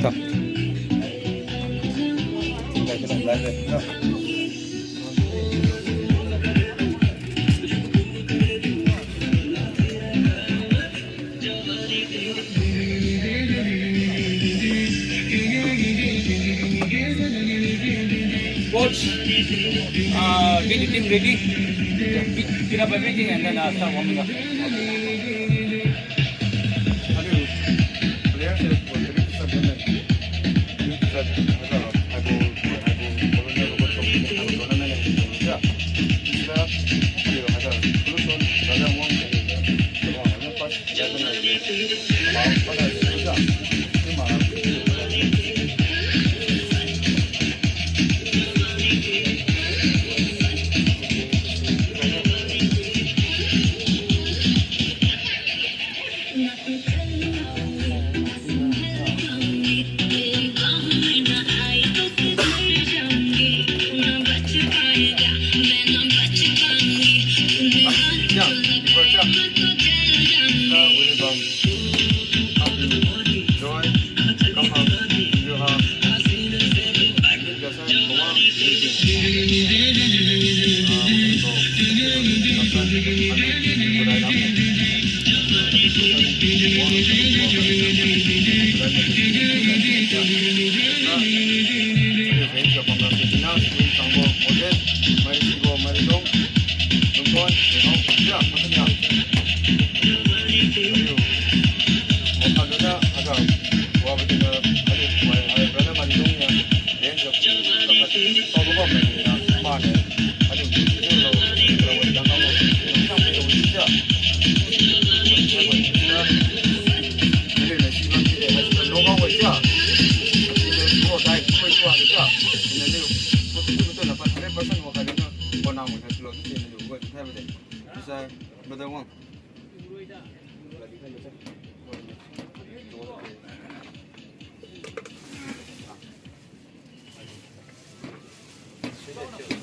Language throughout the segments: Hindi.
Coach, get the team ready. Get up everything and then start warming up. Brother one.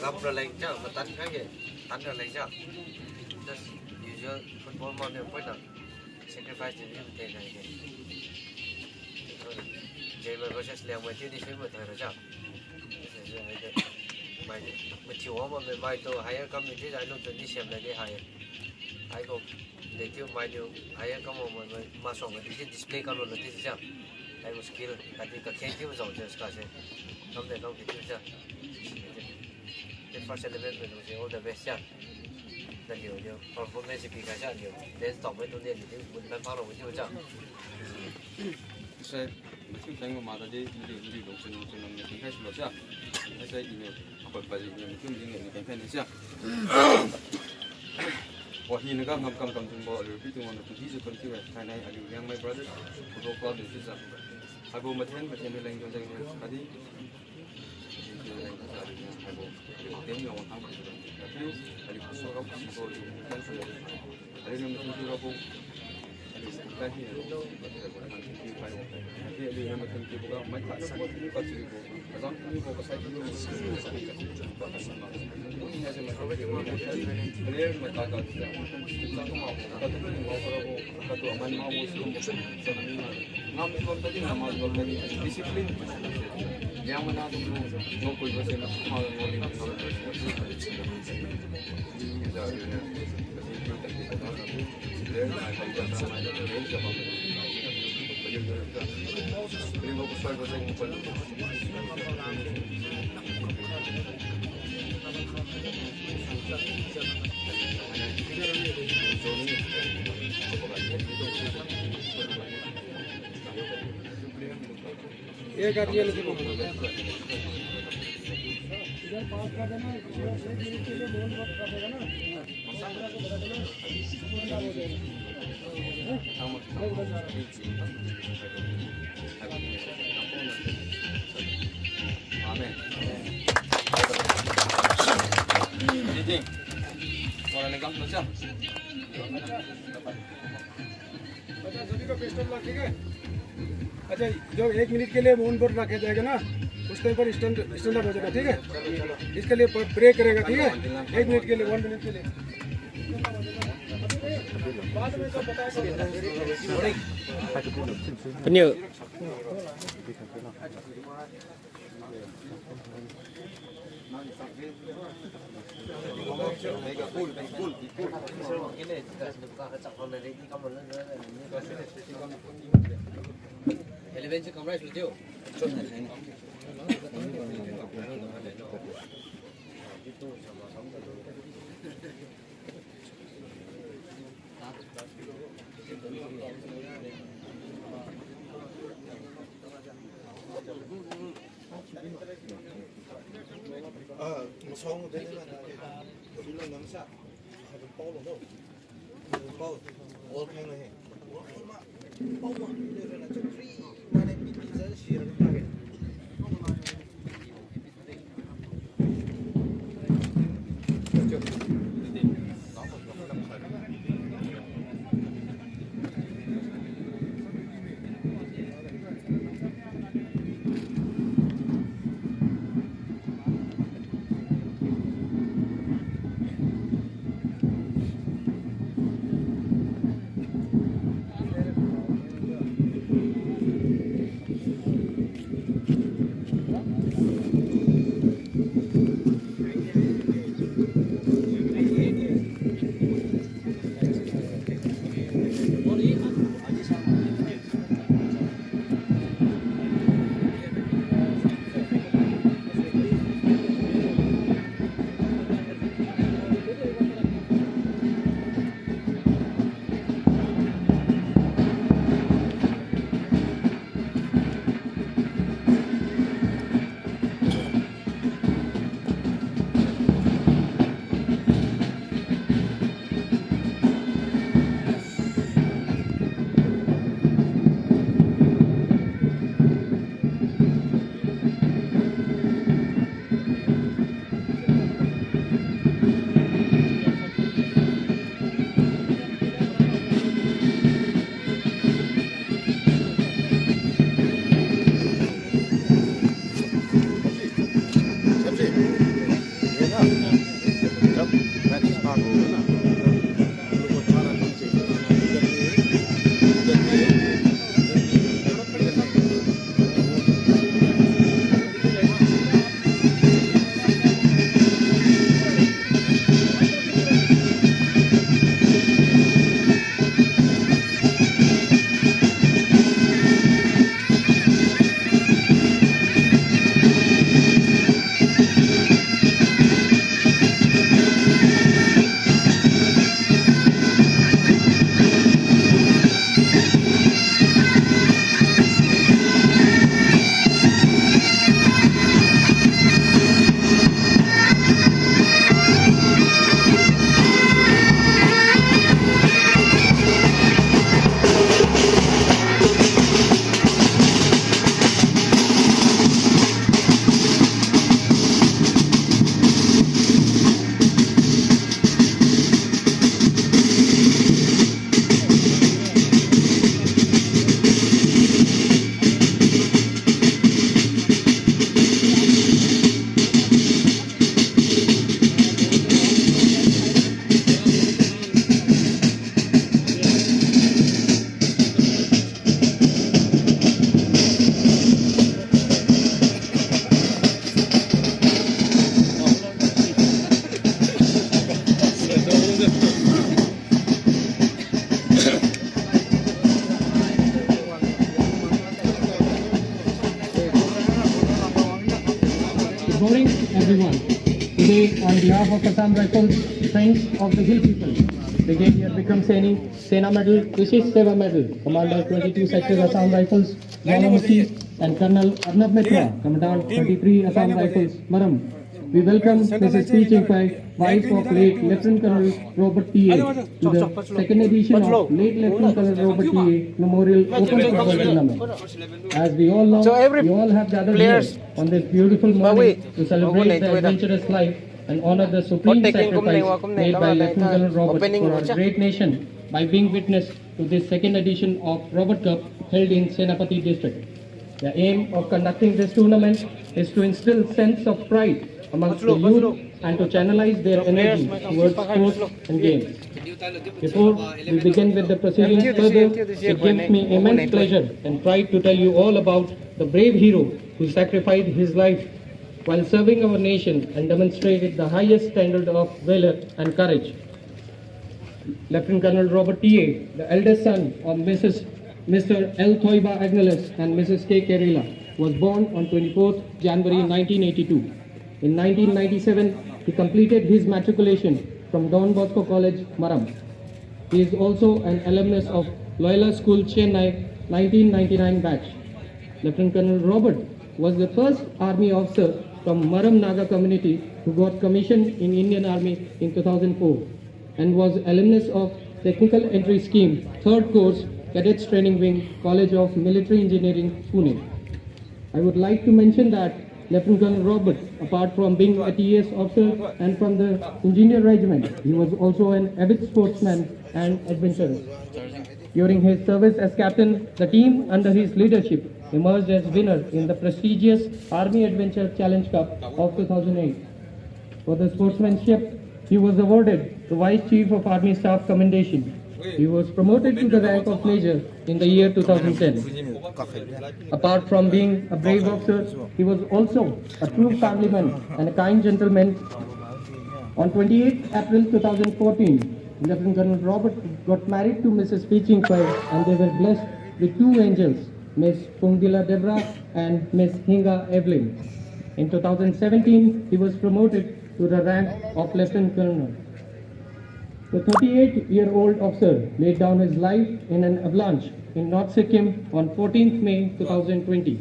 Ngập rồi lên chứ, mà tấn cái gì? Tấn rồi lên chứ. Just usual football model point nào. Sacrifice the new day này. James versus Liang mới đi phim một thời rồi chứ. Mày chiều mà mày tôi hay cầm những cái giải lúc chuẩn đi xem lại đi hay. Ai cũng để tiêu mày nhiều ai cầm mà xong rồi đi display cái luôn là đi chứ. Ai cũng skill, cái gì cái khen tiêu rồi chứ cái gì. Không để đâu thì tiêu chứ. The first element mình sẽ all the best chứ. Là nhiều performance thì cái sao nhiều. Đến tổng với tôi đi thì mình đang phát rồi chứ chứ. Sẽ chúng ta ngồi mà đi lúc xin mình tính hay rồi chứ. Sẽ email bởi vì mình cũng những người cái fan đấy chứ. Và hiện nay ngắm cầm chúng bỏ rồi biết chúng nó cũng chỉ cần cái này này anh em my brother football club đấy chứ. Hai bộ mà thêm lên trong danh cái đi. Hai bộ tiếng nhau thắng cái đó. Thì anh cũng số các sự cố can sự anh em mình cũng có cái gì đó thì anh em mình cũng có mấy cái sản phẩm có chữ của giống như của cái site của player mà ta có chúng ta có màu ta có những màu có tụi mình màu một số ngắm con tới là màu rồi discipline yang mana tu mau koi pasal nak mau ni nak kalau एक आदमी लगे इधर पास कर देना इधर से के लिए बोल मत कर देगा ना आमीन जी जी और निकाल लो अच्छा सभी का बेस्ट ऑफ लक ठीक है। अच्छा जो 1 मिनट के लिए ऑन बोर्ड रखा जाएगा ना उस टाइम पर स्टैंड अप हो जाएगा ठीक है। इसके लिए प्रे करेगा ठीक है 1 मिनट के लिए 1 मिनट के लिए Penyu. Eleven come right with you. Morning, everyone. Today, on behalf of Assam Rifles, Friends of the Hill People, Brigadier Vikram Saini, Sena Medal, Vishesh Seva Medal, Commander 22 Sector Assam Rifles, Jwalamukhi, and Colonel Arnab Mitra, Commandant 23 Assam Rifles, Maram. We welcome Mrs. P. Chingpai, wife of late Lieutenant Colonel Robert T.A. to the second edition of late Lieutenant Colonel Robert T.A. Memorial Open Football Tournament. As we all know, we all have gathered here on this beautiful morning to celebrate the adventurous life and honor the supreme sacrifice made by Lieutenant Colonel Robert for our great nation by being witness to this second edition of Robert Cup held in Senapati district. The aim of conducting this tournament is to instill sense of pride amongst the youth and to channelize their energy towards sports and games. Before we begin with the proceedings further, it gives me immense pleasure and pride to tell you all about the brave hero who sacrificed his life while serving our nation and demonstrated the highest standard of valor and courage. Lieutenant Colonel Robert T.A., the eldest son of Mr. L. Thoiba Agnelis and Mrs. K. Kerala, was born on 24th January 1982. In 1997, he completed his matriculation from Don Bosco College, Maram. He is also an alumnus of Loyola School, Chennai, 1999 batch. Lieutenant Colonel Robert was the first army officer from Maram Naga community who got commissioned in Indian Army in 2004 and was alumnus of Technical Entry Scheme, 3rd course, Cadets Training Wing, College of Military Engineering, Pune. I would like to mention that Lieutenant Colonel Robert, apart from being a TS officer and from the Engineer Regiment, he was also an avid sportsman and adventurer. During his service as captain, the team under his leadership emerged as winner in the prestigious Army Adventure Challenge Cup of 2008. For the sportsmanship, he was awarded the Vice Chief of Army Staff Commendation. He was promoted to the rank of Major in the year 2010. Apart from being a brave officer, he was also a true family man and a kind gentleman. On 28 April 2014, Lieutenant Colonel Robert got married to Mrs. P. Chingpai and they were blessed with 2 angels, Miss Pungila Debra and Miss Hinga Evelyn. In 2017, he was promoted to the rank of Lieutenant Colonel. The 38-year-old officer laid down his life in an avalanche in North Sikkim on 14th May 2020.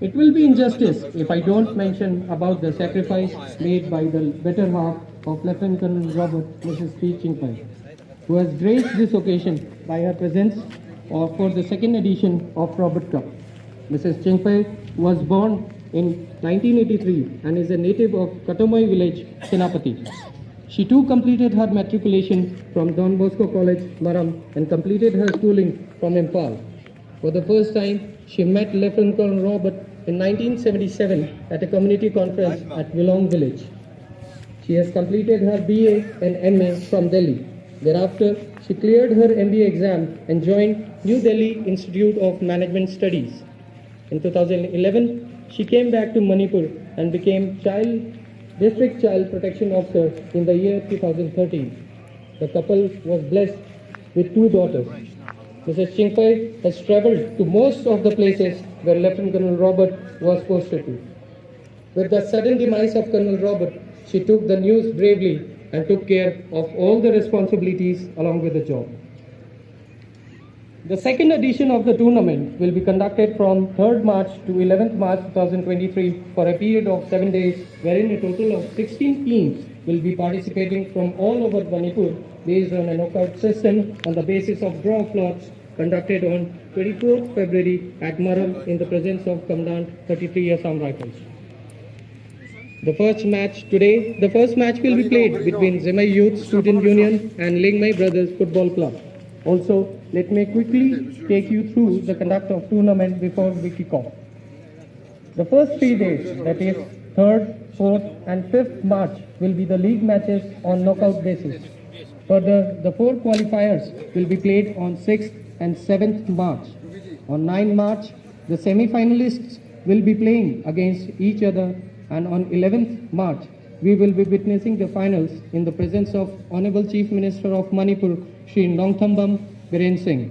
It will be injustice if I don't mention about the sacrifice made by the better half of Lieutenant Colonel Robert, Mrs. P. Chingpai, who has graced this occasion by her presence for the 2nd edition of Robert Cup. Mrs. Chingpai was born in 1983 and is a native of Katomoy village, Senapati. She too completed her matriculation from Don Bosco College, Maram, and completed her schooling from Impal. For the first time, she met Lieutenant Colonel Robert in 1977 at a community conference at Wilong village. She has completed her BA and MA from Delhi. Thereafter, she cleared her MBA exam and joined New Delhi Institute of Management Studies. In 2011, she came back to Manipur and became District Child Protection Officer in the year 2013. The couple was blessed with 2 daughters. Mrs. Chingpai has travelled to most of the places where Lieutenant Colonel Robert was posted to. With the sudden demise of Colonel Robert, she took the news bravely and took care of all the responsibilities along with the job. The 2nd edition of the tournament will be conducted from 3rd March to 11th March 2023 for a period of 7 days, wherein a total of 16 teams will be participating from all over Manipur based on a knockout system on the basis of draw plots conducted on 24th February at Maram in the presence of Commandant 33 Assam Rifles. The first match will be played between Zemai Youth Student Union and Lingmai Brothers Football Club. Also, let me quickly take you through the conduct of tournament before we kick off. The first 3 days, that is 3rd, 4th and 5th March, will be the league matches on knockout basis. Further, the 4 qualifiers will be played on 6th and 7th March. On 9 March, the semi-finalists will be playing against each other, and on 11th March, we will be witnessing the finals in the presence of Honorable Chief Minister of Manipur, Shri Nongthambam Biren Singh.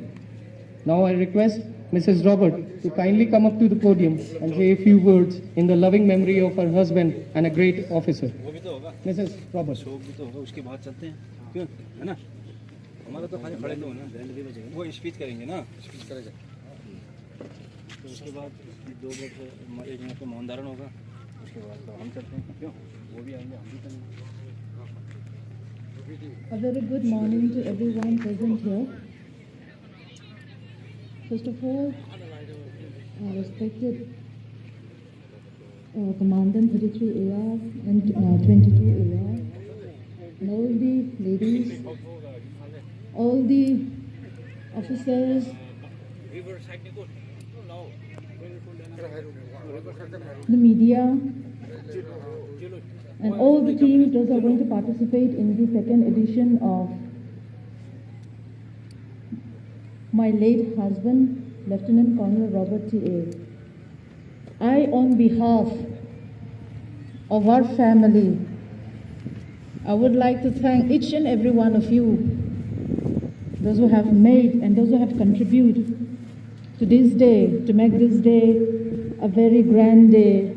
Now I request Mrs. Robert to kindly come up to the podium and say a few words in the loving memory of her husband and a great officer. Mrs. Robert. उसके बाद चलते हैं क्यों है ना हमारा तो खाली खड़े तो ना वो स्पीच करेंगे ना स्पीच करेगा तो उसके बाद 2 मिनट 1 मिनट का मौन धारण होगा उसके बाद तो हम चलते हैं क्यों वो भी आएंगे हम भी चलेंगे. A very good morning to everyone present here. First of all, respected Commandant 33 AR and 22 AR, and all the ladies, all the officers, the media, and all the teams those are going to participate in the second edition of my late husband, Lieutenant Colonel Robert T.A. I, on behalf of our family, I would like to thank each and every one of you, those who have made and those who have contributed to this day, to make this day a very grand day.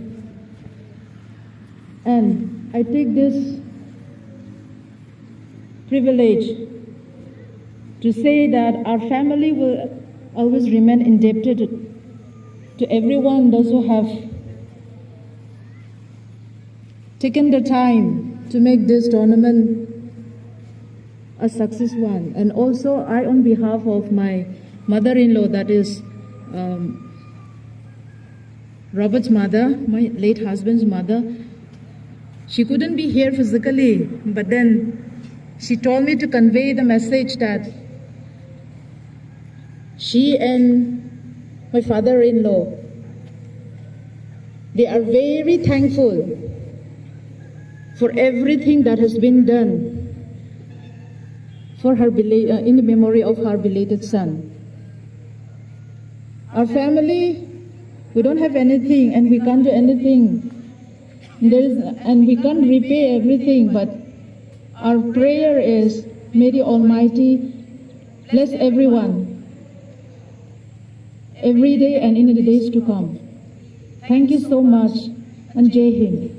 And I take this privilege to say that our family will always remain indebted to everyone, those who have taken the time to make this tournament a success one. And also I, on behalf of my mother-in-law, that is Robert's mother, my late husband's mother, she couldn't be here physically, but then she told me to convey the message that she and my father-in-law, they are very thankful for everything that has been done for her in the memory of her belated son. Our family, we don't have anything and we can't do anything. And we can't repay everything, but our prayer is, may the Almighty bless everyone, every day and in the days to come. Thank you so much, and Jai Hind.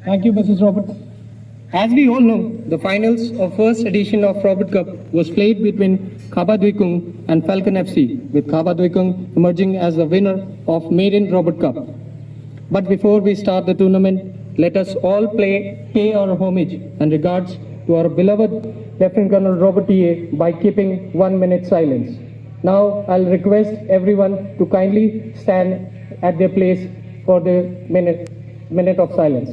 Thank you, Mrs. Robert. As we all know, the finals of first edition of Robert Cup was played between Khaba Duikung and Falcon FC, with Khaba Duikung emerging as the winner of Maiden Robert Cup. But before we start the tournament, let us all pay our homage and regards to our beloved Lieutenant Colonel Robert T.A. by keeping 1 minute silence. Now I'll request everyone to kindly stand at their place for the minute of silence.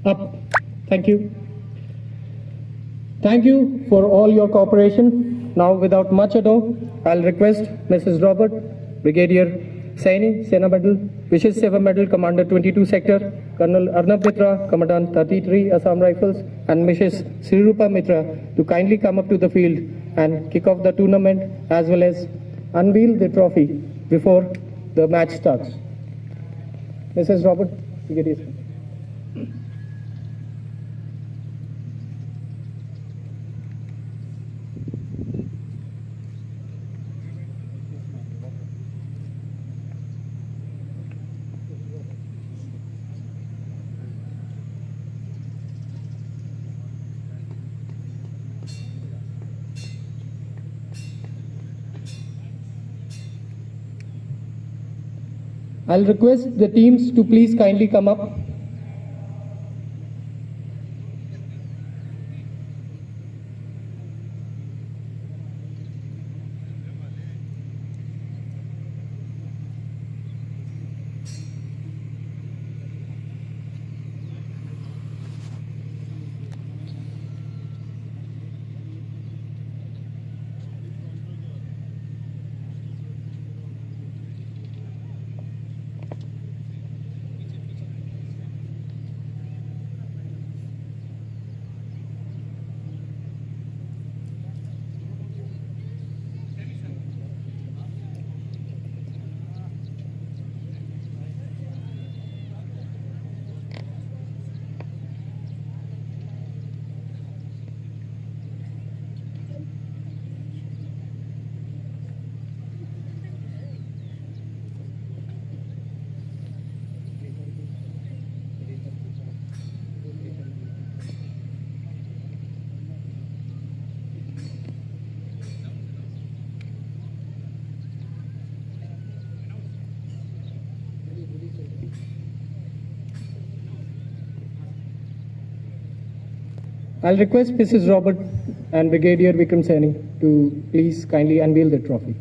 Up. Thank you. Thank you for all your cooperation. Now, without much ado, I'll request Mrs. Robert, Brigadier Saini, Sena Medal, Vishesh Seva Medal, Commander 22 Sector, Colonel Arnab Mitra, Commandant 33 Assam Rifles, and Mrs. Srirupa Mitra to kindly come up to the field and kick off the tournament as well as unveil the trophy before the match starts. Mrs. Robert, Brigadier. I'll request the teams to please kindly come up. I'll request Mrs. Robert and Brigadier Vikram Saini to please kindly unveil the trophy.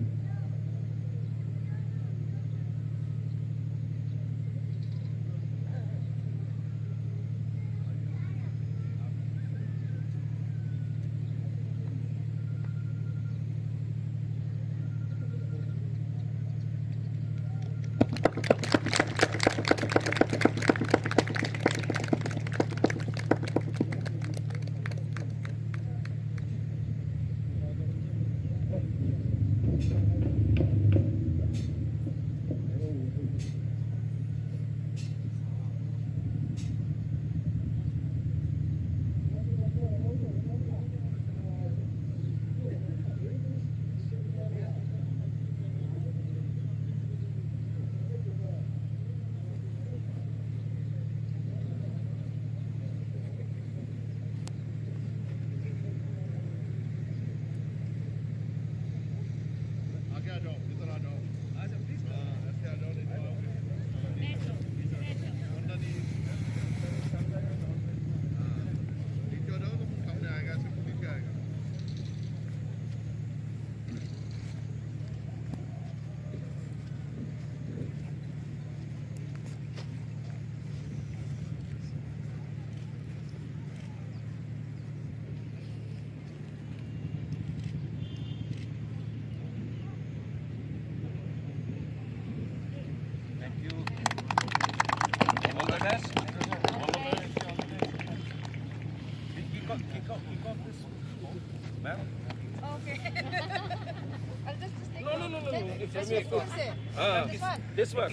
This one.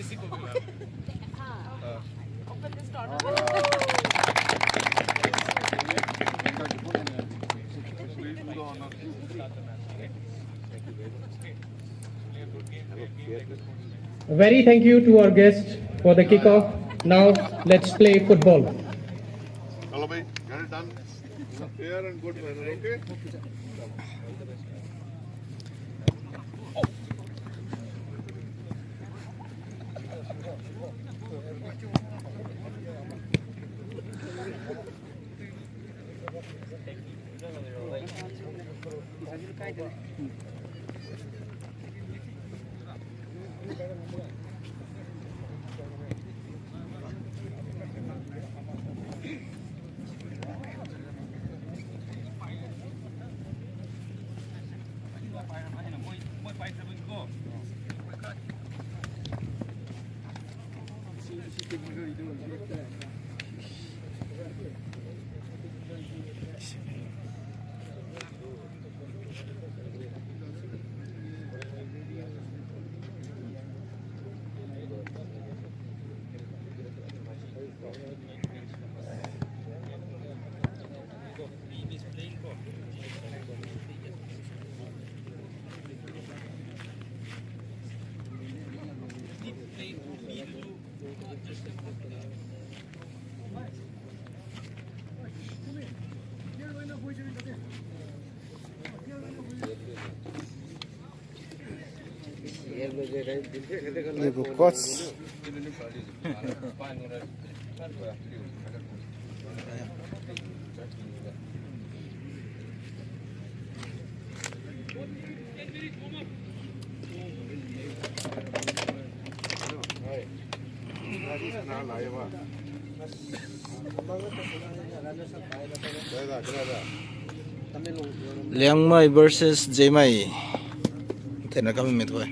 A very thank you to our guests for the kickoff. Now let's play football. Hello, bhai. Get it done. Fair and good manner, okay? देखो coach Liang Mai versus J Mai. Thế là kami met thôi.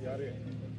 Dạ.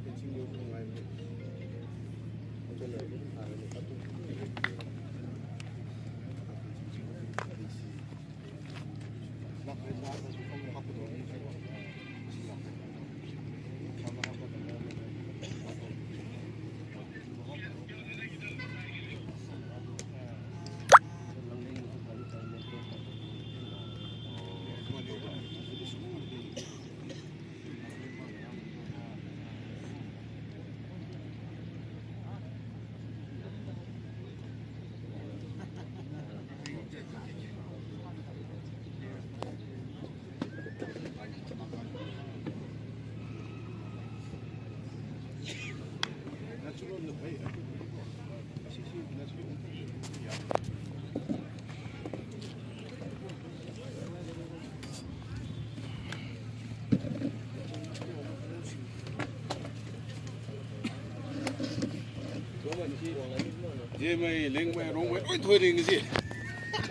Dê mày lên mày rong mày ôi thôi đi cái gì?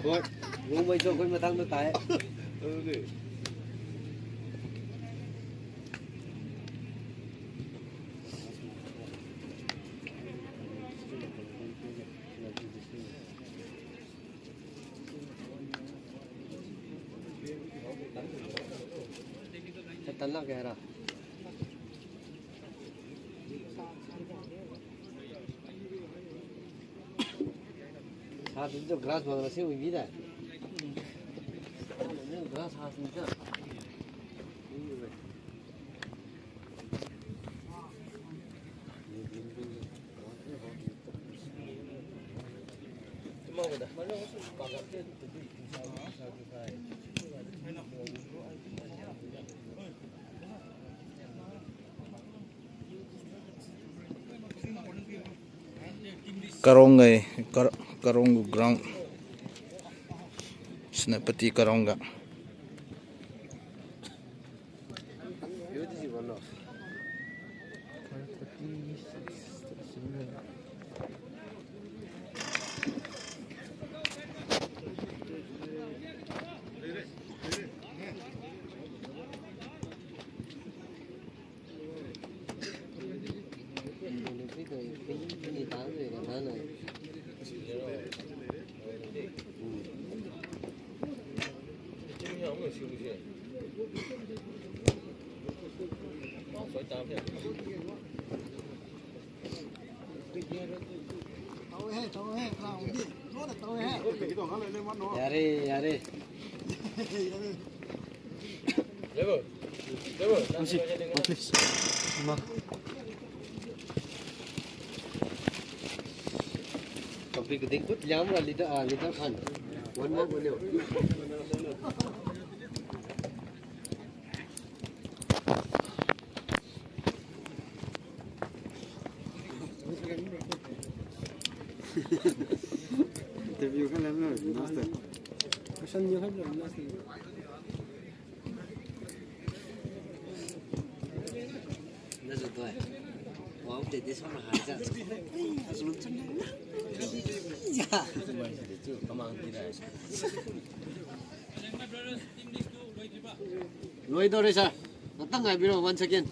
Thôi, ngủ mấy chỗ quên mà thằng nó tái. Đi. Tấn là kẻ rồi. Saat itu gelas banget sih begini dah. Ini gelas hasilnya. Karong ay karong ground Senapati karongga Yare. Tapi ketik put jam lah lidah kan. One more boleh. Interview kan lama master. Question nhiều hơn rồi master. Nó rồi tôi. Wow, để đi xong là hai giờ. Xuống chân này. Dạ. Cảm ơn chị đây. Lôi đâu đây sao? Nó tăng ngày bây giờ one second.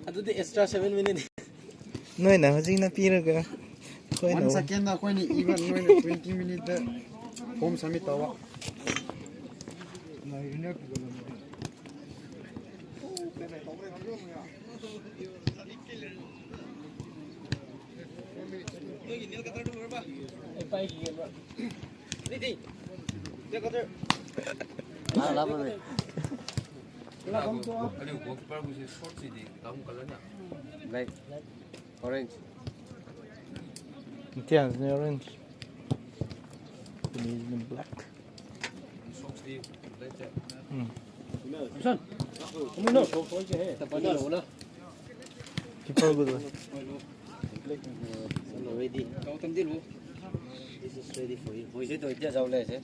Aduh, extra 7 minutes. Noi na hojing na piraga khoi 1 no second da koi ni even 20 minutes da home summit tawa. Black, orange. Tiang ni orange ini is black Tapi ni mana? keeper good Ready. Kau tamdil mo. This is ready for you. Voice itu dia jauh leh sih.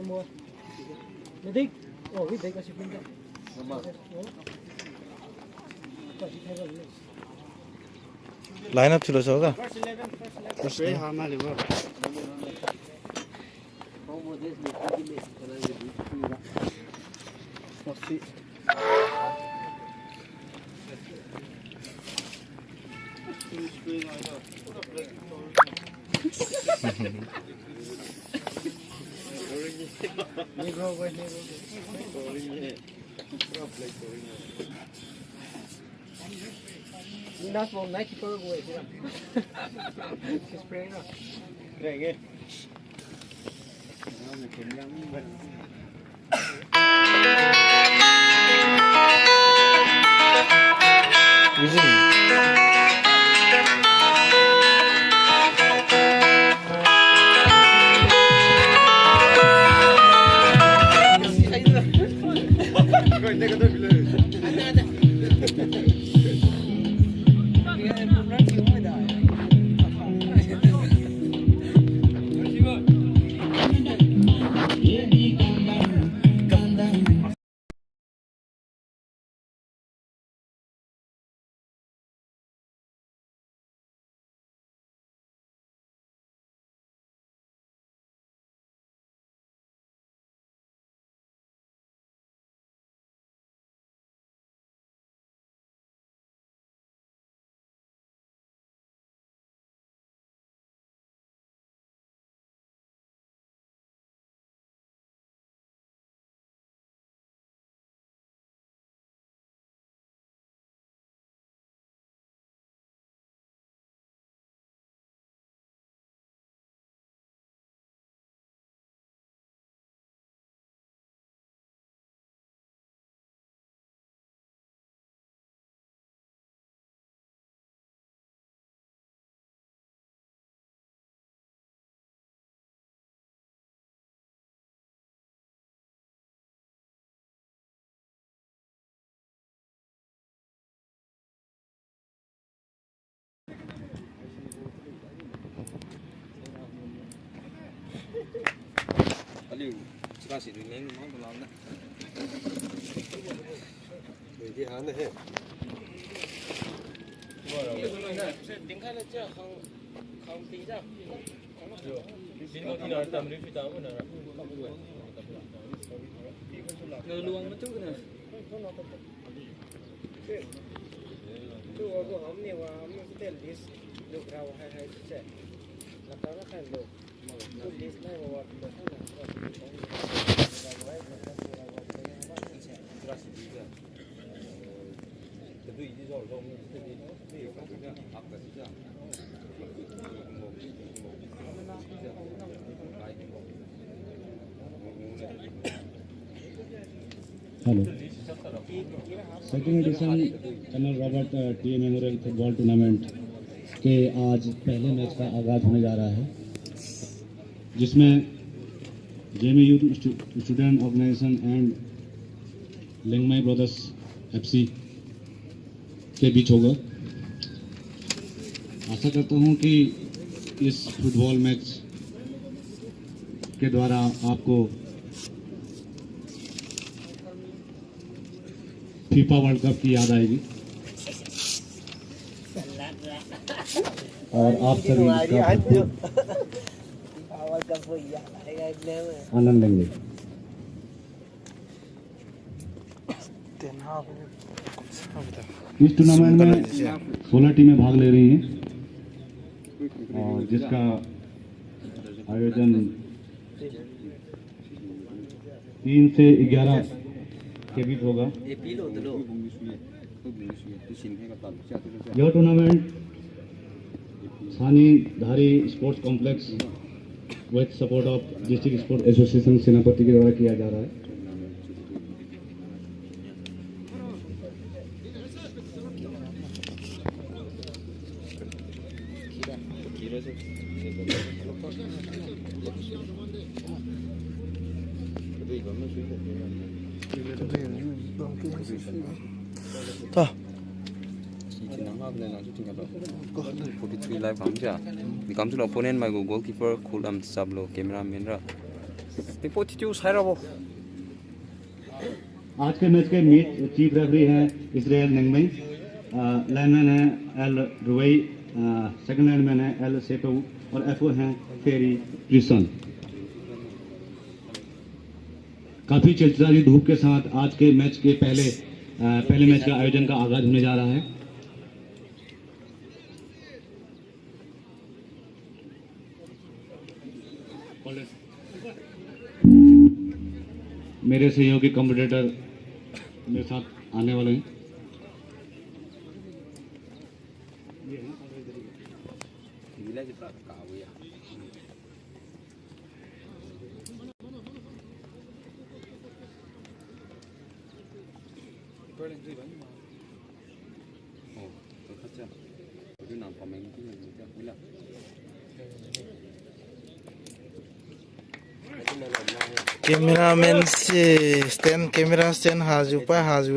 mua nó thích cái đấy có chụp hình đấy Line up chilo soga. That's one night keeper away. She's spraying up. Right, Aliu, sekarang sih dunia ini mau belum nak. Jadi hanya he. luang betul kan? Tu aku hamni wa hamni kita list look raw hai set. Lakar kan look. Tu list na wa hello second edition Colonel Robert T memorial football tournament के आज पहले मैच का आगाज़ होने जा रहा है, जिसमें JMU youth student organisation and Lingmai brothers FC के बीच होगा। आशा करता हूं कि इस फुटबॉल मैच के द्वारा आपको फीफा वर्ल्ड कप की याद आएगी और आप सभी इसका आनंद लेंगे। इस टूर्नामेंट में 16 टीमें भाग ले रही हैं और जिसका आयोजन 3 से 11 के बीच होगा। यह टूर्नामेंट सानी धारी sports complex with support of district sports association सेनापति के द्वारा किया जा रहा है। 자, 43 live ham ja. Become to opponent my goalkeeper cool am sablo cameraman ra. 디포티티우 사이라고. आज के मैच के चीफ रेफरी हैं इसराइल नंगमई, लाइनमैन है एल रुवई, सेकंड लाइनमैन है एल सेटो और एफओ हैं फेरी क्रिसन। काफी चिलचिलाती धूप के साथ आज के मैच के पहले मैच का आयोजन का आगाज होने जा रहा है। मेरे सहयोगी कॉम्पिटिटर मेरे साथ आने वाले हैं। Cameraman si stand camera stand haju pa haju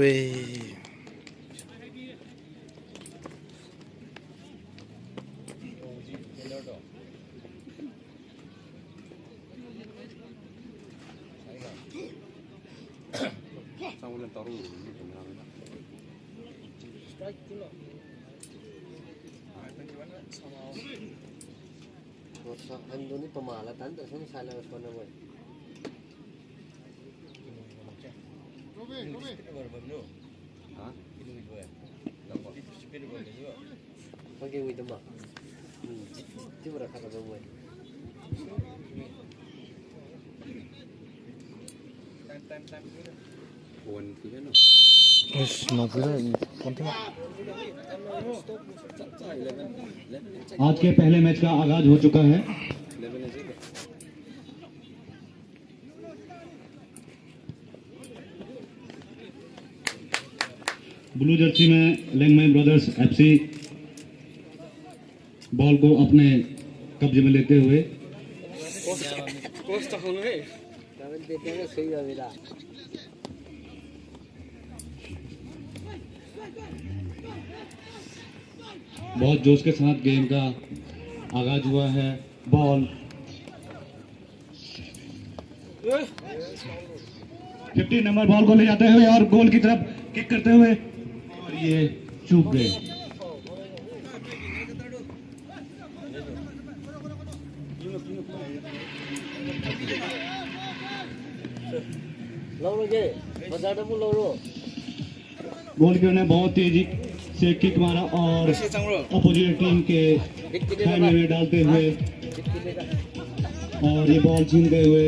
Andun ni pemalatan tak sini salah mana boy. Pakai wih tu mak. Cuma rak kata boy. no pura konti आज के पहले मैच का आगाज हो चुका है। ब्लू जर्सी में लैंगमैन ब्रदर्स एफसी बॉल को अपने कब्जे में लेते हुए बहुत जोश के साथ गेम का आगाज हुआ है। बॉल 15 नंबर बॉल को ले जाते हुए और गोल की तरफ किक करते हुए और ये चूक गए। गोलकीपर ने बहुत तेजी से किक मारा और अपोजिट टीम के खाने में डालते हुए और ये बॉल छीनते हुए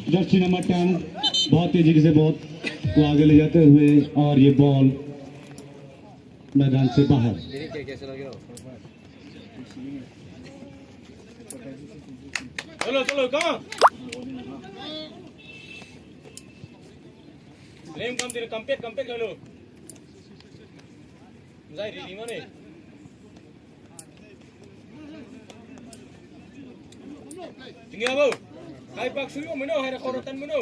जर्सी नंबर 10 बहुत तेजी से बहुत को आगे ले जाते हुए और ये बॉल मैदान से बाहर। चलो चलो कहाँ लेम काम तेरे कंपेट कर लो जाए रेडी माने tinggal apa kai pak suyo meno hari korotan meno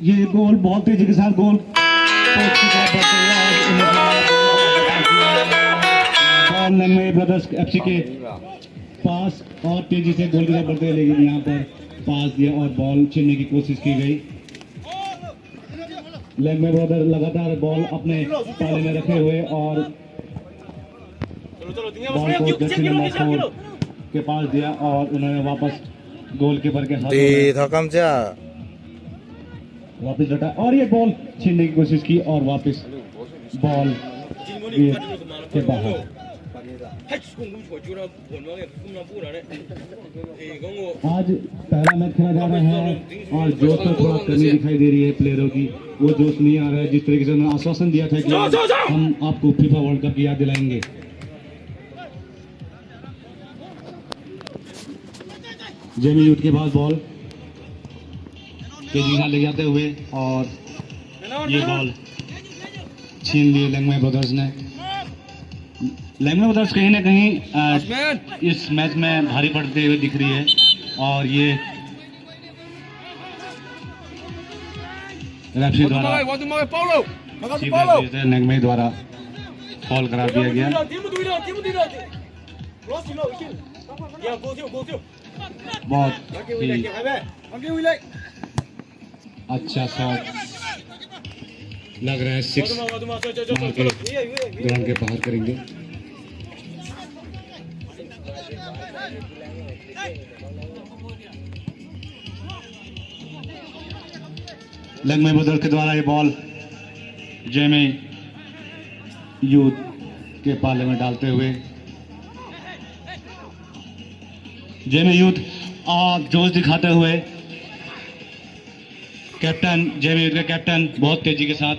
ये गोल बहुत तेजी के साथ गोल बॉल लंगमई ब्रदर्स एफसी के पास और तेजी से गोल की तरफ बढ़ते, लेकिन यहाँ पर पास दिया और बॉल छीनने की कोशिश की गई। लंगमई ब्रदर लगातार बॉल अपने पाले में रखे हुए और बॉल को जर्सी नंबर 4 के पास दिया और उन्होंने वापस गोलकीपर के हाथ di thakam cha वापस लौटा और ये बॉल छीनने की कोशिश की और वापस बॉल के बाहर। आज पहला मैच खेला जा रहा है और जोश में थोड़ा कमी दिखाई दे रही है प्लेयरों की, वो जोश नहीं आ रहा है जिस तरीके से उन्होंने आश्वासन दिया था कि हम आपको फीफा वर्ल्ड कप की याद दिलाएंगे। जेमी यूट के बाद बॉल तेजी से ले जाते हुए और ये बॉल छीन लिए लंगमई ब्रदर्स ने। लंगमई ब्रदर्स कहीं ना कहीं इस मैच में भारी पड़ते हुए दिख रही है और ये रेफरी द्वारा लंगमई द्वारा फॉल करार दिया गया। बहुत ही अच्छा शॉट लग रहा है, 6 मार के ग्राउंड के बाहर करेंगे। लंगमे ब्रदर के द्वारा ये बॉल जेमे यूथ के पाले में डालते हुए जेमे यूथ जोश दिखाते हुए कैप्टन जेमे यूथ के कैप्टन बहुत तेजी के साथ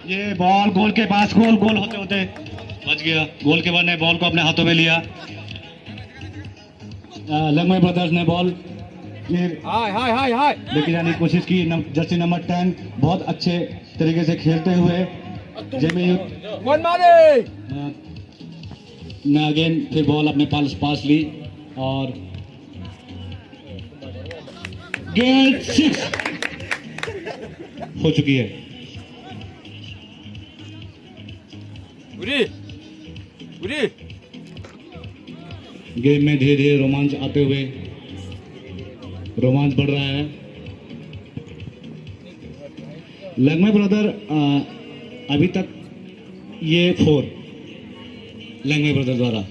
ये बॉल गोल के पास गोल होते होते बच गया। गोलकीपर ने बॉल को अपने हाथों में लिया। लंगमे ब्रदर्स ने बॉल लेके जाने की कोशिश की। जर्सी नंबर 10 बहुत अच्छे तरीके से खेलते हुए जेमे यूथ ने अगेन फिर बॉल अपने पास ली और गेम 6 हो चुकी है। गेम में धीरे धीरे रोमांच आते हुए रोमांच बढ़ रहा है। लंगमे ब्रदर अभी तक ये 4 लंगमे ब्रदर द्वारा।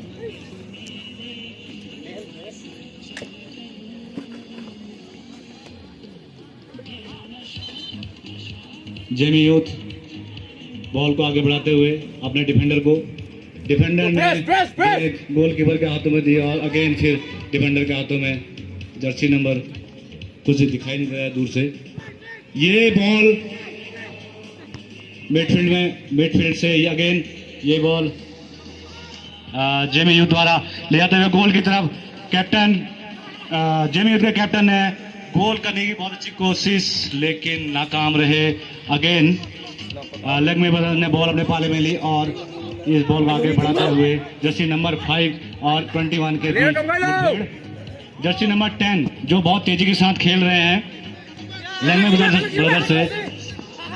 जेमी यूथ बॉल को आगे बढ़ाते हुए अपने डिफेंडर ने गोलकीपर के हाथों में दिया और अगेन फिर डिफेंडर के हाथों में जर्सी नंबर कुछ दिखाई नहीं दे रहा है दूर से। ये बॉल मिडफील्ड से अगेन ये बॉल जेमी यूथ द्वारा ले जाते हुए गोल की तरफ। कैप्टन जेमी यूथ के कैप्टन ने गोल करने की बहुत अच्छी कोशिश लेकिन नाकाम रहे। अगेन लंगमे ब्रदर ने बॉल अपने पाले में ली और इस बॉल को आगे बढ़ाते हुए जर्सी नंबर 5 और 21 के बीच जर्सी नंबर 10 जो बहुत तेजी के साथ खेल रहे हैं लंगमे ब्रदर से,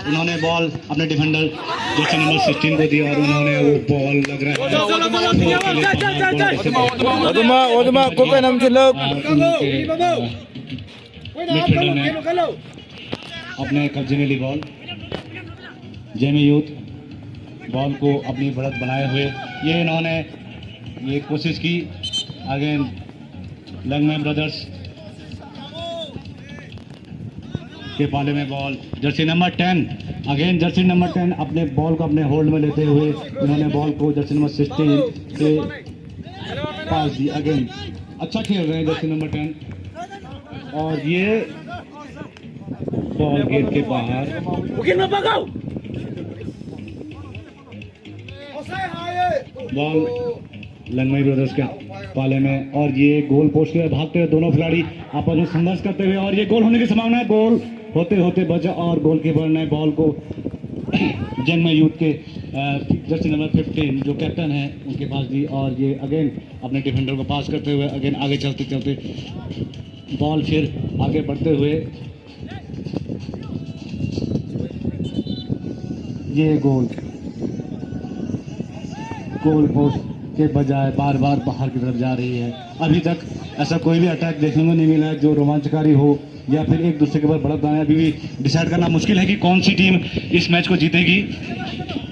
उन्होंने बॉल अपने डिफेंडर जर्सी नंबर 16 को दी और उन्होंने वो बॉल लग रहा है अपने कब्जे में ली बॉल। जेमी यूथ बॉल को अपनी बढ़त बनाए हुए इन्होंने ये कोशिश की। अगेन लंगमे ब्रदर्स के पाले में ball Jersey number 10 again Jersey number 10 अपने बॉल को अपने होल्ड में लेते हुए उन्होंने बॉल को जर्सी नंबर 16 से पास दी। अगेन अच्छा खेल रहे हैं जर्सी नंबर 10 और ये बॉल गेट के बाहर। बॉल लंगमे ब्रदर्स के पाले में और ये गोल पोस्ट के भागते हुए दोनों खिलाड़ी आपस में संघर्ष करते हुए और ये गोल होने की संभावना है। गोल होते होते बचा और गोलकीपर ने बॉल को जेमे यूथ के जर्सी नंबर 15 जो कैप्टन है उनके पास दी और ये अगेन अपने डिफेंडर को पास करते हुए अगेन आगे चलते चलते बॉल फिर आगे बढ़ते हुए ये गोल पोस्ट के बजाय बार बार बाहर की तरफ जा रही है। अभी तक ऐसा कोई भी अटैक देखने को नहीं मिला है जो रोमांचकारी हो या फिर एक दूसरे के ऊपर बढ़त बनाए। अभी भी डिसाइड करना मुश्किल है कि कौन सी टीम इस मैच को जीतेगी।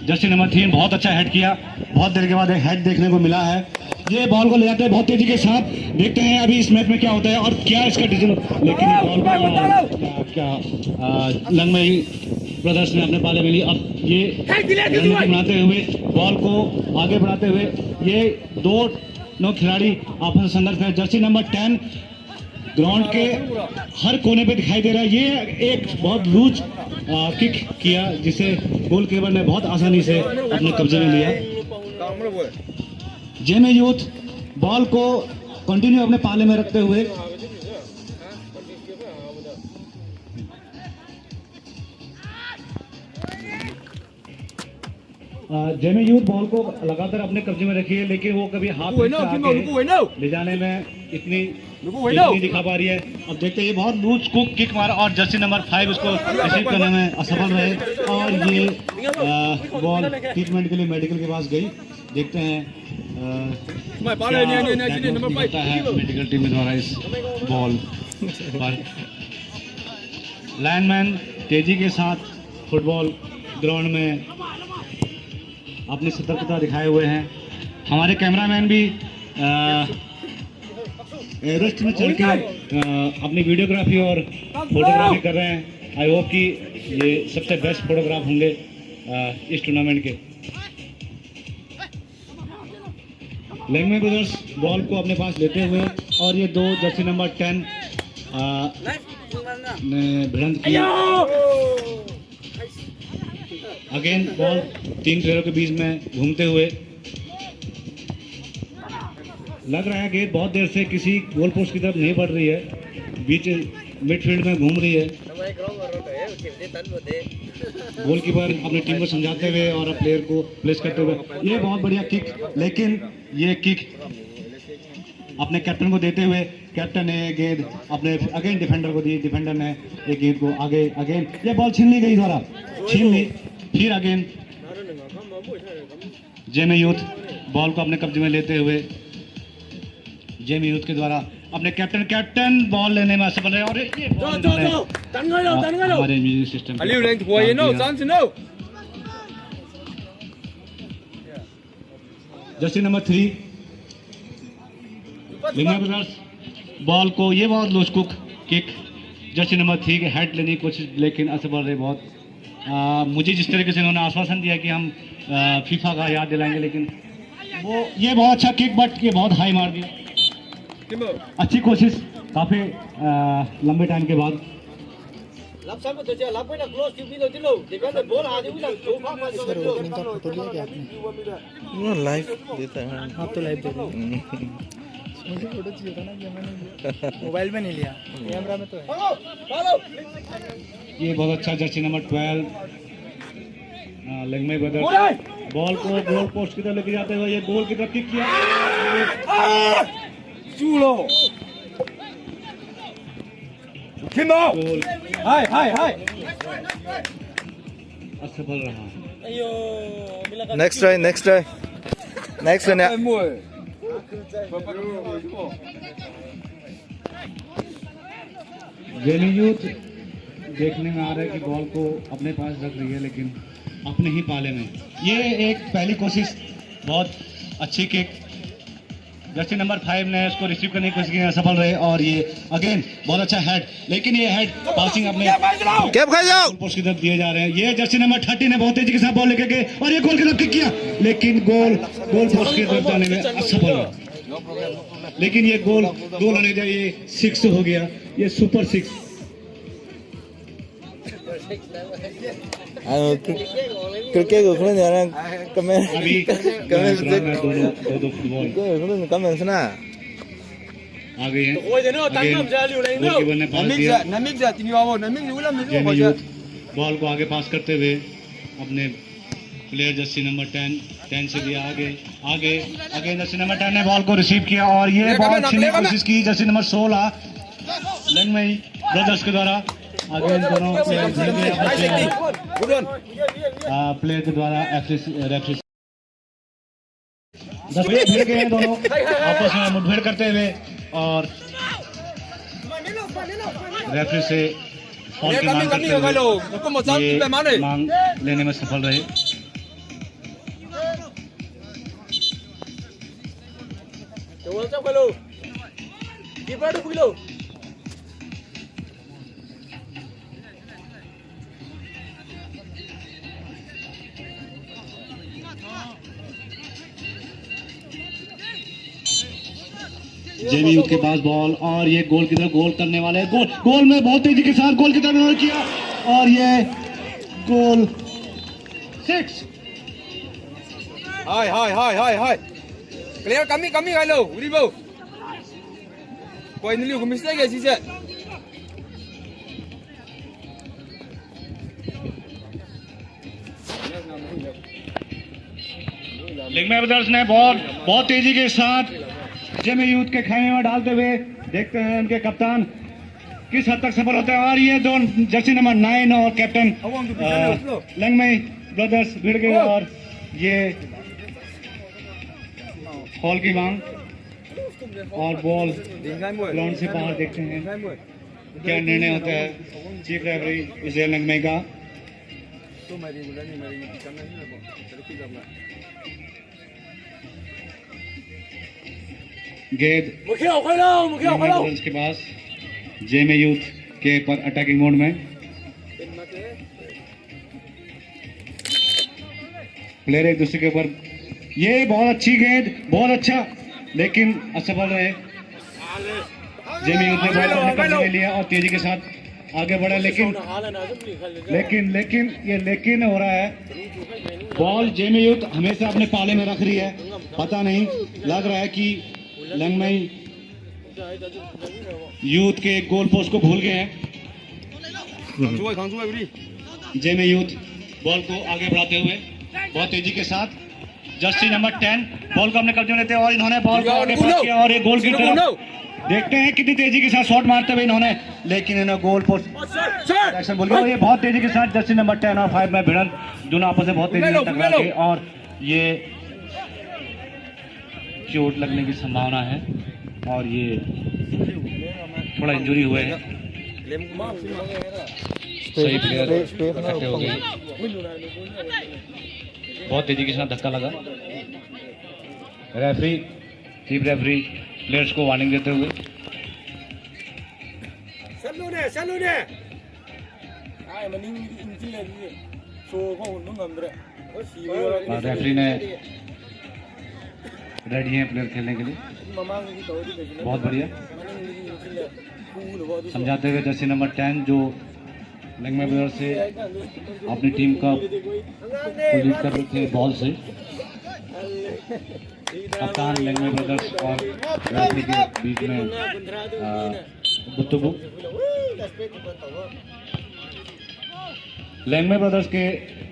जर्सी नंबर 3 बहुत अच्छा हेड किया, बहुत देर के बाद एक हेड देखने को मिला है। ये बॉल को ले जाते हैं बहुत तेजी के साथ। देखते हैं अभी इस मैच में क्या होता है और क्या इसका डिसीजन, लेकिन बॉल को लंगमे ब्रदर्स ने अपने पाले में ली। अब ये रणनीति बनाते हुए बॉल को आगे बढ़ाते हुए ये दोनों खिलाड़ी आपस में संघर्ष कर। जर्सी नंबर 10 ग्राउंड के हर कोने पे दिखाई दे रहा है। ये एक बहुत लूज किक किया जिसे गोलकीपर ने बहुत आसानी से अपने कब्जे में लिया। जेमे यूथ बॉल को कंटिन्यू अपने पाले में रखते हुए जेमे यूथ बॉल को लगातार अपने कब्जे में रखी है लेकिन वो कभी हाथ ले जाने में इतनी नहीं दिखा पा रही है। अब देखते हैं ये बहुत लूज किक मारा और जर्सी नंबर 5 उसको रिसीव करने में असफल रहे और ये बॉल ट्रीटमेंट के लिए मेडिकल के पास गई। देखते हैं होता है मेडिकल टीम द्वारा इस बॉल पर। लाइनमैन तेजी के साथ फुटबॉल ग्राउंड में अपनी सतर्कता दिखाए हुए हैं। हमारे कैमरामैन भी एवरेस्ट में चढ़ के अपनी वीडियोग्राफी और फोटोग्राफी कर रहे हैं। आई होप कि ये सबसे बेस्ट फोटोग्राफ होंगे इस टूर्नामेंट के। लेंगमे ब्रदर्स बॉल को अपने पास लेते हुए और ये दो जर्सी नंबर 10 ने भिड़ंत किया। अगेन बॉल 3 प्लेयरों के बीच में घूमते हुए लग रहा है कि बहुत देर से किसी गोल पोस्ट की तरफ नहीं बढ़ रही है, बीच मिडफील्ड में घूम रही है। गोलकीपर अपनी टीम को समझाते हुए और प्लेयर को प्लेस करते हुए, ये बहुत बढ़िया किक, लेकिन ये किक अपने कैप्टन को देते हुए कैप्टन ने गेंद अपने अगेन डिफेंडर को दी। डिफेंडर ने एक गेंद को आगे अगेन ये बॉल छीन ली गई, द्वारा छीन ली। फिर अगेन जेमे यूथ बॉल को अपने कब्जे में लेते हुए जेमी यूथ के द्वारा अपने कैप्टन बॉल लेने में असफल है। और ये हमारे music system jersey number 3 Linga brothers ball को ये बहुत लूज कुक किक जर्सी नंबर 3 के हेड लेने की कोशिश, लेकिन असफल रहे बहुत। मुझे जिस तरीके से उन्होंने आश्वासन दिया कि हम फीफा का याद दिलाएंगे, लेकिन वो ये बहुत अच्छा किक बट ये बहुत हाई मार दिया। अच्छी कोशिश काफी लंबे टाइम के बाद। लाइव देता है। आप तो लाइव दे रहे मुझे फोटो चाहिए था ना, कि मैंने मोबाइल में नहीं लिया, कैमरा में तो है। ये बहुत अच्छा जर्सी नंबर 12 लेंगमे ब्रदर्स बॉल को गोल पोस्ट की तरफ लेके जाते हुए ये गोल की तरफ किक किया। चूलो हाय हाय हाय असफल रहा। नेक्स्ट ट्राई जेमी यूथ देखने में आ रहा है कि बॉल को अपने पास रख रही है, लेकिन अपने ही पाले में। ये एक पहली कोशिश बहुत अच्छी किक जर्सी नंबर 5 ने इसको रिसीव करने की कोशिश की, सफल रहे। और ये अगेन बहुत अच्छा हेड, लेकिन ये हेड पासिंग अपने पोस्ट की तरफ दिए जा रहे हैं। ये जर्सी नंबर 30 ने बहुत तेजी के साथ बॉल लेकर गए और ये गोल की तरफ किक किया, लेकिन गोल पोस्ट की तरफ जाने में असफल रहा। लेकिन ये गोल होने जा, ये 6 हो गया, ये सुपर 6। क्रिकेट को खुले जाना कमेंट अभी दो फुटबॉल कमेंट्स ना आ गई है। गोलकीपर ने पास दिया। जेमी यूथ बॉल को आगे पास करते हुए अपने प्लेयर जर्सी नंबर 10 से दिया आगे जर्सी नंबर 10 ने बॉल को रिसीव किया और ये बॉल छीनने की कोशिश की जर्सी नंबर 16 लेंगमे ब्रदर्स के द्वारा। आगे इन दोनों प्लेयर के द्वारा रेफरी 10 मिनट भिड़ गए हैं दोनों आपस में मुठभेड़ करते हुए और रेफरी से फॉल की मांग करते हुए मांग लेने में सफल रहे। जेमी यूथ के पास बॉल और ये गोल की तरफ गोल करने वाले गोल में बहुत तेजी के साथ गोल की तरफ गोल किया और ये गोल 6। हाय हाय हाय हाय हाय क्लियर kami kailo uribo कोई नहीं mistake है चीज़ लेंगमे ब्रदर्स ने बॉल बहुत तेजी के साथ जेमी यूथ के खेमे में डालते हुए देखते हैं उनके कप्तान किस हद तक सफल होते हैं। और ये दोनों जर्सी नंबर 9 और कैप्टन लेंगमे ब्रदर्स भिड़ गए और ये फॉल की मांग और बॉल ग्राउंड से बाहर। देखते हैं क्या निर्णय होता है चीफ रेफरी इजराइल नगमे का। गेंद के पास जेमे यूथ के पर अटैकिंग मोड में प्लेयर एक दूसरे के ऊपर। ये बहुत अच्छी गेंद, बहुत अच्छा, लेकिन असफल रहे। जेमी यूथ ने बॉल अपने कब्जे में लिया और तेजी के साथ आगे बढ़ा, लेकिन लेकिन हो रहा है। बॉल जेमी यूथ हमेशा अपने पाले में रख रही है। पता नहीं, लग रहा है कि लंगमई यूथ के गोल पोस्ट को भूल गए हैं। जेमी यूथ बॉल को आगे बढ़ाते हुए बहुत तेजी के साथ जर्सी नंबर 10 बॉल को अपने कब्जे में लेते हैं और इन्होंने बॉल को आगे पास किया और एक गोल की तरफ। देखते हैं कितनी तेजी के साथ शॉट मारते हुए इन्होंने, लेकिन इन्होंने गोल पोस्ट एक्शन बोल गया। ये बहुत तेजी के साथ जर्सी नंबर 10 और 5 में भिड़न, दोनों आपस में बहुत तेजी से टकरा के और ये चोट लगने की संभावना है और ये थोड़ा इंजरी हुए हैं। सही प्लेयर इकट्ठे हो गए, बहुत तेजी के साथ धक्का लगा। रेफरी, चीफ रेफरी प्लेयर्स को वार्निंग देते हुए रेफरी ने रेडी हैं प्लेयर खेलने के लिए। बहुत बढ़िया समझाते हुए जर्सी नंबर 10 जो लंगमे ब्रदर्स से अपनी टीम का लीड कर रहे थे बॉल से। कप्तान लंगमे ब्रदर्स और रेफरी के बीच में गुफ्तगू। लंगमे ब्रदर्स के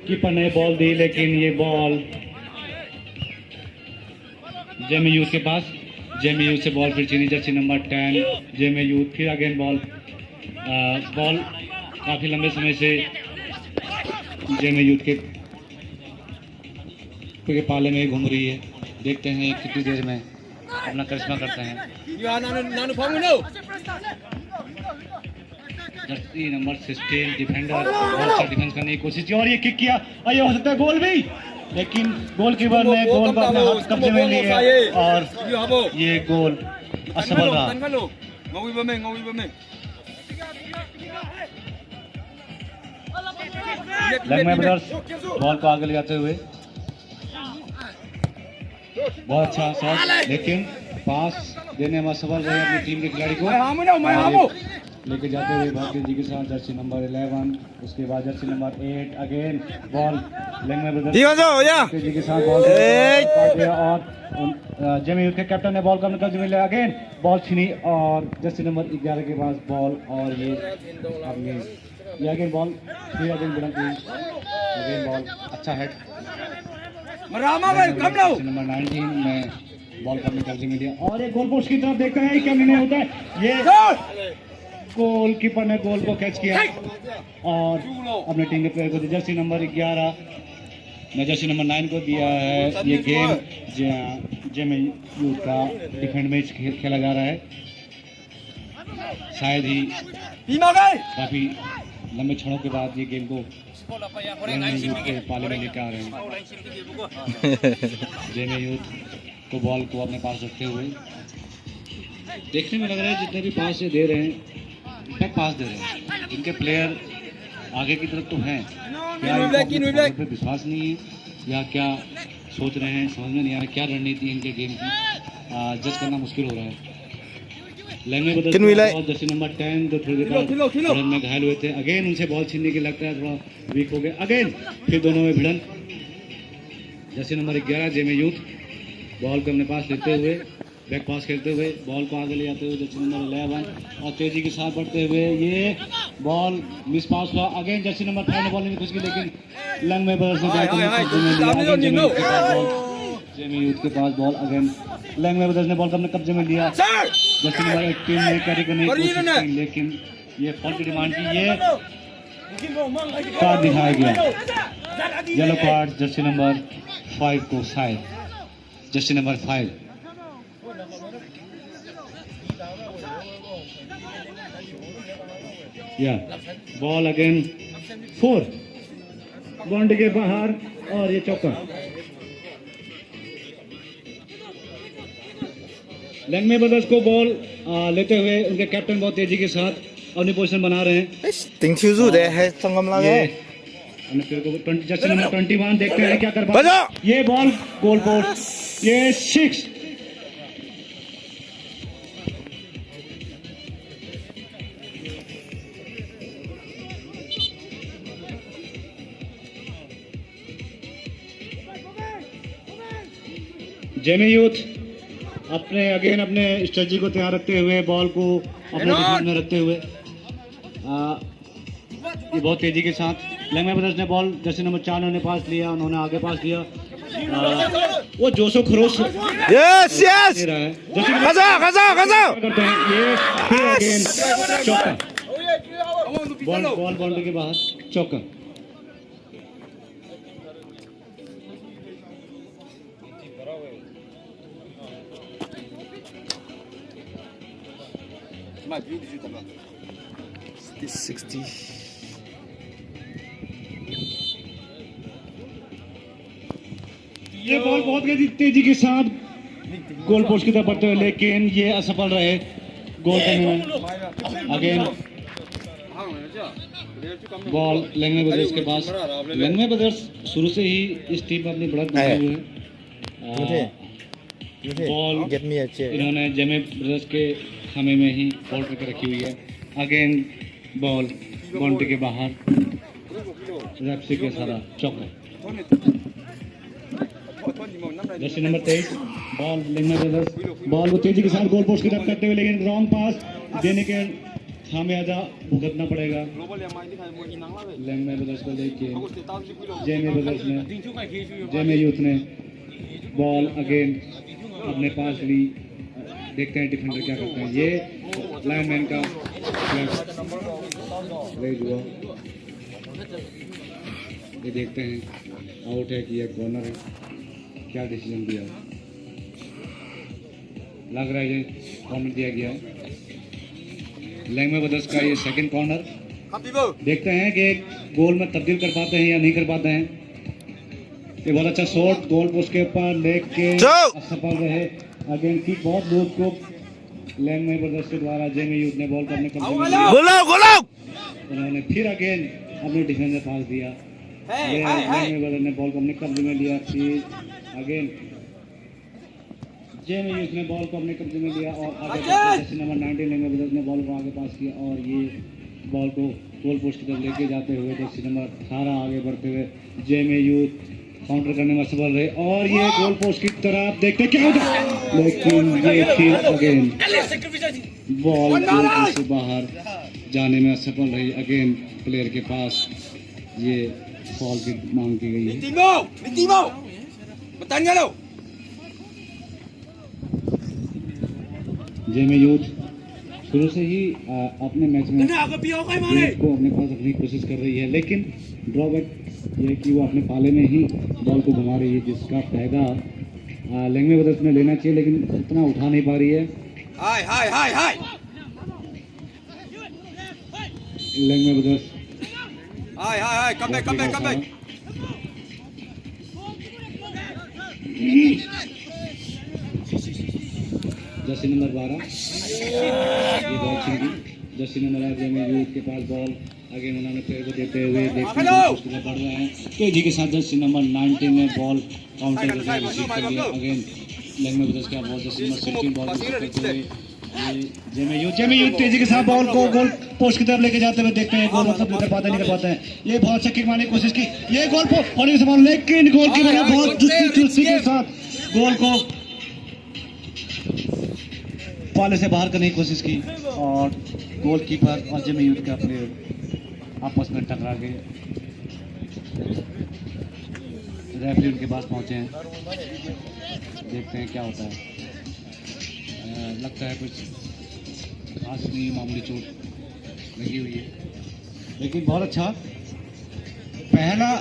कीपर ने बॉल दी, लेकिन ये बॉल जेमी यूथ के पास। जेमी यूथ से बॉल फिर छीनी जर्सी नंबर 10 जेमी यूथ। फिर अगेन बॉल काफी लंबे समय से जेमी यूथ के पाले में घूम रही है। देखते हैं कितनी देर में अपना करिश्मा करते हैं। जर्सी नंबर 16 डिफेंडर बॉल से डिफेंस करने की कोशिश की और ये किक किया और ये हो सकता है गोल भी, लेकिन गोलकीपर ने गोल को अपने हाथ कब्जे में लिया और ये गोल असफल रहा। लंगमे ब्रदर्स बॉल को आगे ले जाते हुए बहुत अच्छा शॉट, लेकिन पास देने में असफल रहे अपनी टीम के खिलाड़ी को लेके जाते हुए बहुत तेजी के साथ जर्सी नंबर 11, उसके बाद jersey number 8 again ball Langmei brothers तेजी के साथ बॉल और जेमी यूथ के कैप्टन ने बॉल को अपने कब्जे में लिया। अगेन बॉल छीनी और जर्सी नंबर 11 के पास बॉल और ये अगेन बॉल फिर अगेन बॉल अच्छा हेड नंबर 19 में बॉल को अपने कब्जे में लिया और एक गोल पोस्ट की तरफ देखते हैं क्या निर्णय होता है। ये गोलकीपर ने गोल को कैच किया और अपने टीम के प्लेयर को जर्सी नंबर 11 ने जर्सी नंबर 9 को दिया है। ये गेम जेमी यूथ का डिफेंड मैच खेला जा रहा है। शायद ही काफी लंबे क्षणों के बाद ये गेम को यूथ के पाले में लेकर आ रहे हैं। जेमी यूथ को बॉल को अपने पास रखते हुए देखने में लग रहा है जितने भी पास ये दे रहे हैं पास दे रहे हैं, इनके प्लेयर आगे की तरफ तो हैं, क्या इनको विश्वास नहीं है या क्या सोच रहे हैं, समझ में नहीं आ रहा क्या रणनीति है इनके गेम की, जज करना मुश्किल हो रहा है। लंगमे ब्रदर्स जर्सी नंबर 10 जो थोड़ी देर में घायल हुए थे, अगेन उनसे बॉल छीनने की लगता है थोड़ा वीक हो गए। अगेन फिर दोनों में भिड़न। Jersey number 11 JMU youth ball को अपने पास लेते हुए बैक पास खेलते हुए बॉल को आगे ले जाते हुए जर्सी नंबर 11 और तेजी के साथ बढ़ते हुए ये बॉल मिस पास हुआ। अगेन जर्सी नंबर 5 ने बॉल लेने की कोशिश की, लेकिन लंगमे ब्रदर्स ने जेमी यूथ के पास बॉल अगेन लंगमे ब्रदर्स ने बॉल को अपने कब्जे में लिया। जर्सी नंबर 18 ने कैरी करने की कोशिश की, लेकिन ये फॉल की डिमांड की, ये कार्ड दिखाया गया, येलो कार्ड जर्सी नंबर 5 को, शायद जर्सी नंबर 5 या बॉल अगेन 4 बाउंड्री के बाहर और ये चौका। लंगमे ब्रदर्स को बॉल लेते हुए उनके कैप्टन बहुत तेजी के साथ अपनी पोजीशन बना रहे हैं। tình thiếu du để hay thằng ngầm lao ये जर्सी नंबर 21 देखते हैं क्या कर पाते हैं। ये बॉल गोल पोस्ट, ये 6। जेमी यूथ अपने स्ट्रेटजी को तैयार रखते हुए बॉल को अपने डिफेंस में रखते हुए ये बहुत तेजी के साथ लंगमे ब्रदर्स ने बॉल जर्सी नंबर 4 ने पास लिया, उन्होंने आगे पास दिया। वो जोशो खरोश yes yes दे रहा है। gaza करते हैं ये फिर अगेन चौका। बॉल बाउंड्री के बाहर चौका। This 60 ये बॉल बहुत तेजी के साथ गोल पोस्ट की तरफ बढ़ते हुए, लेकिन ये असफल रहे गोल करने में। अगेन बॉल लंगमे ब्रदर्स के पास। लंगमे ब्रदर्स शुरू से ही इस टीम में अपनी बढ़त बनाए हुए हैं। Ball get me a chair इन्होंने जेमे ब्रदर्स के खामे में ही होल्ड करके रखी हुई है। अगेन बॉल बाउंड्री के बाहर रेफरी के सारा चौका। Jersey number 23 ball Langmei brothers ball को तेजी के साथ गोल पोस्ट की तरफ करते हुए, लेकिन रॉन्ग पास देने के खामियाजा भुगतना पड़ेगा लंगमे ब्रदर्स को लेके। जेमे यूथ ने बॉल अगेन अपने पास ली। देखते हैं डिफेंडर क्या करते हैं। ये लाइनमैन का रेज हुआ, ये देखते हैं आउट है कि ये कॉर्नर है, क्या डिसीजन दिया। लग रहा है ये कॉर्नर दिया गया है। लंगमे ब्रदर्स का ये सेकंड कॉर्नर। देखते हैं कि गोल में तब्दील कर पाते हैं या नहीं कर पाते हैं। ये बहुत अच्छा शॉट गोल पोस्ट के ऊपर लेके असफल रहे। अगेन की बहुत दूर को लंगमे ब्रदर्स के द्वारा जेमे यूथ ने बॉल करने का उन्होंने फिर अगेन अपने डिफेंस में पास दिया। लंगमे ब्रदर्स ने बॉल को अपने कब्जे में लिया। फिर अगेन जेमे यूथ ने बॉल को अपने कब्जे में लिया और आगे जर्सी नंबर 19 लंगमे ब्रदर्स ने बॉल को आगे पास किया और ये बॉल को गोल पोस्ट की तरफ लेके जाते हुए जर्सी नंबर 18 आगे बढ़ते हुए जेमे यूथ काउंटर करने में सफल रहे और ये गोल पोस्ट की तरफ देखते क्या होगा, लेकिन ये फिर अगेन बॉल गोल पोस्ट से बाहर जाने में असफल रही। अगेन प्लेयर के पास ये फॉल की मांग की गई है। जेमे यूथ शुरू से ही अपने मैच में को अपने पास रखने की कोशिश कर रही है, लेकिन ड्रॉबैक ये कि वो अपने पाले में ही बॉल को घुमा रही है, जिसका फायदा लंगमे ब्रदर्स में लेना चाहिए, लेकिन उतना उठा नहीं पा रही है। लंगमे ब्रदर्स जर्सी नंबर 12 ये बॉल छिड़ी। जर्सी नंबर 8 जेमे यूथ के पास बॉल अगेन उन्होंने प्लेयर को देते हुए देखते हैं बढ़ रहे हैं तेजी के साथ। जर्सी नंबर 19 ने बॉल काउंटर करके रिसीव कर लिया। अगेन लंगमे ब्रदर्स का बॉल जर्सी नंबर 16 बॉल करते हुए जेमे यूथ तेजी के साथ बॉल को गोल पोस्ट की तरफ लेके जाते हुए देखते हैं गोल मतलब कर पाते नहीं कर पाते हैं। ये बहुत अच्छा किक मारने की कोशिश की, ये गोल होने से बॉल, लेकिन गोल की बहुत चुस्ती के साथ गोल को पाले से बाहर करने की कोशिश की और गोलकीपर और जेमे यूथ का प्लेयर आपस में टकरा गए। रेफरी उनके पास पहुंचे हैं, देखते हैं क्या होता है। लगता है कुछ खास नहीं, मामूली चोट लगी हुई है, लेकिन बहुत अच्छा पहला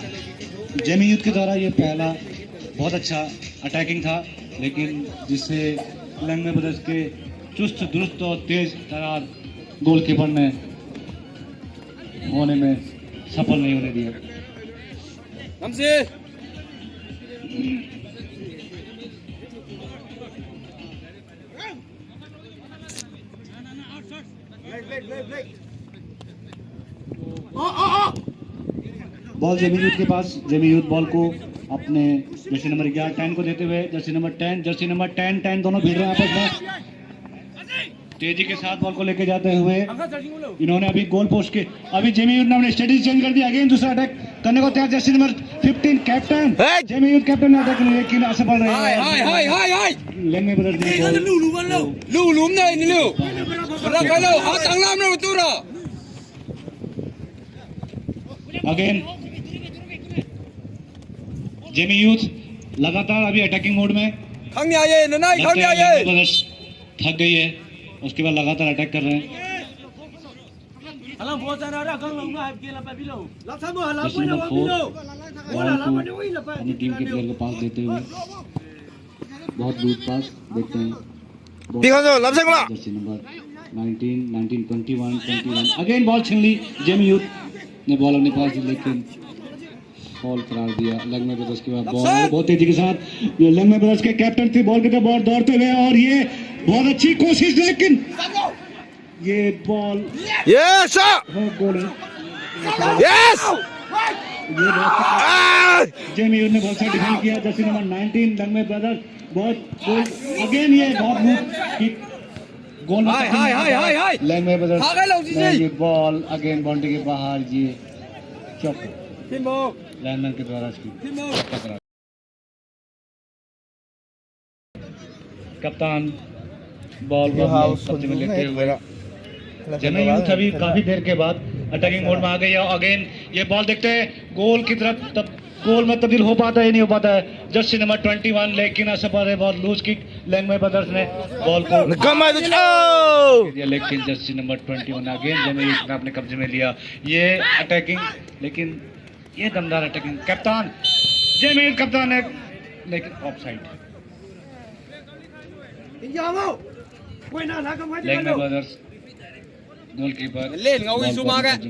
जेमे यूथ के द्वारा ये पहला बहुत अच्छा अटैकिंग था, लेकिन जिससे लंगमे ब्रदर्स के चुस्त दुरुस्त और तेज तरार गोलकीपर ने होने में सफल नहीं होने दिया। बॉल जेमी यूथ के पास, जेमी यूथ बॉल को अपने जर्सी नंबर 11 10 को देते हुए जर्सी नंबर 10 दोनों भिड़ रहे हैं आपस में। तेजी के साथ बॉल को लेके जाते हुए इन्होंने अभी गोल पोस्ट के अभी जेमी यूथ ने अपने स्ट्रेटजी चेंज कर दिया। अगेन दूसरा अटैक करने को तैयार Jersey number 15 captain Jamie youth captain ने अटैक लेकिन असफल रहे। लंगमे ब्रदर्स अगेन जेमी यूथ लगातार अभी अटैकिंग मोड में ब्रदर्स थक गई है, उसके बाद लगातार अटैक कर रहे हैं। जर्सी नंबर 4 बॉल को अपनी टीम के प्लेयर को पास देते हुए बहुत लूज पास देखते हैं। जर्सी नंबर 19, 21 अगेन बॉल छीन ली। जेमी यूथ ने बॉल अपने पास दी लेकिन फॉल करार दिया। लंगमे ब्रदर्स के बाद बॉल बहुत तेजी के साथ लंगमे ब्रदर्स के कैप्टन थे बॉल के तरफ बॉल दौड़ते हुए और ये बहुत अच्छी कोशिश लेकिन ये बॉल गोल जेमी यूथ ने बहुत सा डिफेंड किया। जर्सी नंबर 19 लंगमे ब्रदर्स बहुत गोल अगेन ये बहुत गोल लंगमे ब्रदर्स ये बॉल अगेन बाउंड्री के बाहर ये चौका लाइनमैन के द्वारा टकरा। कप्तान बॉल को कब्जे में लेते हुए जेमी यूथ अभी काफी देर के बाद अटैकिंग मोड में आ गई है। अगेन ये बॉल देखते हैं गोल की तरफ, तब गोल में तब्दील हो पाता है नहीं हो पाता है। जर्सी नंबर 21 लेकिन असफल है। बहुत लूज किक लंगमे ब्रदर्स ने बॉल को लेकिन Jersey number 21 again Jamie youth ने अपने कब्जे में लिया। ये अटैकिंग लेकिन ये दमदार अटैकिंग कप्तान जेमी यूथ कप्तान है लेकिन ऑफसाइड। लंगमे ब्रदर्स गोलकीपर में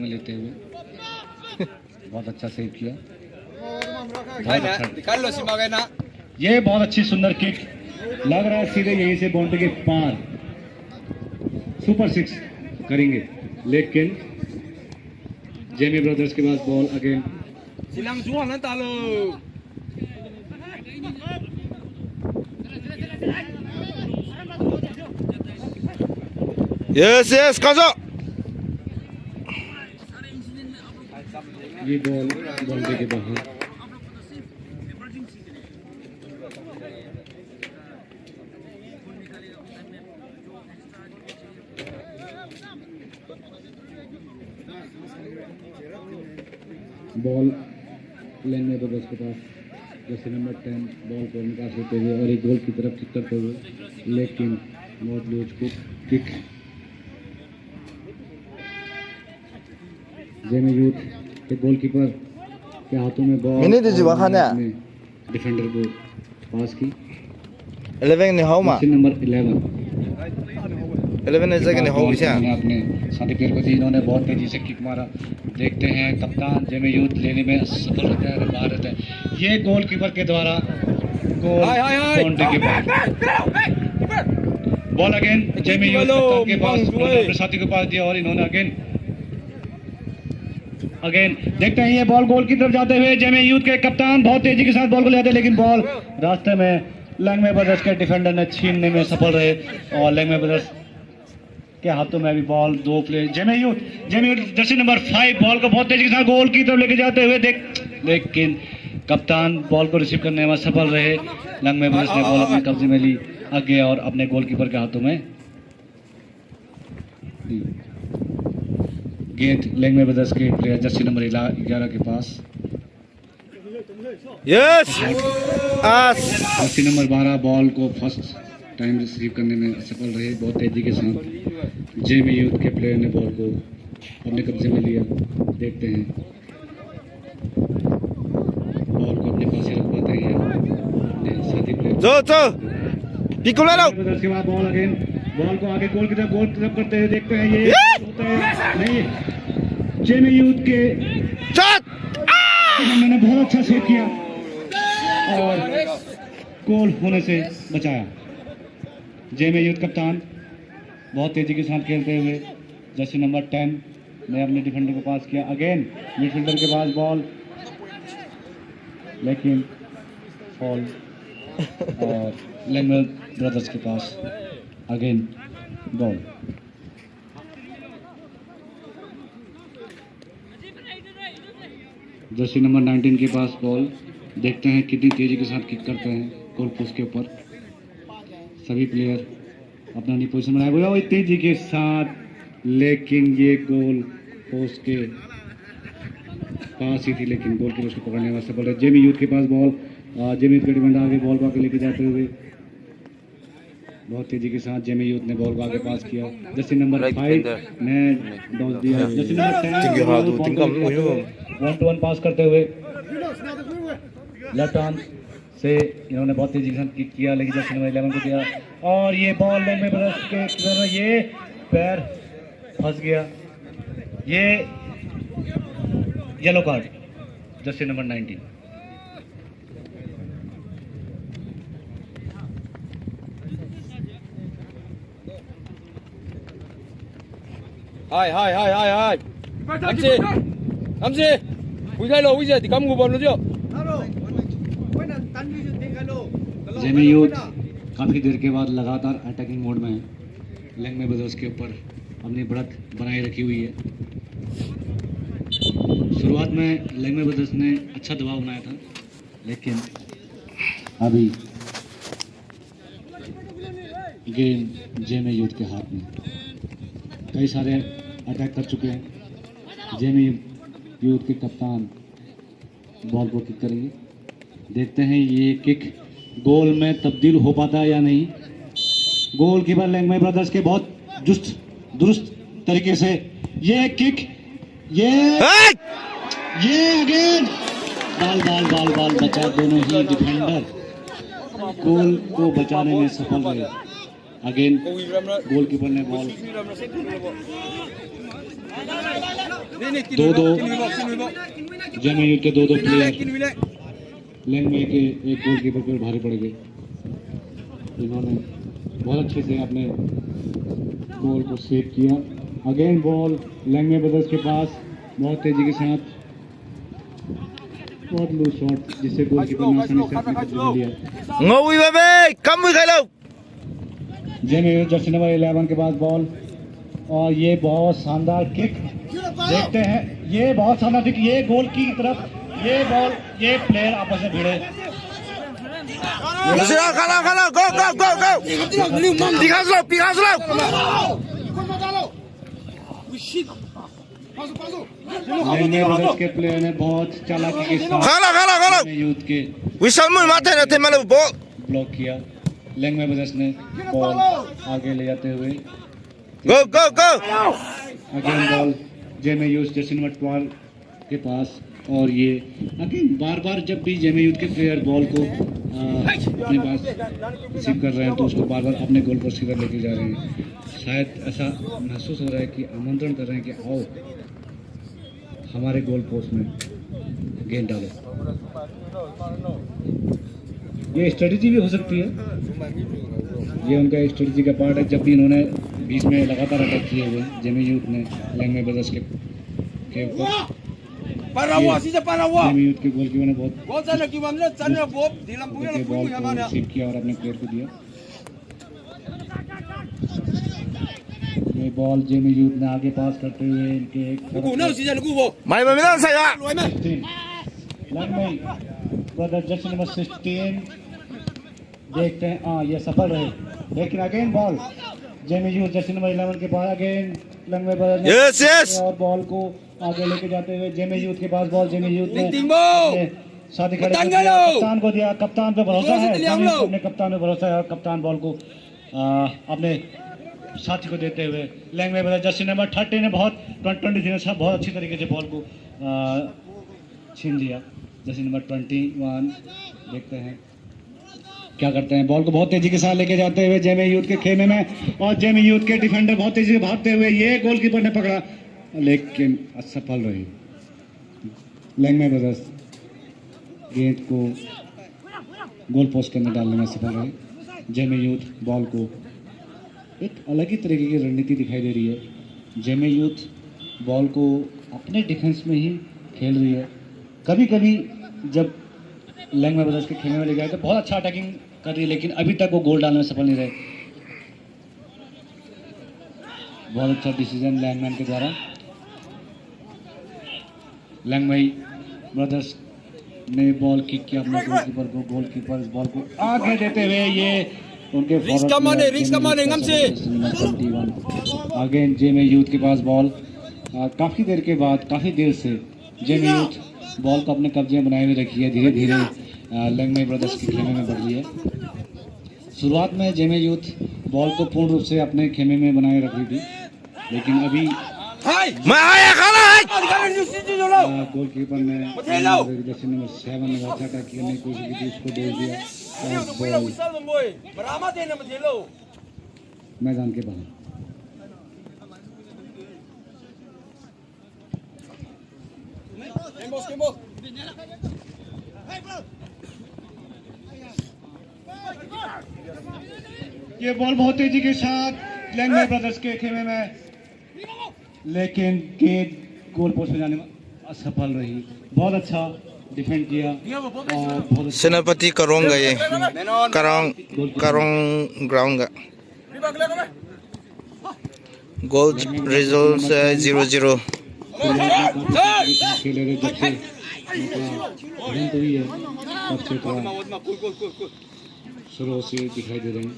लेते हुए बहुत अच्छा सेव किया। ये बहुत अच्छी सुंदर किक लग रहा है सीधे यहीं से बाउंड्री के पार सुपर 6 करेंगे लेकिन जेमी ब्रदर्स के पास बॉल अगेन यस 가자 ये बॉल बाउंड्री के बाहर बॉल लंगमे ब्रदर्स के पास जैसे नंबर 10 बॉल को निकाल देते हुए और एक गोल की तरफ किक करते हुए लेकिन बहुत लूज को किक जेमी यूथ के गोलकीपर के हाथों में बॉल डिफेंडर को पास की 11 ने हाउ मा नंबर 11 ने जगह ने हाउ क्या अपने साथी प्लेयर को दी। इन्होंने बहुत तेजी से किक मारा। देखते हैं कप्तान जेमी यूथ लेने में सफल होता है बाहर रहता है। ये गोलकीपर के द्वारा गोल बाउंड्री के बाहर बॉल अगेन जेमी यूथ के पास अपने साथी को पास दिया और इन्होंने अगेन देखते हैं ये बॉल गोल की तरफ जाते हुए जेमी यूथ के कप्तान बहुत तेजी के साथ बॉल को ले जाते हैं लेकिन बॉल रास्ते में लंगमे ब्रदर्स के डिफेंडर ने छीनने में सफल रहे और लंगमे ब्रदर्स के हाथों में अभी बॉल दो player Jamie youth jersey number 5 ball को बहुत तेजी के साथ गोल की तरफ लेके जाते हुए लेकिन कप्तान बॉल को रिसीव करने में सफल रहे। लंगमे ब्रदर्स ने बॉल अपने कब्जे में ली आगे और अपने गोलकीपर के हाथों में गेंद लंगमे ब्रदर्स के प्लेयर जर्सी नंबर 11 के पास जर्सी नंबर 12 बॉल को फर्स्ट टाइम रिसीव करने में सफल रहे। बहुत तेजी के साथ जेमी यूथ के प्लेयर ने बॉल को अपने कब्जे में लिया। देखते हैं बॉल को अपने पास ही रख पाते हैं अपने साथी प्लेयर Pico ले लो उसके बाद बॉल अगेन, बॉल को आगे गोल की तरफ करते हुए देखते हैं, ये होता है नहीं, जेमी यूथ के शॉट मैंने बहुत अच्छा सेव किया और गोल होने से बचाया। जेमी यूथ कप्तान बहुत तेजी के साथ खेलते हुए जर्सी नंबर 10 ने अपने डिफेंडर को पास किया, अगेन मिडफील्डर के पास बॉल, लेकिन फॉल और लैंगमैन ब्रदर्स के पास अगेन बॉल। जर्सी नंबर 19 के पास बॉल, देखते हैं कितनी तेजी के साथ किक करते हैं गोल पोस्ट के ऊपर। सभी प्लेयर अपना अपनी पोजीशन बनाए हुए और तेजी के साथ, लेकिन ये गोल पोस्ट के पास ही थी, लेकिन गोल की उसको पकड़ने में सफल है। जेमी यूथ के पास बॉल, जेमी यूथ का डिफेंडर आगे बॉल को आगे लेके जाते हुए बहुत तेजी के साथ जेमी यूथ ने बॉल को आगे पास किया। जर्सी नंबर 5 ने डॉस दिया, जर्सी नंबर 10 1-to-1 पास करते हुए लेफ्ट आर्म से इन्होंने बहुत तेजी के साथ किक किया, लेकिन जर्सी नंबर 11 को दिया और ये बॉल में ब्रदर्स के ये पैर फंस गया, ये yellow card Jersey number 19। Hai. Amsi. Udah lo, udah. Di kamu gubernur jo. Jamie youth काफ़ी देर के बाद लगातार अटैकिंग मोड में है, लैंगमैन ब्रदर्स के ऊपर अपनी बढ़त बनाए रखी हुई है। शुरुआत में लैंगमैन ब्रदर्स ने अच्छा दबाव बनाया था, लेकिन अभी गेम जेमी यूथ के हाथ में, कई सारे अटैक कर चुके हैं। जेमी यूथ के कप्तान बॉल को किक करेंगे, देखते हैं ये किक गोल में तब्दील हो पाता है या नहीं। गोलकीपर लैंगमैन ब्रदर्स के बहुत दुरुस्त तरीके से ये किक, ये अगेन बाल बचा, दोनों ही डिफेंडर गोल को बचाने में सफल रहे। अगेन गोलकीपर ने बॉल 2-2 जेमी यूथ के 2-2 प्लेयर लैंगमैन के एक गोलकीपर पर भारी पड़ गए। इन्होंने बहुत अच्छे से अपने गोल को सेव किया। अगेन बॉल लैंगमैन ब्रदर्स के पास बहुत तेजी के साथ, बहुत लूज शॉट जिससे गोलकीपर ने आसानी से अपने कब्जे में लिया। ngồi bê cắm với khai lâu Jamie youth jersey number 11 के पास बॉल और ये बहुत शानदार किक, देखते हैं ये बहुत शानदार किक, ये गोल की तरफ, ये बॉल, ये प्लेयर आपस में भिड़े। खाला go pikas lo लैंगमैन ब्रदर्स के प्लेयर ने बहुत चालाकी के साथ खाला जेमी यूथ के wisal mu mata na te malu bo block किया। लैंगमैन ब्रदर्स ने बॉल आगे ले जाते हुए go again ball JMU youth jersey number 12 के पास, और ये अगेन बार जब भी जेमी यूथ के प्लेयर बॉल को अपने पास रिसीव कर रहे हैं तो उसको बार अपने गोल पोस्ट की तरफ लेके जा रहे हैं। शायद ऐसा महसूस हो रहा है कि आमंत्रण कर रहे हैं कि आओ हमारे गोल पोस्ट में गेंद डालो। ये स्ट्रेटजी भी हो सकती है, ये उनका स्ट्रेटजी का पार्ट है। जब भी इन्होंने बीच में लगातार अटैक किए हुए जेमी यूथ ने लैंगमैन ब्रदर्स के ऊपर, जेमी यूथ के गोलकीपर ने बहुत बॉल को रिसीव किया और अपने प्लेयर को दिया। ये बॉल जेमी यूथ ने आगे पास करते हुए इनके mai mà mình sai ạ Langman brothers jersey number 16, देखते हैं हाँ ये सफल रहे, लेकिन again ball JMU youth jersey number 11 के पास, अगेन लैंगमैन ब्रदर्स yes और बॉल को आगे लेके जाते हुए जेमी यूथ के पास बॉल, जेमी यूथ ने शादी खड़े कप्तान को दिया, कप्तान पे भरोसा है, अपने कप्तान पे भरोसा है और कप्तान बॉल को अपने साथी को देते हुए लैंगमैन ब्रदर्स जर्सी नंबर 30 ने बहुत 23 ने बहुत अच्छी तरीके से बॉल को छीन लिया। जर्सी नंबर 21 देखते हैं क्या करते हैं, बॉल को बहुत तेजी के साथ लेके जाते हुए जेमे यूथ के खेमे में, और जेमे यूथ के डिफेंडर बहुत तेजी से भागते हुए, ये गोलकीपर ने पकड़ा लेकिन असफल रही। लैंगमय ब्रदर्स गेंद को गोल पोस्ट के अंदर डालने में सफल रहे। जेमे यूथ बॉल को, एक अलग ही तरीके की रणनीति दिखाई दे रही है। जेमे यूथ बॉल को अपने डिफेंस में ही खेल रही है। कभी कभी जब लैंगमय ब्रदर्स के खेलने वाले गए तो बहुत अच्छा अटैकिंग कर रही है, लेकिन अभी तक वो गोल डालने में सफल नहीं रहे। बहुत अच्छा डिसीजन लैंगमैन के द्वारा। लैंगमय ब्रदर्स ने बॉल किक किया अपने गोलकीपर को, गोलकीपर इस बॉल को आगे देते हुए ये उनके अगेन जेमे यूथ के पास बॉल। काफ़ी देर के बाद, काफ़ी देर से जेमे यूथ बॉल को अपने कब्जे में बनाए हुए रखी है। धीरे धीरे लैंगमय ब्रदर्स के खेमे में बढ़ रही है। शुरुआत में जेमे यूथ बॉल को पूर्ण रूप से अपने खेमे में बनाए रख रही थी, लेकिन अभी गोलकीपर ने जर्सी नंबर 7 ने अच्छा अटैक करने की कोशिश की थी, उसको दे दिया मैदान के बाहर। ये बॉल बहुत तेजी के साथ लैंगमय ब्रदर्स के खेमे में, लेकिन गेंद गोल पोस्ट में जाने में असफल रही। बहुत अच्छा डिफेंड किया और बहुत अच्छा सेनापति करोंगा ये करंग ग्राउंड का गोल रिजल्ट 0-0। खेले रहे जब से इवेंट हुई है तब से थोड़ा शुरू से दिखाई दे रहे हैं।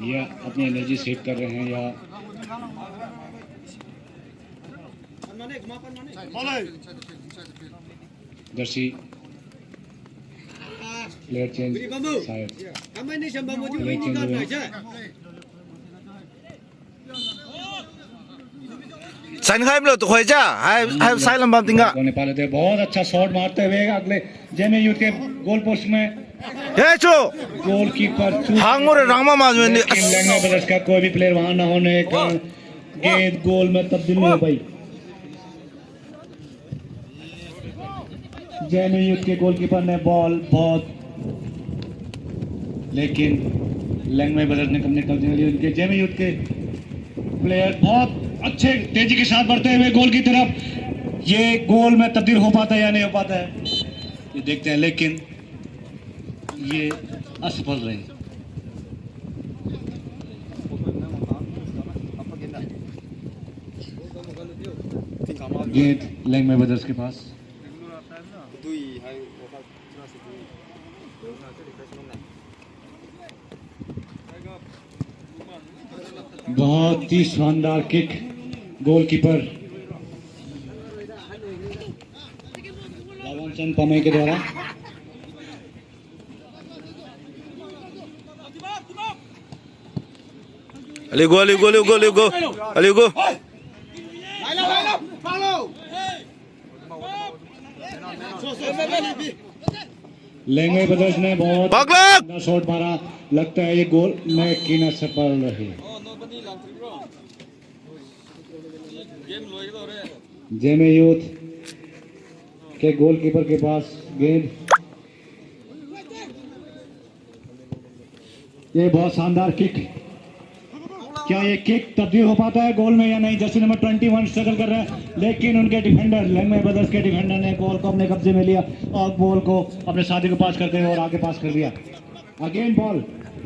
या अपनी एनर्जी सेव कर रहे हैं या जर्सी प्लेयर चेंज शायद प्लेयर चेंज हुए। साइन खाई लो तो खोई जा हाई साइन लंबा तिंगा नेपाल थे बहुत अच्छा शॉट मारते हुए अगले जेमे यूथ के गोल पोस्ट में ये चो गोलकीपर हांगोरे रामा माजमेंदी लैंगमय ब्रदर्स का कोई भी प्लेयर वहां न होने के कारण गेंद गोल में तब्दील नहीं हो पाई। जेमे यूथ के गोलकीपर ने बॉल बहुत, लेकिन लैंगमय ब्रदर्स ने अपने कब्जे में लिया। उनके जेमे यूथ के प्लेयर बहुत अच्छे तेजी के साथ बढ़ते हुए गोल की तरफ, ये गोल में तब्दील हो पाता है या नहीं हो पाता है ये देखते हैं, लेकिन ये असफल रहे। गेंद लैंगमय ब्रदर्स के पास। बहुत ही शानदार किक गोलकीपर लावनचंद पमई के द्वारा। Aligo लैंगमय ब्रदर्स ने बहुत शॉट मारा, लगता है ये गोल में किना सफल रहे। जेमे यूथ के गोलकीपर के पास गेंद, ये बहुत शानदार किक, क्या ये किक तब्दील हो पाता है गोल में या नहीं? जर्सी नंबर 21 स्ट्रगल कर रहे हैं, लेकिन उनके डिफेंडर लैंगमय ब्रदर्स के डिफेंडर ने बॉल को अपने कब्जे में लिया और बॉल को अपने साथी को पास करते हुए और आगे पास कर दिया। अगेन बॉल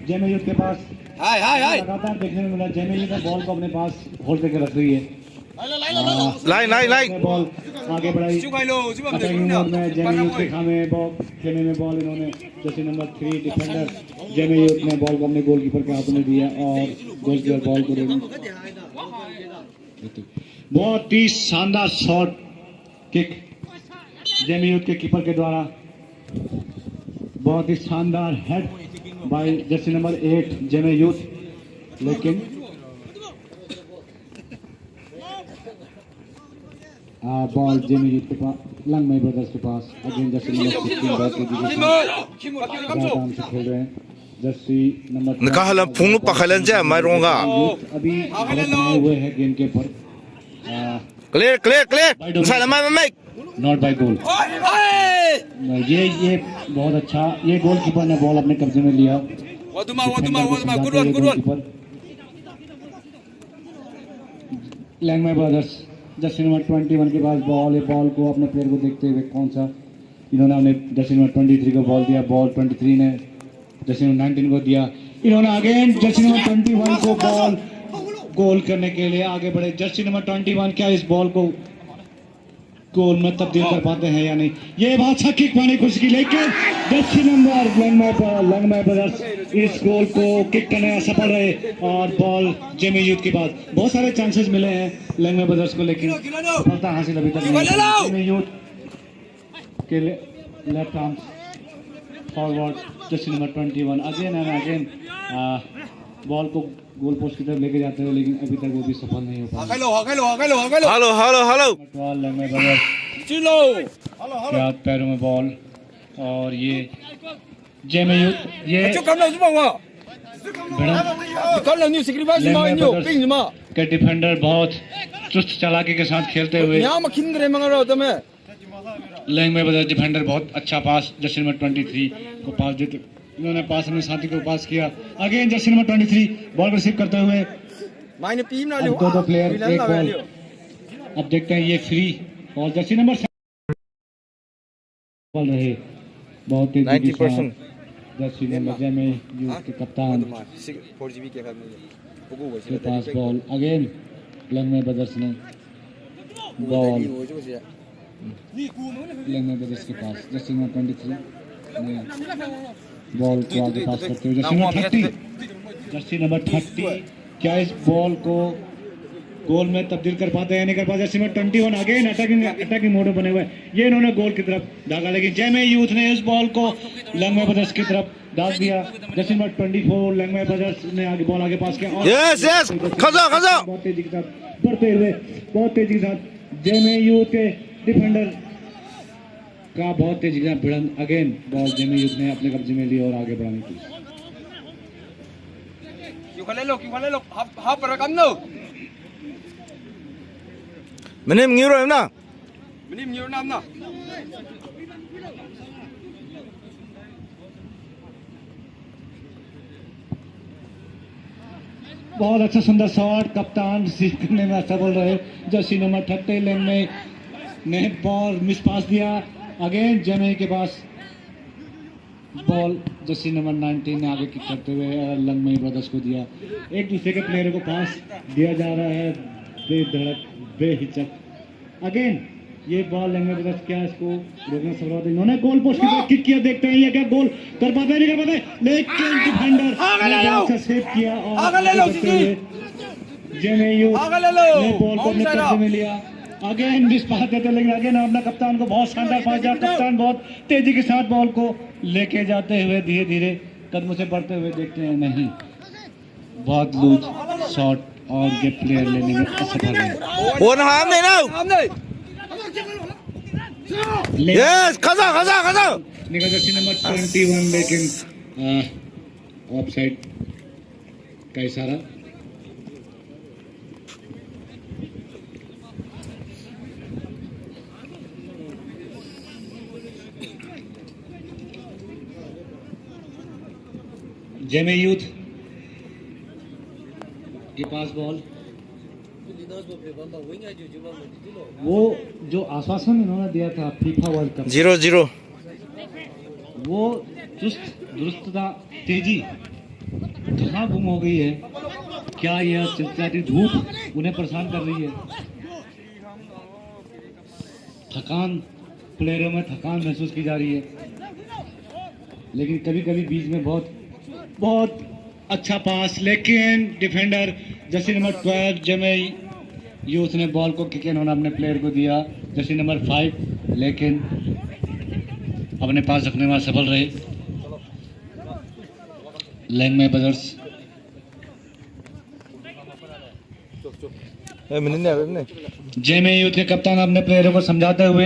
जेमे यूथ के पास। लगातार देखने में मिला जेमे यूथ बॉल को अपने पास होल्ड करके रख रही है। लाइन बॉल आगे बढ़ाई अटैकिंग मोड में जेमे यूथ के खेमे में बॉल इन्होंने जर्सी नंबर 3 डिफेंडर जेमे यूथ ने बॉल को अपने गोलकीपर के हाथों में दिया और गोलकीपर बॉल को बहुत ही शानदार शॉट किक जेमे यूथ के कीपर के द्वारा, बहुत ही शानदार हेड बाय जर्सी नंबर 8 जेमे यूथ, लेकिन बॉल जेमी यूथ के पास, लंगमई ब्रदर्स के पास। अगेन जर्सी नंबर 16 बहुत तेजी के साथ आराम से खेल रहे हैं। Jersey number Nakahala phunu pakhalan ja maronga. अभी बनाए हुए हैं गेम के ऊपर। Clear. Salamat Mike. Not by goal. ये बहुत अच्छा, ये गोलकीपर ने बॉल अपने कब्जे में लिया। लैंगमई ब्रदर्स जर्सी नंबर 21 के पास बॉल है। बॉल को अपने प्लेयर को देखते हुए कौन सा इन्होंने अपने जर्सी नंबर 23 को बॉल दिया। बॉल 23 ने जर्सी नंबर 19 को दिया। इन्होंने अगेन जर्सी नंबर 21 को बॉल गोल करने के लिए आगे बढ़े। जर्सी नंबर 21 क्या इस बॉल को गोल में तब्दील कर पाते हैं या नहीं? ये बहुत अच्छा किक पाने की कोशिश की, लेकिन जर्सी नंबर लंगमई ब्रदर्स इस गोल को किक करने में सफल रहे और बॉल जेमी यूथ के पास। बहुत सारे चांसेस मिले हैं लंगमई ब्रदर्स को, लेकिन सफलता हासिल अभी तक नहीं। जेमी यूथ के left arm forward Jersey number 21 again and again ball को गोल पोस्ट की तरफ लेके जाते हैं, लेकिन अभी तक वो भी सफल नहीं हो पाया। Hello. लंगमई ब्रदर्स क्या पैरों में बॉल, और ये जेमी यूथ ये के डिफेंडर बहुत चुस्त चालाकी के साथ खेलते हुए। लंगमई ब्रदर्स डिफेंडर बहुत अच्छा पास जर्सी नंबर 23 को पास देते, इन्होंने पास अपने साथी को पास किया। Again Jersey number 23 ball receive करते हुए। अब दो प्लेयर एक बॉल। अब देखते हैं ये फ्री और जर्सी नंबर 7 बॉल रहे बहुत तेजी के साथ। जर्सी नंबर जेमी यूथ के कप्तान के पास बॉल। अगेन लंगमई ब्रदर्स ने बॉल लंगमई ब्रदर्स के पास जर्सी नंबर 23 ने बॉल को आगे पास करते हुए जर्सी नंबर 30 क्या इस बॉल को गोल में तब्दील कर पाते हैं? नहीं कर पाते। Jersey number 21 again attacking mode में बने हुए, ये इन्होंने गोल की तरफ दागा, लेकिन जेमी यूथ ने इस बॉल को लंगमई ब्रदर्स की तरफ दाग दिया। जर्सी नंबर 24 लंगमई ब्रदर्स ने आगे बॉल आगे पास किया। Yes. Khaza. बहुत तेजी के साथ बढ़ते हुए, बहुत तेजी के साथ जेमी यूथ के डिफेंडर का बहुत तेजी के साथ भिड़ंत। अगेन बॉल जेमी यूथ ने अपने कब्जे में ली और आगे बढ़ाने की। Menim ngiro na. बहुत अच्छा सुंदर शॉट, कप्तान रिसीव करने में सफल रहे। जर्सी नंबर 30 लंगमई ने बॉल मिस पास दिया। अगेन जेमी के पास बॉल जर्सी नंबर 19 ने आगे किक करते हुए लंगमई ब्रदर्स को दिया। एक दूसरे के प्लेयर को पास दिया जा रहा है बेधड़क बेहिचक। अगेन ये बॉल लंगमई ब्रदर्स क्या इसको रोकना सफल होता है? इन्होंने गोल पोस्ट की तरफ किक किया, देखते हैं ये क्या गोल कर पाते हैं नहीं कर पाते, लेकिन डिफेंडर ने सेव किया और जेमी यूथ ने बॉल को अपने कब्जे में लिया। अगेन मिस पास देते, लेकिन अगेन अपना कप्तान को बहुत शानदार पास दिया। कप्तान बहुत तेजी के साथ बॉल को लेके जाते हुए धीरे धीरे कदमों से बढ़ते हुए देखते हैं नहीं, बहुत लूज शॉट और ये प्लेयर लेने में असफल है। One hand now. Yes. Khaza. निकल जर्सी नंबर 21, लेकिन ऑफसाइड का इशारा। जेमी यूथ के पास बॉल, वो जो आश्वासन इन्होंने दिया था फीफा वर्ल्ड कप 0-0. वो चुस्त दुरुस्तता तेजी कहाँ गुम हो गई है? क्या यह चिलचिलाती धूप उन्हें परेशान कर रही है? थकान, प्लेयरों में थकान महसूस की जा रही है, लेकिन कभी कभी बीच में बहुत अच्छा पास, लेकिन defender Jersey number 12 Jamie youth ने बॉल को किक इन्होंने अपने प्लेयर को दिया। जर्सी नंबर 5 लेकिन अपने पास रखने में सफल रहे। लंगमई ब्रदर्स जेएमए यूथ के कप्तान अपने प्लेयरों को समझाते हुए,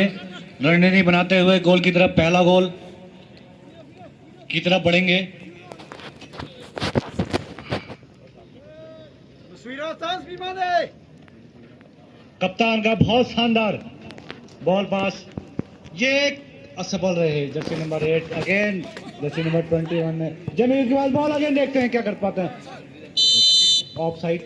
रणनीति बनाते हुए गोल की तरफ, पहला गोल की तरफ बढ़ेंगे। कप्तान का बहुत शानदार बॉल पास, ये असफल रहे। Jersey number 8 again, Jersey number 21 में जेएमए यूथ के पास बॉल अगेन, देखते हैं क्या कर पाते हैं। Of side,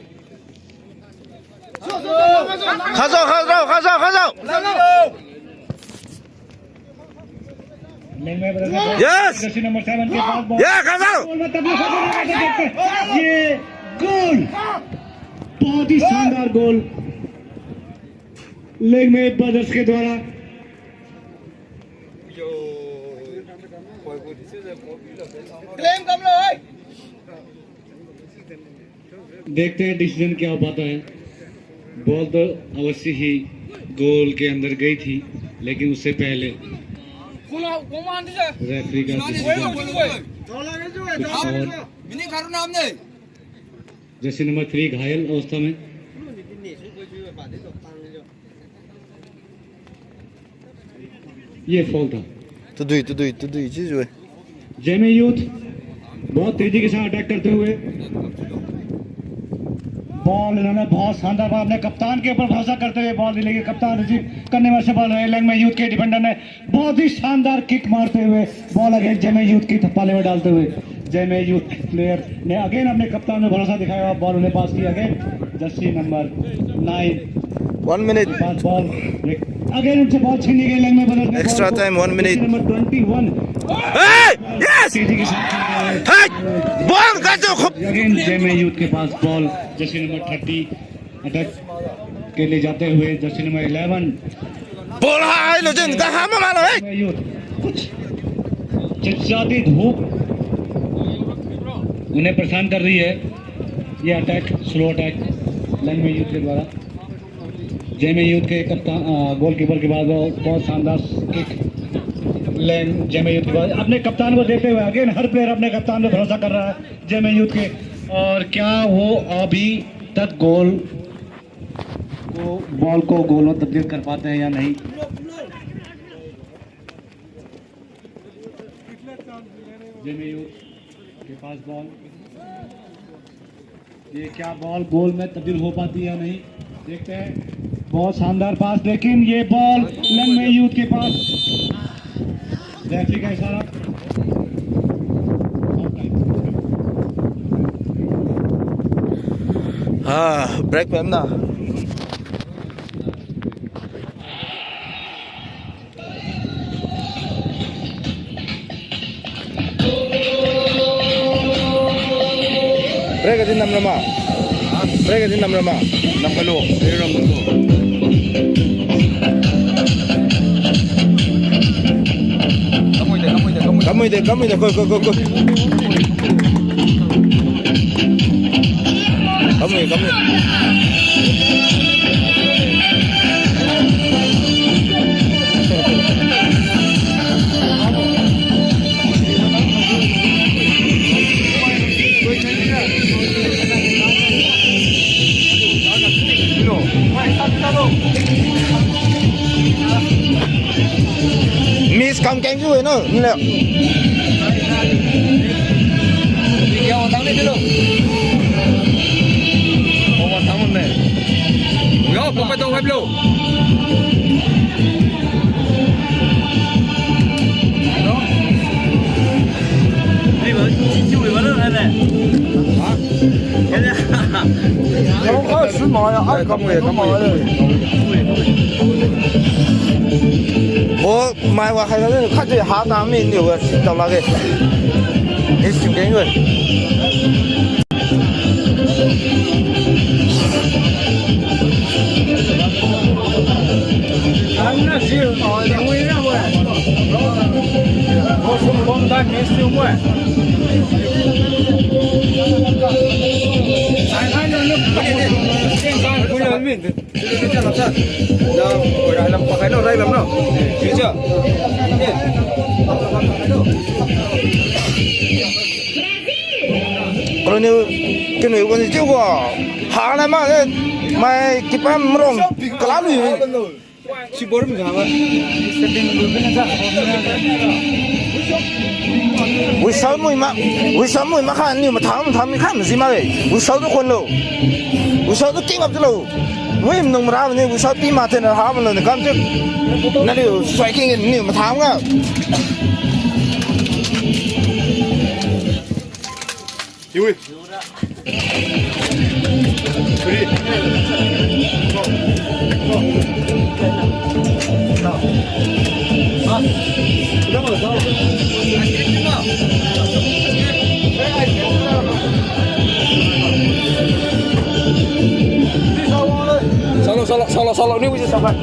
Yes! Jersey number 7 के पास बॉल, गोल में तब ये गोल, बहुत ही शानदार गोल लेग में ब्रदर्स के द्वारा। देखते हैं डिसीजन क्या हो पाता है। बॉल तो अवश्य ही गोल के अंदर गई थी, लेकिन उससे पहले रेफरी का जर्सी नंबर 3 घायल अवस्था में। ये फॉल था। जेएमए यूथ बहुत तेजी के साथ अटैक करते हुए, बॉल इन्होंने बहुत शानदार बॉल, अपने कप्तान के ऊपर भरोसा करते हुए बॉल लेके कप्तान रिसीव करने में सफल रहे। लेग में यूथ के डिफेंडर ने बहुत ही शानदार किक मारते हुए बॉल अगेन जेएमए यूथ की थप्पाले में डालते हुए, जेएमए यूथ प्लेयर ने अगेन अपने कप्तान में भरोसा दिखाया, बॉल उन्हें पास किया अगेन जर्सी नंबर 9 1 minute. पास बॉल अगेन उनसे बॉल छीनी गई। लेग में बदल Extra time, 1 minute. Number 21 Hey! Yes! तेजी के साथ Hey! Ball kacho khub. Again JMA youth के पास बॉल, जर्सी नंबर 30 अटैक के लिए जाते हुए, Jersey number 11 Ball hai lo jin ka ha ma ma lo hey. JMA youth कुछ चिलचिलाती धूप उन्हें परेशान कर रही है। ये attack, slow attack JMA youth के द्वारा। जेएमए यूथ के कप्तान गोलकीपर के बाद बहुत शानदार किक लेन जेएमए यूथ के बाद अपने कप्तान को देते हुए, अगेन हर प्लेयर अपने कप्तान पे भरोसा कर रहा है जेएमए यूथ के। और क्या वो अभी तक गोल को बॉल को गोल में तब्दील कर पाते हैं या नहीं। जेएमए यूथ के पास बॉल, ये क्या बॉल गोल में तब्दील हो पाती है या नहीं, देखते हैं। बहुत शानदार पास, लेकिन ये बॉल जेएमए यूथ के पास, रेफरी का इशारा। Break pa na. Break din nam lama. Break din nam lama. Nam kalo. Ayun ang mundo. Kamoy de, go. Kamoy. Miss cầm cánh rồi nữa, liệu. Kéo thắng lên chứ đâu. Một thắng một này. Yo, không phải tông phép đâu. Đi với chui vào nước này này. Hả? Cái này. Không có sứ mồi à? Không hề có mồi rồi. Ủa, mai qua hay là khách thì hạ tám mình nhiều rồi, đọc là cái hết chịu cái người. Anh nó siêu tỏi thì nguy lắm rồi. Có súng bom tay mình siêu quá. Anh nó lúc trên con của nhà mình thì cho làm sao? Giờ hồi đại làm cái nào đây làm nào? Chứ chưa? Kalau ni kena ikut ni juga. Hang lah mah, mai kita merong kelalu. Si borom gawa. Wisau mui ma kan ni ma tham ni kan si ma le. Wisau tu kon lo. Wisau tu king up tu lo. Wei nong ma ni wisau ti ma ten ha ma lo ni kan tu. Na li striking ni ma tham ga. Iwi. Solo ni wis sampai.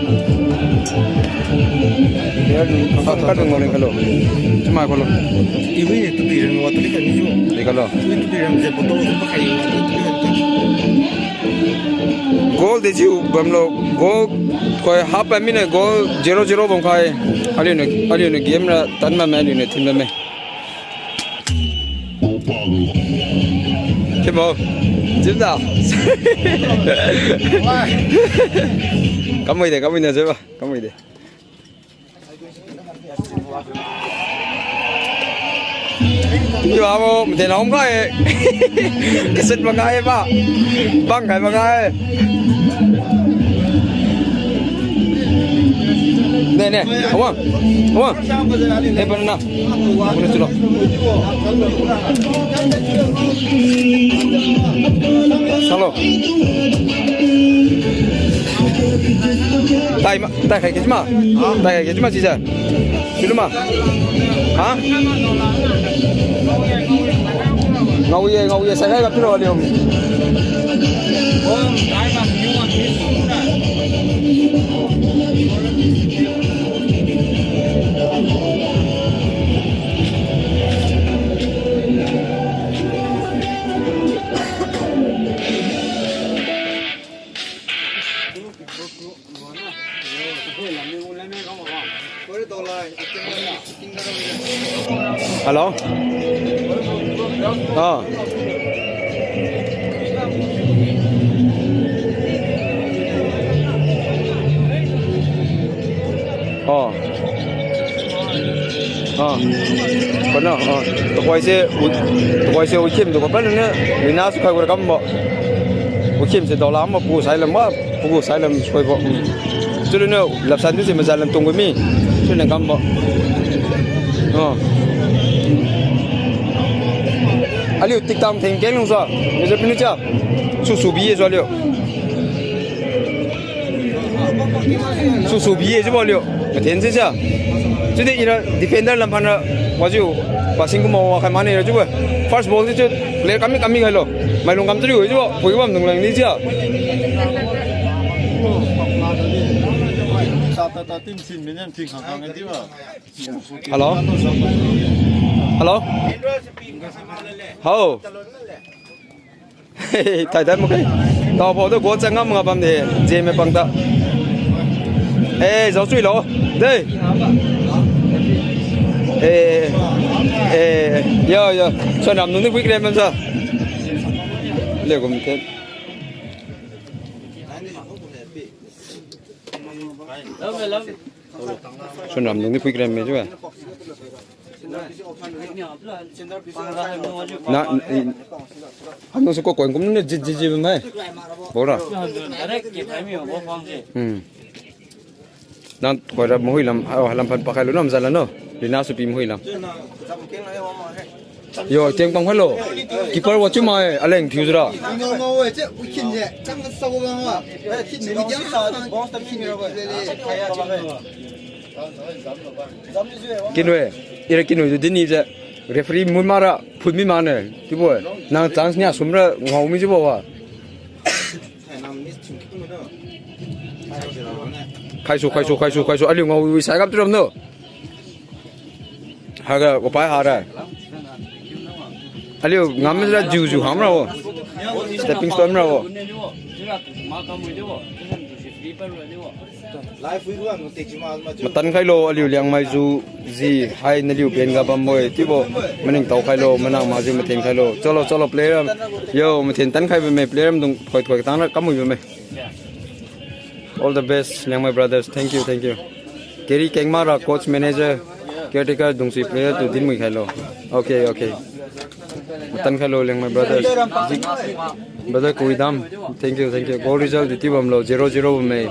Dia kan ngoleh kalau. Cuma kalau. Ibu ni tu dia waktu ni kan ni. Ni kalau. Itu dia yang saya potong tu pakai. Goal did you bamlo goal koi half a minute goal 0-0 bom khai ali ne game ra tan ma ali ne team me ke bo jim da kamoi de je ba kamoi de yo amo de nom khai kisit mangai ba bang khai mangai Nih, awang. Pernah. Boleh culo. Salo. Tai kayak gitu mah. Tai kayak gitu mah sih Dulu mah. Hah? Ngau ye saya enggak tahu dia. Halo? Oh. Oh. Oh. Benar. Oh. Tukwai se ukim tu apa ni? Lina suka gua kamu. Ukim se dolar ama pu saya lama, pu saya lama suai bo. Tu ni lapsan tu se masalah tunggu mi. Tu ni kamu. Oh. Ali tiktam tengkeng nung sa, macam ni cak, susu biye jual yo, susu biye jual yo, macam ni cak. Jadi ina defender lampan na wajib, passing ko mau akan mana ya juga. First ball tu player kami kalau, mailung kami tu juga, boleh buat nung lang ni cak. Halo. Halo. Hao. Hei, thay thay một cái. Tao bỏ tôi cố chân ngắm ngập thì dễ mới bằng ta. Ê, giáo suy lỗ. Đây. Yo. Cho nằm nó quyết lên sao? Liệu cũng thế. Cho nằm nó quyết lên mấy chú à? Na, 한명수 꼭 권금는 지지지면 뭐라? 난 거라 모이람 할람판 파칼로 남살라노 리나수피 모이람 요 땡빵 할로 기뻐 watch my 알랭 퓨즈라 kinwe ira kinwe dini je referee mun mara phun mi mane ti boy nang chance nya sumra ngau mi je bo wa khai su ali ngau wi sai gap trom no haga ko pai hara ali ngam ra ju hamra wo stepping stone ra wo mà tân khai lô liu liang mai du gì hay nó liu bên gặp bầm mồi tí bộ mình hình tàu khai lô mình nào mà gì mà thiền khai lô cho lo play ram yo mà thiền tân khai về mày play ram đừng khỏi tăng nó cắm mùi về mày all the best liang my brothers thank you Kerry Kengmara coach manager caretaker đừng suy player từ din mùi khai lô okay tân khai lô liang my brothers brother Kuidam thank you goal result tí bầm lô 0-0 về mày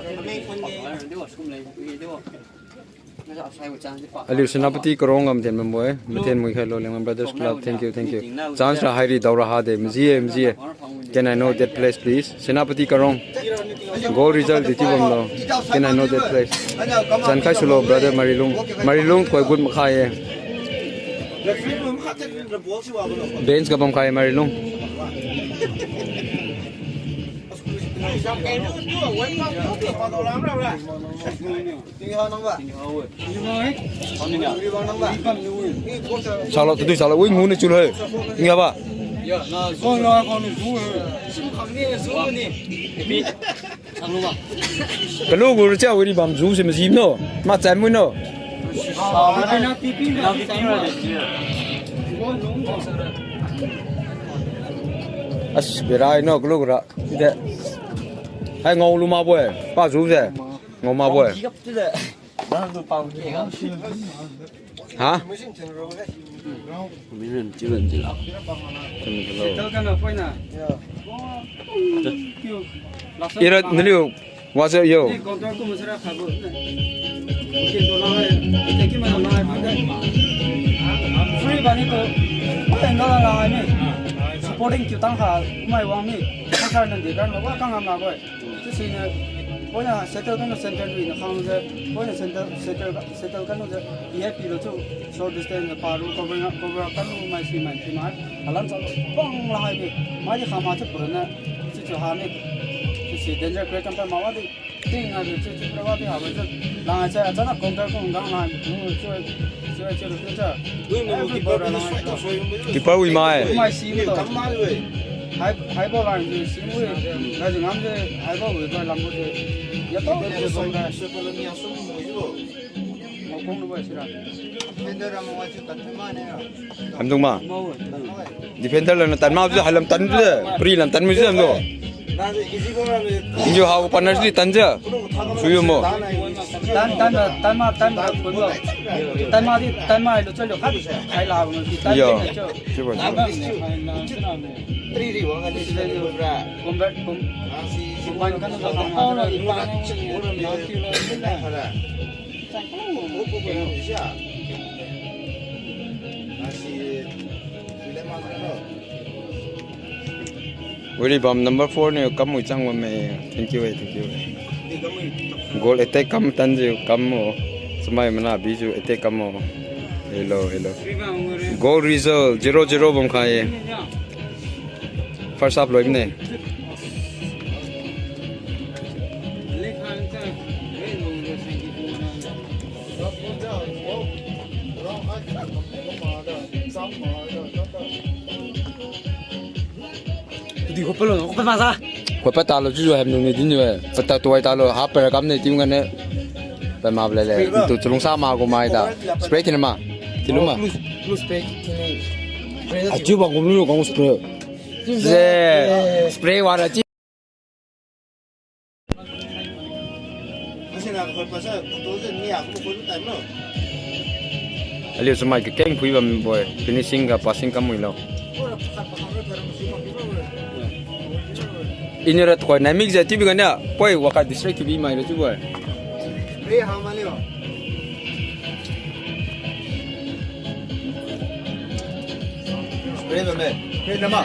Aliu Senapati Karongam Ten Mamboy, Meten Mukhelo Lemon Brothers Club, thank you. Chance Hairi Dauraha de MZA. Can I know that place, please? Senapati Karong. Goal result Ditibamlo. Can I know that place? Sankai Sulo, brother Marilung, quite good Makai. Benz Gabam Kai Marilung. Salah tu salah, wih ngune cul hei, ini apa? Kalau guru cakap ini bam zoom semua sim no, macam mana no? As berai no kalau guru tidak. Hay ngô luôn mà bơi, ba chú thế, ngô mà bơi. Hả? Ira niliu, wasa yo. Supporting kita kan, mai wang ni, pasal nanti kan, apa kan am nak buat. Jadi ni, boleh settle kan center ni, kalau je, boleh settle kan je, ia pilih tu short distance paru, cover kan masih main, alam selalu bang lah ni, macam sama je pernah, jadi hari ni, jadi danger break kan mawa di, tinggal jadi berapa di awal je, lang aja, jangan counter kau enggak lah, cuy. Keeper we mai. Hai ball line je, simui. Lagi ngam je, hai ball we dah lampu je. Ya tu je benda. Mau kong lupa sih lah. Hamdung ma. Defender lah, tan mau je, halam tan je, pri lam tan mesti hamdo. Injo hau panas di tan je, suyu mo. Tan ma itu cakap kan, hai lah, tan Yo, je. cuba. Combine kan Very bomb number 4 ne kam mui chang me. Thank you. Goal attack kam tan je kam mo. Semai mana biju attack kam mo. Hello. Goal result 0-0 bom khai. First up loi ne. Đi hộp luôn, hộp mà sao? Hộp bắt talo chú em nung này đi nữa. Bắt tao tuổi talo hấp bờ cam này tìm cái này. Bây mà về lại, tụi chúng sao mà có mai ta? Spray thì mà, thì lúc mà. Blue spray thì À chú bằng cũng lúc spray. Spray vào là chứ. Aliu semai cái keng pui bam boy, finishing ka passing kam muilo. Ini rat kau namik jadi bukan ya? Boy, wakat distract tu bimai tu boy. spray how many? Spray tu me, spray nama.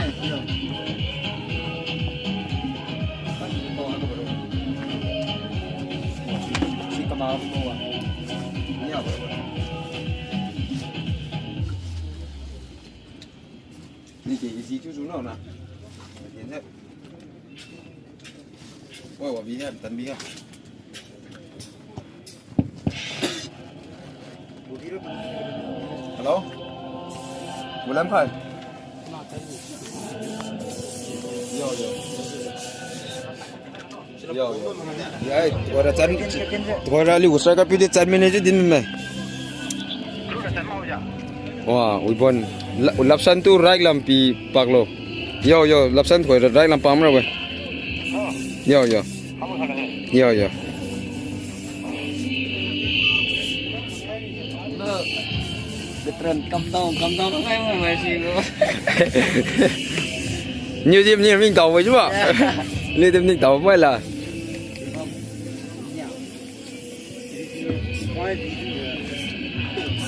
Si kamar semua. Ni apa? Ni cái gì chú nào nè? Hiện thế. Ôi, quả bí ha, tấn bí ha. Hello? Vừa làm phải? Yo. Ai, gora chan. Gora li usai ka pi de chan minute din me. Wah, uibon. Lapsan tu right lam pi paklo. Yo, lapsan thoi right lam pam ra we. Yo. Veteran cầm tàu nó ngay mà gì luôn. Nhiều điểm nhiều mình tàu với chứ ạ. Nhiều điểm mình tàu mới là.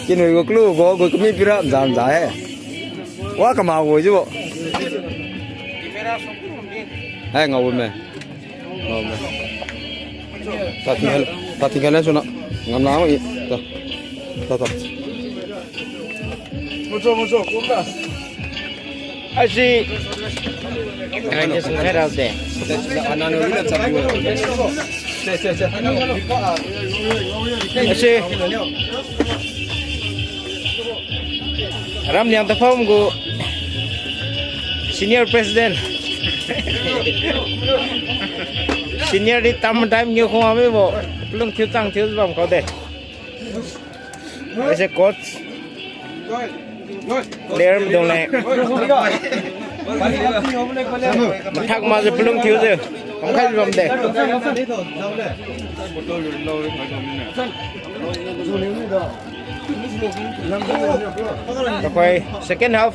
Cái người có lưu có cái mi pira giảm giá. Quá cả màu rồi chứ bộ. Ai ngầu mày. Ngầu mày. Ta tinggal lên xuống nó. Ngắm lắm vậy. Ta. Mucho, compra. Actually, I just head out there. Actually, Ram yang tafam go senior president. Senior di time nhiều không ame bo. Belum thiếu tăng thiếu bom kau deh. As a coach. Player mà đồng này thắc mà giờ belum thiếu rồi không khai làm để quay second half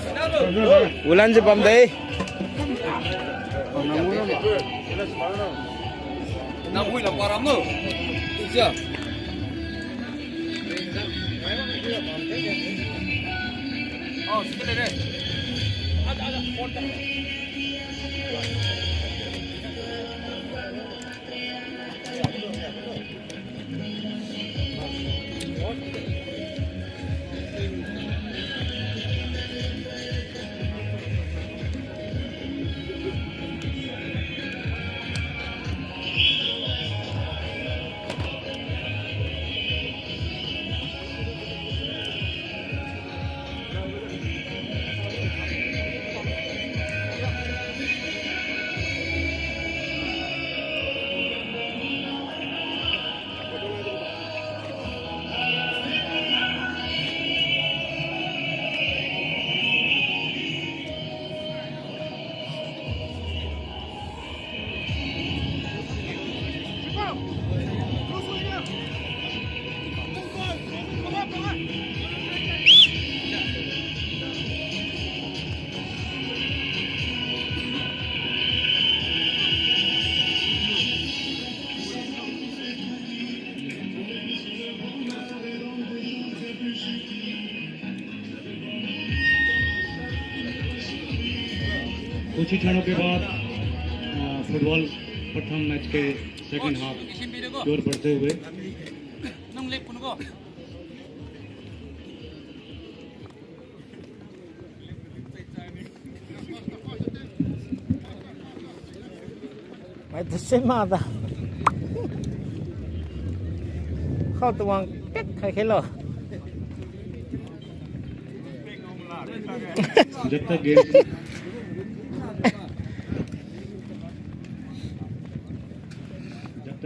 ulan giờ bấm đấy Nam vui làm param no. Chưa? कुछ ही क्षणों के बाद फुटबॉल प्रथम मैच के सेकंड हाफ की ओर बढ़ते हुए mày thật sự mà ta không tụi bằng biết hay cái lò जब तक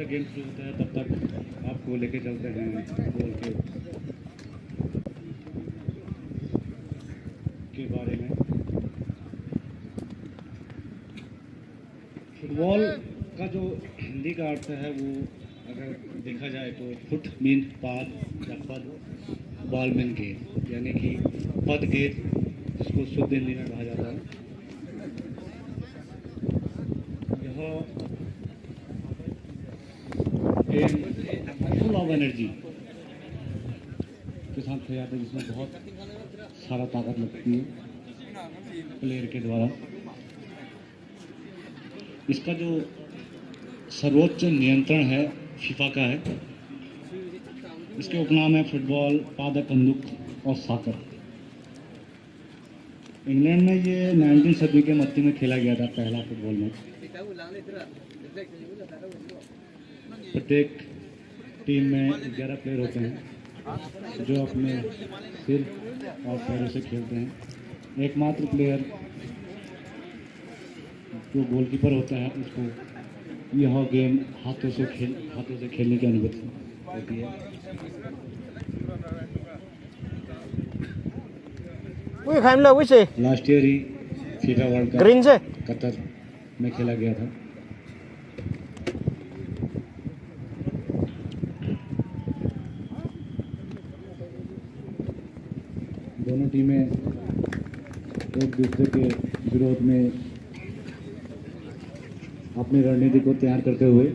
गेम शुरू होता है तब तक आपको लेके चलते हैं फुटबॉल के बारे में। फुटबॉल का जो हिंदी का अर्थ है वो अगर देखा जाए तो फुट मीन पाद या पद, बॉल मीन गेंद, यानी कि पद गेंद जिसको शुद्ध हिंदी में कहा जाता है। यह गेम फुल ऑफ एनर्जी के साथ खेला जाता है जिसमें बहुत सारा ताकत लगती है प्लेयर के द्वारा। इसका जो सर्वोच्च नियंत्रण है फीफा का है। इसके उपनाम है फुटबॉल, पादक, कंदुक और साकर। इंग्लैंड में ये 19 सदी के मध्य में खेला गया था पहला फुटबॉल मैच। प्रत्येक टीम में 11 प्लेयर होते हैं जो अपने सिर और पैरों से खेलते हैं। एकमात्र प्लेयर जो गोलकीपर होता है उसको यह गेम हाथों से खेलने की अनुभूति होती है। लास्ट ईयर ही फीफा वर्ल्ड कप कतर में खेला गया था। दोनों टीमें एक दूसरे के विरोध में अपनी रणनीति को तैयार करते हुए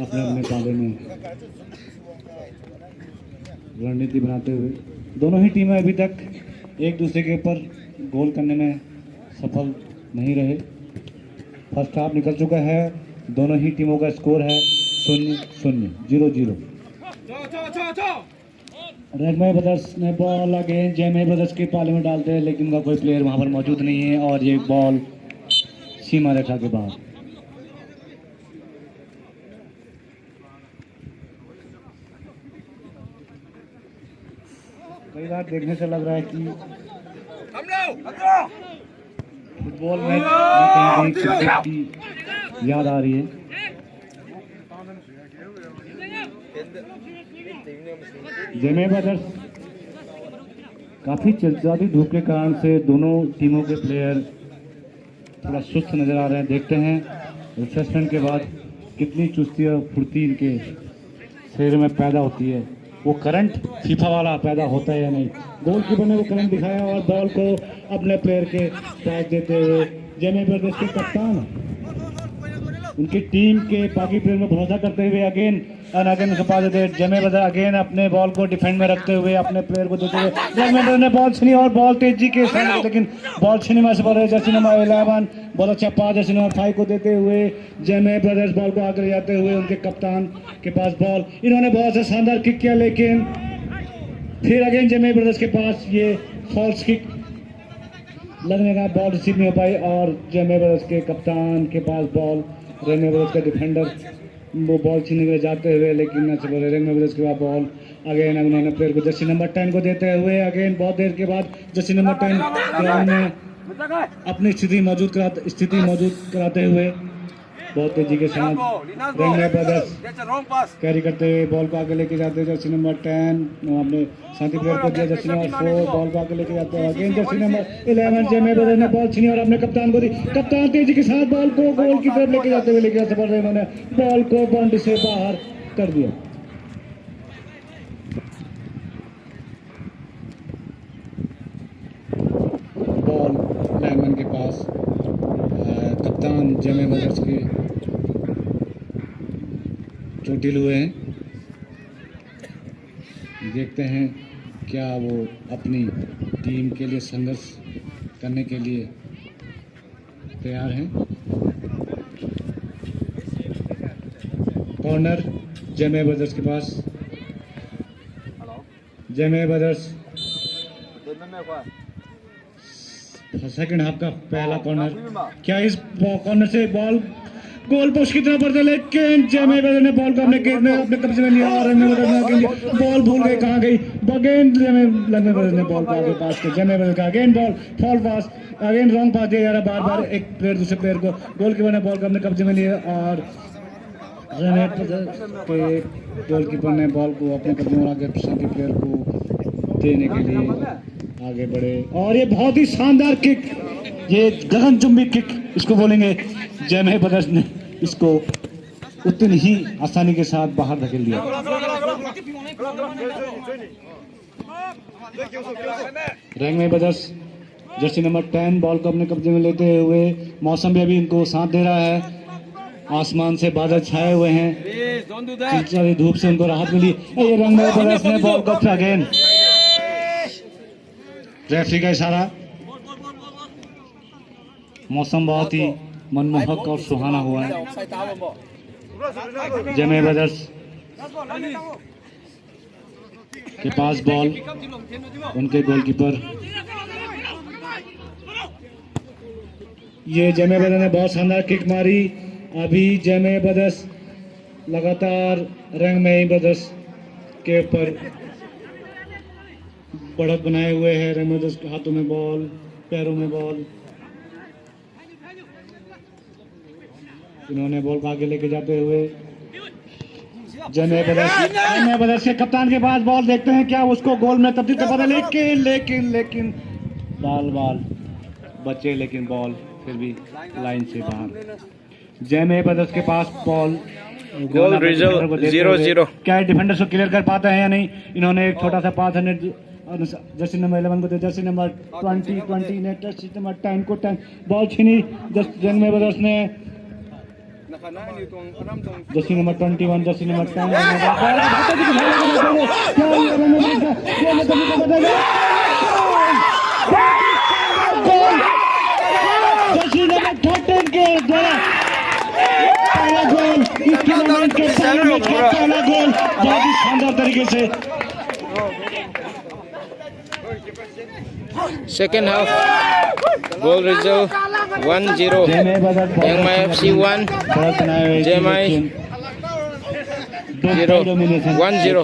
अपने अपने पाले में रणनीति बनाते हुए दोनों ही टीमें अभी तक एक दूसरे के ऊपर गोल करने में सफल नहीं रहे। फर्स्ट हाफ निकल चुका है, दोनों ही टीमों का स्कोर है 0-0। रेगमे ब्रदर्स ने बॉल अगेन जेमे ब्रदर्स के पाले में डालते हैं, लेकिन उनका कोई प्लेयर वहां पर मौजूद नहीं है और ये बॉल सीमा रेखा के बाहर। कई बार देखने से लग रहा है कि फुटबॉल में कहीं क्रिकेट की याद आ रही है। जेमे ब्रदर्स काफी चिलचिलाती धूप के कारण से दोनों टीमों के प्लेयर थोड़ा सुस्त नजर आ रहे हैं। देखते हैं रिफ्रेशमेंट के बाद कितनी चुस्ती और फुर्ती इनके शरीर में पैदा होती है। वो करंट फीफा वाला पैदा होता है या नहीं। गोलकीपर ने वो करंट दिखाया और बॉल को अपने प्लेयर के पास देते हुए जेमे ब्रदर्स के कप्तान उनकी टीम के बाकी प्लेयर में भरोसा करते हुए अगेन उसके पास देते जेमे ब्रदर अगेन अपने बॉल को डिफेंड में रखते हुए अपने प्लेयर को देते हुए जेमे ब्रदर ने बॉल छीनी और बॉल तेजी के साथ, लेकिन बॉल छीनी में सफल रहे। जर्सी नंबर 11 बहुत अच्छा पास जर्सी नंबर 5 को देते हुए जेमे ब्रदर्स बॉल को आगे ले जाते हुए उनके कप्तान के पास बॉल, इन्होंने बहुत से शानदार किक किया, लेकिन फिर अगेन जेमे ब्रदर्स के पास ये फॉल्स किक लगने का बॉल रिसीव नहीं हो पाई और जेमे ब्रदर्स के कप्तान के पास बॉल रेगमे ब्रदर्स का डिफेंडर वो बॉल छीनने के लिए जाते हुए, लेकिन रेगमे ब्रदर्स के बाद बॉल अगेन उन्होंने प्लेयर को जर्सी नंबर 10 को देते हुए अगेन बहुत देर के बाद जर्सी नंबर 10 ग्राउंड में अपनी स्थिति मौजूद कराते हुए बहुत तेजी के साथ रेगमे ब्रदर्स कैरी करते हुए बॉल को आगे लेके जाते हैं। जर्सी नंबर 10 अपने साथी प्लेयर को दिया, जर्सी नंबर 4 बॉल को आगे लेके जाते हैं। अगेन जर्सी नंबर 11 जेमे ब्रदर्स ने बॉल छीनी और अपने कप्तान को दी, कप्तान तेजी के साथ बॉल को गोल की तरफ लेके जाते हुए लेके सफल रहे, उन्होंने बॉल को बाउंड्री से बाहर कर दिया। बॉल लाइनमैन के पास, कप्तान जेमे ब्रदर्स के चोटिल हुए हैं। देखते हैं क्या वो अपनी टीम के लिए संघर्ष करने के लिए तैयार हैं। कॉर्नर जेमे ब्रदर्स के पास, जेमे ब्रदर्स सेकंड हाफ का पहला कॉर्नर, क्या इस कॉर्नर से बॉल गोल पोस्ट की तरफ बढ़ता, लेकिन जेमे ब्रदर्स ने बॉल को अपने कब्जे में लिया और बॉल भूल गए कहाँ गई। अगेन जेमे ब्रदर्स ने बॉल को आगे पास किया, जेमे ब्रदर्स का again ball fall pass, again wrong पास दिया जा रहा बार बार एक प्लेयर दूसरे प्लेयर को। गोलकीपर ने बॉल को अपने कब्जे में लिया और गोलकीपर ने बॉल को अपने कब्जे में आगे साथी प्लेयर को देने के लिए आगे बढ़े और ये बहुत ही शानदार किक, ये गगनचुंबी किक इसको बोलेंगे। जेमे ब्रदर्स ने इसको उतनी ही आसानी के साथ बाहर धकेल दिया। रेगमे ब्रदर्स जर्सी नंबर 10 बॉल को अपने कब्जे में लेते हुए, मौसम भी अभी इनको साथ दे रहा है, आसमान से बादल छाए हुए हैं, चिलचिलाती धूप से उनको राहत मिली। ये रेगमे ब्रदर्स ने बॉल को अगेन रेफरी का इशारा, मौसम बहुत ही मनमोहक और सुहाना हुआ है। जेमे ब्रदर्स के पास बॉल, उनके गोलकीपर, ये जेमे ब्रदर्स ने बहुत शानदार किक मारी। अभी जेमे ब्रदर्स लगातार रेगमे ब्रदर्स के ऊपर बढ़त बनाए हुए हैं। रेगमे ब्रदर्स के हाथों में बॉल, पैरों में बॉल, इन्होंने बॉल को आगे लेके जाते हुए जमे बदर्स के कप्तान के पास बॉल, देखते हैं क्या उसको गोल में तब्दील कर पाता, लेकिन बाल बचे, लेकिन बॉल फिर भी लाइन से बाहर। जमे बदर्स के पास बॉल, गोल रिजल्ट 0-0। क्या डिफेंडर्स को क्लियर कर पाते हैं या नहीं। इन्होंने एक छोटा सा पास जर्सी नंबर 11 को दिया, जर्सी नंबर 20 ने जर्सी नंबर 10 को 10 बॉल छीनी जमे बदर्स ने। Jersey number 21, Jersey number 10 Jersey number 13 के द्वारा पहला गोल इस टूर्नामेंट के पहला गोल बहुत ही शानदार तरीके से। Second half, goal result 1-0. Chiang Mai FC 1, JMI 0, 1-0.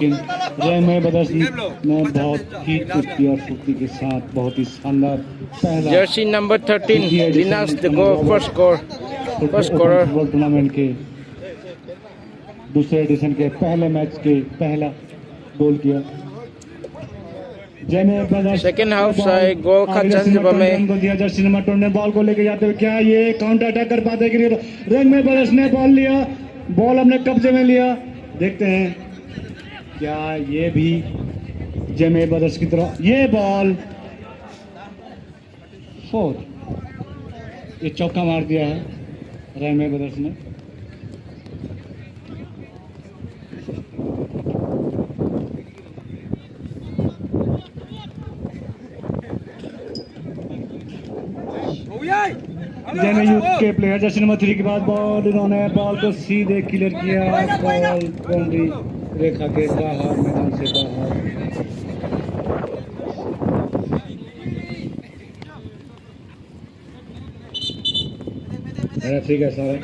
जयमय बदर्स ने बहुत ही चुस्ती और फुर्ती के साथ बहुत ही शानदार पहला Jersey number 13, Linas the goal first scorer. Football tournament के दूसरे एडिशन के पहले मैच के पहला गोल किया। Second half से गोल का चांस हमें को दिया। जर्सी नंबर 20 ने बॉल को लेके जाते हुए क्या ये काउंटर अटैक कर पाते कि रंग में बदर्स ने बॉल लिया, बॉल अपने कब्जे में लिया। देखते हैं क्या ये भी जमे बदर्स की तरह ये बॉल 4, ये चौका मार दिया है रंग में बदर्स ने। जैन यूथ के प्लेयर जर्सी नंबर 3 के बाद बॉल, इन्होंने बॉल को सीधे क्लियर किया, बॉल बाउंड्री रेखा के बाहर, मैदान से बाहर। रेफरी का इशारा।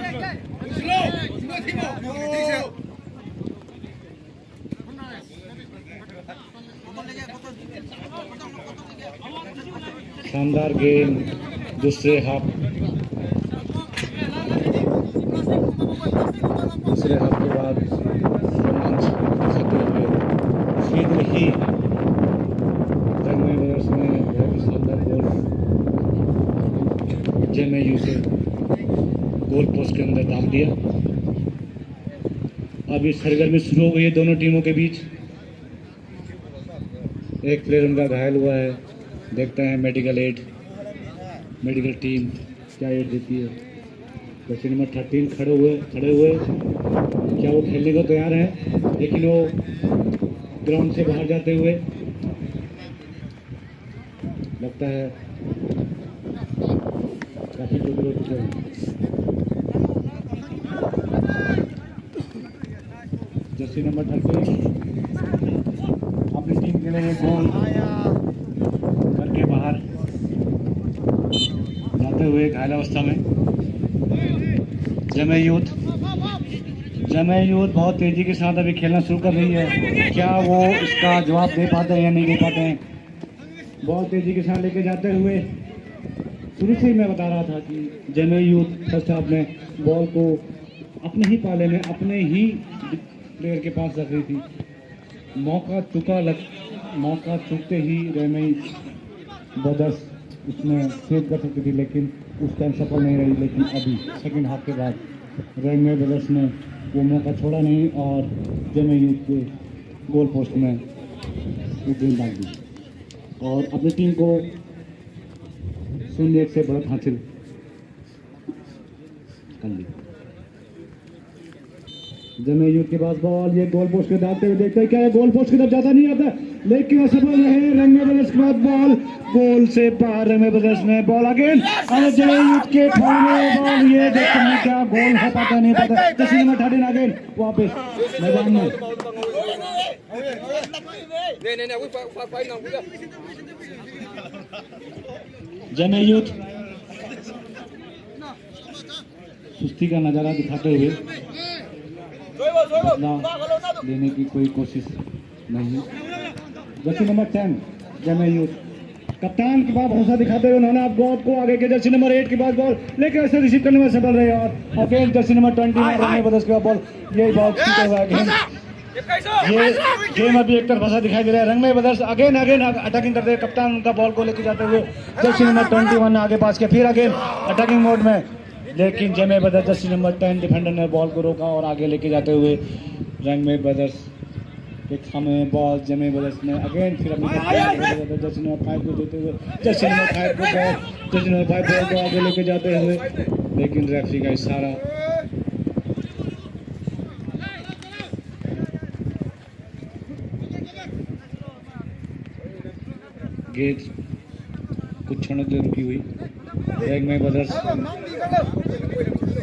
शानदार गेम दूसरे हाफ के बाद रोमांच दिखाते हुए सीधे ही जयमय बदर्स ने बहुत ही शानदार गोल जयमय से गोल पोस्ट के अंदर दाम दिया। अब ये सरगर्मी शुरू हो गई है दोनों टीमों के बीच। एक प्लेयर उनका घायल हुआ है, देखते हैं मेडिकल टीम क्या एड देती है। जर्सी नंबर 13 खड़े हुए क्या वो खेलने को तैयार है, लेकिन वो ग्राउंड से बाहर जाते हुए लगता है काफी टुकड़े हो चुके हैं। जर्सी नंबर 13 अपनी टीम के लिए गोल करके बाहर जाते हुए घायल अवस्था में। जमे यूथ बहुत तेजी के साथ अभी खेलना शुरू कर रही है, क्या वो इसका जवाब दे पाते हैं या नहीं दे पाते हैं। बहुत तेजी के साथ लेके जाते हुए, शुरू से ही मैं बता रहा था कि जमे यूथ फर्स्ट हाफ में बॉल को अपने ही पाले में अपने ही प्लेयर के पास रख रही थी। मौका चूकते ही जमे बदर्स उसमें सेव कर सकती थी, लेकिन उस टाइम सफल नहीं रही। लेकिन अभी सेकंड हाफ के बाद जमे बदर्स ने वो मौका छोड़ा नहीं और जमे यूथ के गोल पोस्ट में वो गेंद डाल दी और अपनी टीम को 0-1 से बढ़त हासिल कर ली। जमे यूथ के पास बॉल, ये गोल पोस्ट के डालते हुए देखते हैं क्या गोल पोस्ट की तरफ ज्यादा नहीं आता, लेकिन असफल रहे। रंगे बदर्स के बाद बॉल गोल से बाहर, रंगे बदर्स ने बॉल अगेन और जमे यूथ के फाइनल बॉल, ये देखते हैं क्या गोल है, पता नहीं पता। जर्सी नंबर 13 अगेन वापस मैदान में। जमे यूथ सुस्ती का नजारा दिखाते हुए लेने की कोई कोशिश नहीं। जर्सी नंबर 10 जमे यूथ कप्तान के बाद भरोसा दिखाते हुए उन्होंने अब बॉल को आगे के जर्सी नंबर 8 के पास बॉल लेकर ऐसे रिसीव करने में सफल रहे और अगेन जर्सी नंबर 20 में बदस के बाद बॉल यही बॉल छूटे हुआ अगेन ये गेम अभी एक तरफा दिखाई दे रहा है। रंग में बदर्स अगेन अटैकिंग करते हुए कप्तान उनका बॉल को लेकर जाते हुए जर्सी नंबर 21 आगे पास किया, फिर अगेन अटैकिंग मोड में, लेकिन जमे बदर्स जर्सी नंबर 10 डिफेंडर ने बॉल को रोका और आगे लेके जाते हुए रंग में बदर्स के सामने बॉल जमे बदर्स ने अगेन फिर अपने जर्सी नंबर 5 को देते हुए जर्सी नंबर 5 को बॉल जर्सी नंबर 5 बॉल को आगे लेके जाते हुए, लेकिन रेफरी का इशारा गेट कुछ क्षणों के लिए रुकी हुई। रैंक में बदर्स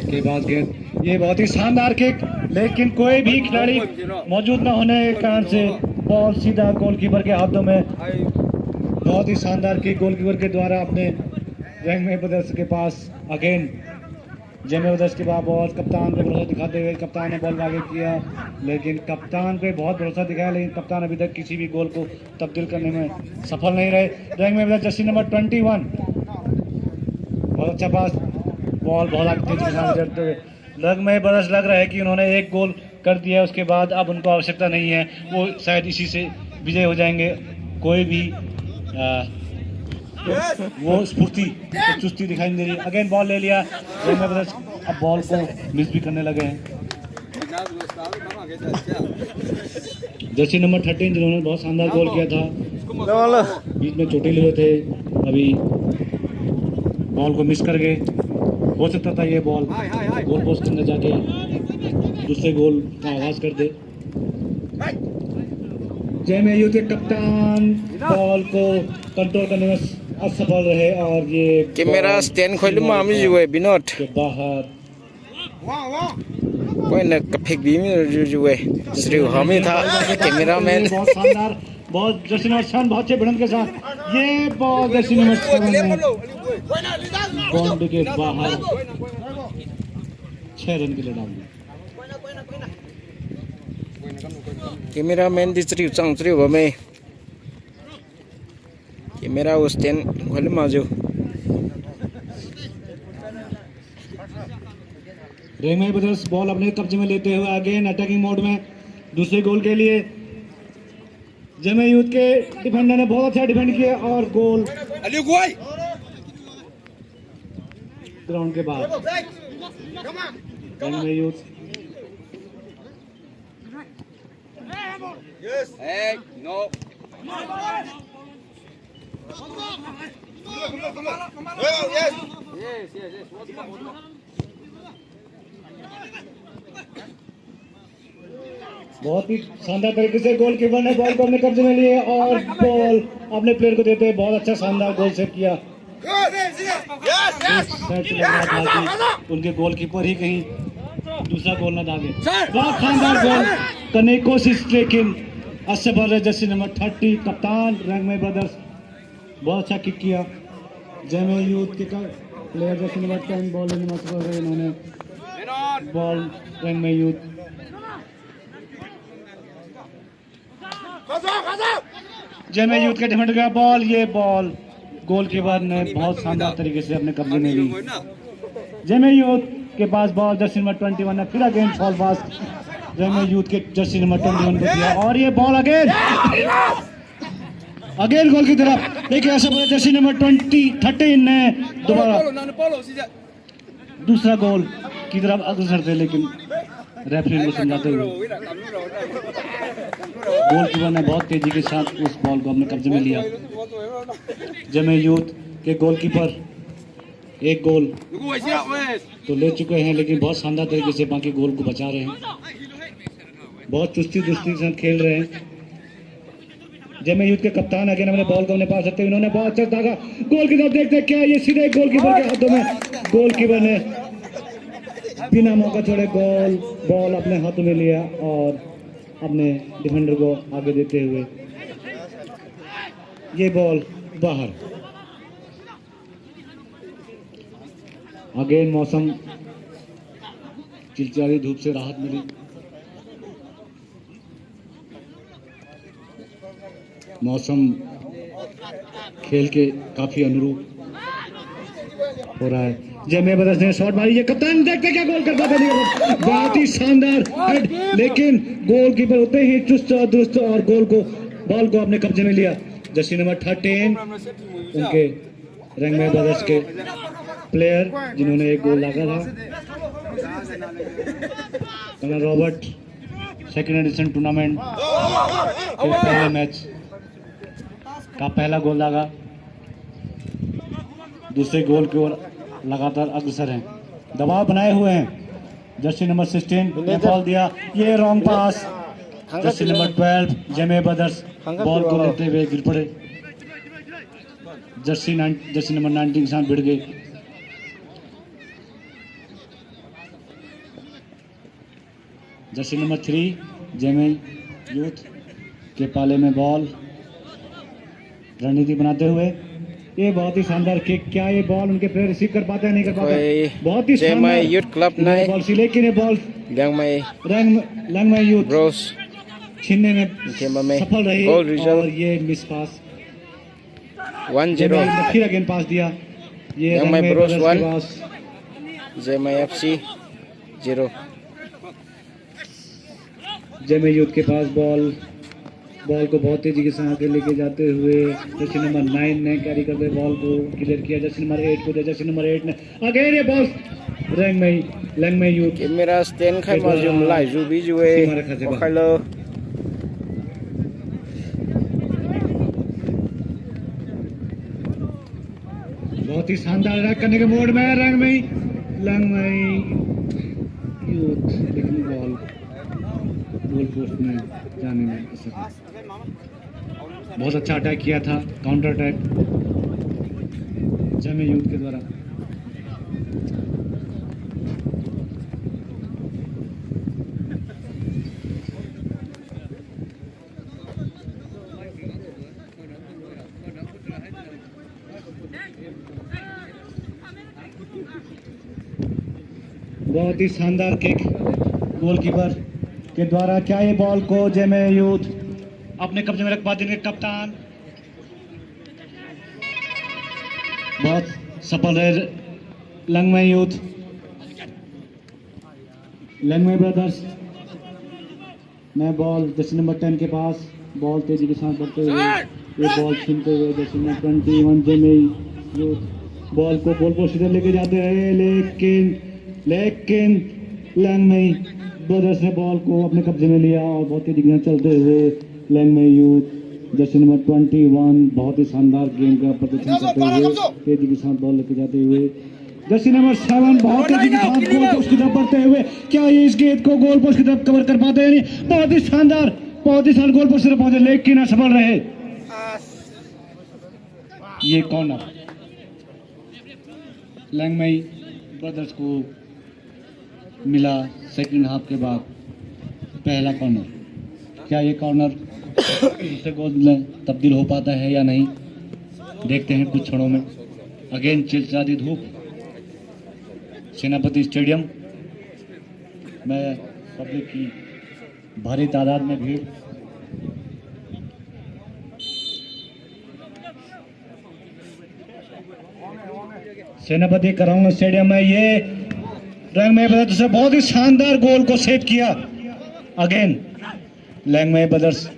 के बाद गेंद ये बहुत ही शानदार किक, लेकिन कोई भी खिलाड़ी मौजूद न होने के कारण से बॉल सीधा गोलकीपर के हाथों में। बहुत ही शानदार किक गोलकीपर के द्वारा अपने रैंक में बदर्स के पास। अगेन जेमे बदर्स के बाद बॉल कप्तान पे भरोसा दिखाते हुए कप्तान ने बॉल आगे किया, लेकिन कप्तान पे बहुत भरोसा दिखाया, लेकिन कप्तान अभी तक किसी भी गोल को तब्दील करने में सफल नहीं रहे। रैंक में बदर्स जर्सी नंबर 21 बहुत अच्छा पास, बॉल बहुत आगे तेजी के साथ चलते हुए रंग में बदर्स लग रहा है कि उन्होंने एक गोल कर दिया, उसके बाद अब उनको आवश्यकता नहीं है, वो शायद इसी से विजय हो जाएंगे। कोई भी वो स्फूर्ति चुस्ती दिखाई नहीं दे रही। अगेन बॉल ले लिया रंग में बदर्स, अब बॉल को मिस भी करने लगे हैं। जर्सी नंबर 13 जिन्होंने बहुत शानदार गोल किया था, बीच में चोटिल हुए थे, अभी बॉल को मिस कर गए। हो सकता था ये बॉल गोल पोस्ट के अंदर जाके दूसरे गोल का आगाज कर दे। जेएमयू के कप्तान बॉल को कंट्रोल करने में असफल रहे और ये कैमरा स्टैंड खोल माम जुए विनोद के बाहर कोई न कफिक भी में जुए श्री हमें था कैमरामैन। बहुत शानदार बॉल जर्सी नंबर 7 बहुत अच्छे भिड़ंत के साथ ये बॉल जर्सी नंबर 7 ने बाउंड्री के बाहर 6 रन के लिए डाल दिया। कैमरामैन दिसरी चंगसरी में कैमरा स्टैंड खोल माजू रेंगमाई ब्रदर्स बॉल अपने कब्जे में लेते हुए अगेन अटैकिंग मोड में दूसरे गोल के लिए। जमे यूथ के डिफेंडर ने बहुत अच्छा डिफेंड किया और गोल ग्राउंड के बाहर। रेंगमाई यूथ बहुत ही शानदार तरीके से गोलकीपर ने बॉल को अपने कब्जे में लिए और बॉल अपने प्लेयर को देते बहुत अच्छा शानदार गोल सेव किया। उनके गोलकीपर ही कहीं दूसरा गोल न दागे। बहुत शानदार गोल करने की कोशिश, लेकिन असफल है। जर्सी नंबर 30 कप्तान रंगमय ब्रदर्स बहुत अच्छा किक किया। जयमय यूथ के प्लेयर जर्सी नंबर 10 बॉल लेने में असफल रहे, इन्होंने बॉल रंगमय यूथ जयमय यूथ के डिफेंडर का बॉल, ये बॉल गोलकीपर ने बहुत शानदार तरीके से अपने कब्जे में ली। जयमय यूथ के पास बॉल जर्सी नंबर 21 ने फिर अगेन फॉल पास जयमय यूथ के जर्सी नंबर 21 को दिया और ये बॉल अगेन गोल की तरफ, लेकिन ऐसा बोला जर्सी नंबर 13 ने दोबारा दूसरा गोल की तरफ अग्रसर थे, लेकिन रेफरी को समझाते हुए गोलकीपर ने बहुत तेजी के साथ उस बॉल को अपने कब्जे में लिया। जमे यूथ के गोलकीपर एक गोल तो ले चुके हैं, लेकिन बहुत शानदार तरीके से बाकी गोल को बचा रहे हैं, बहुत चुस्ती दुस्ती के साथ खेल रहे हैं। जमे यूथ के कप्तान अगेन अपने बॉल को अपने पास रखते हुए उन्होंने बहुत अच्छा दागा गोल की तरफ देखते क्या ये सीधे गोलकीपर के हाथों में, गोलकीपर ने बिना मौका छोड़े बॉल अपने हाथों में लिया और अपने डिफेंडर को आगे देते हुए ये बॉल बाहर। अगेन मौसम चिलचिलाती धूप से राहत मिली, मौसम खेल के काफी अनुरूप हो रहा है। जमे बदस ने शॉट मारी, ये कप्तान देखते क्या गोल कर पाता नहीं, बहुत ही शानदार हेड, लेकिन गोलकीपर होते ही चुस्त और दुरुस्त और बॉल को अपने कब्जे में लिया। जर्सी नंबर 13 उनके रंगमय ब्रदर्स के प्लेयर जिन्होंने एक गोल लगा था, Colonel Robert second edition tournament के पहले मैच का पहला गोल लगा, दूसरे गोल की ओर लगातार अग्रसर हैं, दबाव बनाए हुए हैं। जर्सी नंबर 16 ने बॉल दिया, ये रॉन्ग पास। जर्सी नंबर 12 जेमे ब्रदर्स बॉल को लेते हुए गिर पड़े, जर्सी नंबर 19 के साथ भिड़ गए। जर्सी नंबर 3 जेमे यूथ के पाले में बॉल, रणनीति बनाते हुए ये बहुत ही शानदार किक, क्या ये बॉल उनके प्लेयर रिसीव कर पाते हैं नहीं कर पाते, बहुत ही शानदार यूथ क्लब नहीं बॉल सी, लेकिन ये बॉल लंगमय यूथ ब्रोस छीनने में सफल रही और ये मिस पास 1-0 फिर अगेन पास दिया, ये लंगमय ब्रोस 1 पास जेमे एफसी 0। जेमे यूथ के पास बॉल को बहुत तेजी के साथ आगे लेके जाते हुए जर्सी नंबर 9 ने कैरी करते बॉल को क्लियर किया, जर्सी नंबर 8 को दिया, जर्सी नंबर 8 ने अगेन ये बॉल लंगमय यूथ मेरा स्टैंड खाइ मजुम लाई जुबी जुए खाइलो बहुत ही शानदार रैक करने के मोड में लंगमय यूथ, लेकिन बॉल गोल पोस्ट में जाने में असर, बहुत अच्छा अटैक किया था, काउंटर अटैक जमे यूथ के द्वारा। बहुत ही शानदार किक गोलकीपर के द्वारा, क्या ये बॉल को जेमे यूथ अपने कब्जे में रख पाते हैं, कप्तान बहुत सफल रहे लंगमय यूथ, लंगमय ब्रदर्स में बॉल जर्सी नंबर 10 के पास, बॉल तेजी के साथ बढ़ते हुए ये बॉल छीनते हुए जर्सी नंबर 21 जेमे यूथ बॉल को गोल पोस्ट की तरफ लेके जाते रहे, लेकिन लंगमय ब्रदर्स ने बॉल को अपने कब्जे में लिया और बहुत तेजी के साथ चलते हुए लंगमय यूथ जर्सी नंबर 21 बहुत ही शानदार गेम का प्रदर्शन करते हुए तेजी के साथ बॉल लेके जाते हुए, जर्सी नंबर 7 बहुत तेजी के साथ गोल पोस्ट की तरफ बढ़ते हुए, क्या ये इस गेंद को गोल पोस्ट की तरफ कवर कर पाते हैं, नहीं, बहुत ही शानदार गोल पोस्ट की तरफ पहुंचे, लेकिन असफल रहे। ये कॉर्नर लंगमय ब्रदर्स को मिला सेकंड हाफ के बाद पहला कॉर्नर, क्या ये कॉर्नर दूसरे गोल में तब्दील हो पाता है या नहीं, देखते हैं कुछ क्षणों में। अगेन चिलचिलाती धूप, सेनापति स्टेडियम में पब्लिक की भारी तादाद में भीड़, सेनापति कराऊंगा स्टेडियम में ये लंगमय ब्रदर्स ने बहुत ही शानदार गोल को सेव किया। अगेन लंगमय ब्रदर्स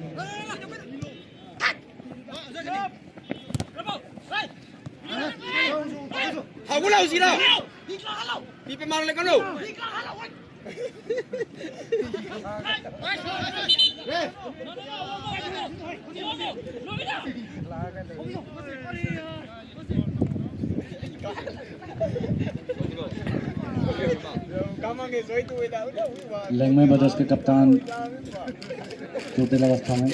लंगमय ब्रदर्स के कप्तान चोटिल अवस्था में,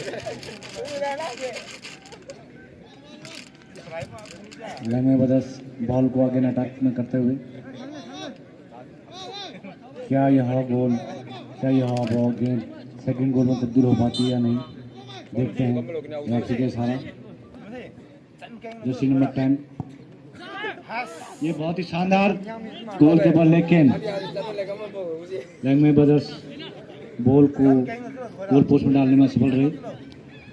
लंगमय ब्रदर्स बॉल को आगे अटैक में करते हुए, क्या यह बॉल गेंद सेकंड गोल में तब्दील हो पाती है या नहीं, देखते हैं। रेफरी के सारा जर्सी नंबर 10 ये बहुत ही शानदार गोल के बल, लेकिन लंगमय ब्रदर्स बॉल को गोल पोस्ट में डालने में सफल रहे।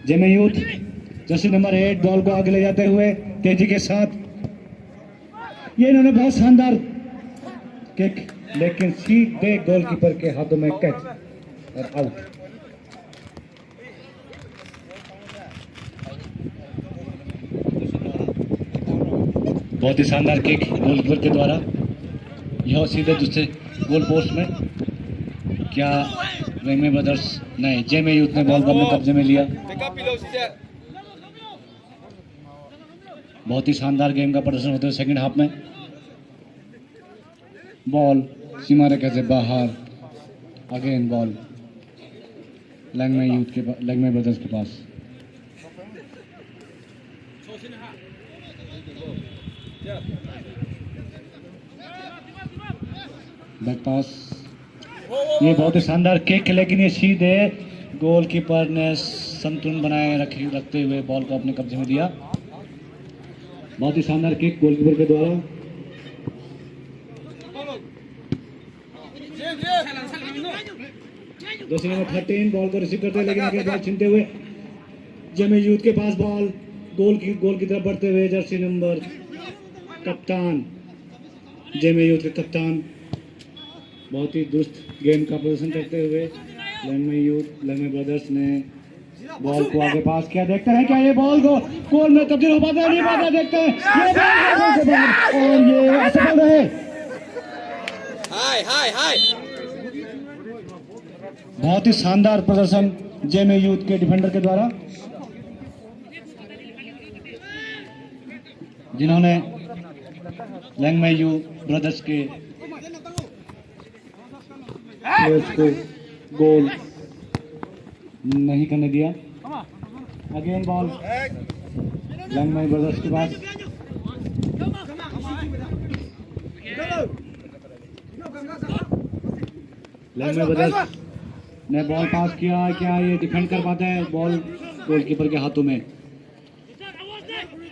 जेमे यूथ जर्सी नंबर 8 बॉल को आगे ले जाते हुए तेजी के साथ, ये इन्होंने बहुत शानदार किक, लेकिन सीधे गोलकीपर के हाथों में कैच और आउट। बहुत ही शानदार किक गोलकीपर के द्वारा, यह सीधे दूसरे गोल पोस्ट में। क्या रेमे ब्रदर्स नहीं, जेमे यूथ ने बॉल को अपने कब्जे में लिया। बहुत ही शानदार गेम का प्रदर्शन होते हुए सेकंड हाफ में। बॉल सीमा रेखा से बाहर, अगेन बॉल लैंगमे ब्रदर्स के पास। बैक पास, ये बहुत ही शानदार किक, लेकिन ये सीधे गोलकीपर ने संतुलन बनाए रखते हुए बॉल को अपने कब्जे में दिया। बहुत ही शानदार किक गोलकीपर के द्वारा। जर्सी नंबर 13 बॉल को रिसीव करते हुए, लेकिन आगे बॉल छीनते हुए जेमे यूथ के पास बॉल, गोल की तरफ बढ़ते हुए जर्सी नंबर कप्तान, जेमे यूथ के कप्तान बहुत ही दुरुस्त गेम का प्रदर्शन करते हुए लैंगमे ब्रदर्स ने बॉल को आगे पास किया। देखते हैं क्या ये बॉल को गोल में तब्दील हो पाता है, नहीं पाता। देखते हैं ये बॉल से बाहर और ये असफल रहे। बहुत ही शानदार प्रदर्शन जेमे यूथ के डिफेंडर के द्वारा, जिन्होंने लैंगमे यूथ ब्रदर्स के प्लेयर्स को गोल नहीं करने दिया। अगेन बॉल लैंगमे ब्रदर्स के पास। लैंगमे ब्रदर्स ने बॉल पास किया, क्या ये डिफेंड कर पाते हैं? बॉल गोलकीपर के हाथों में।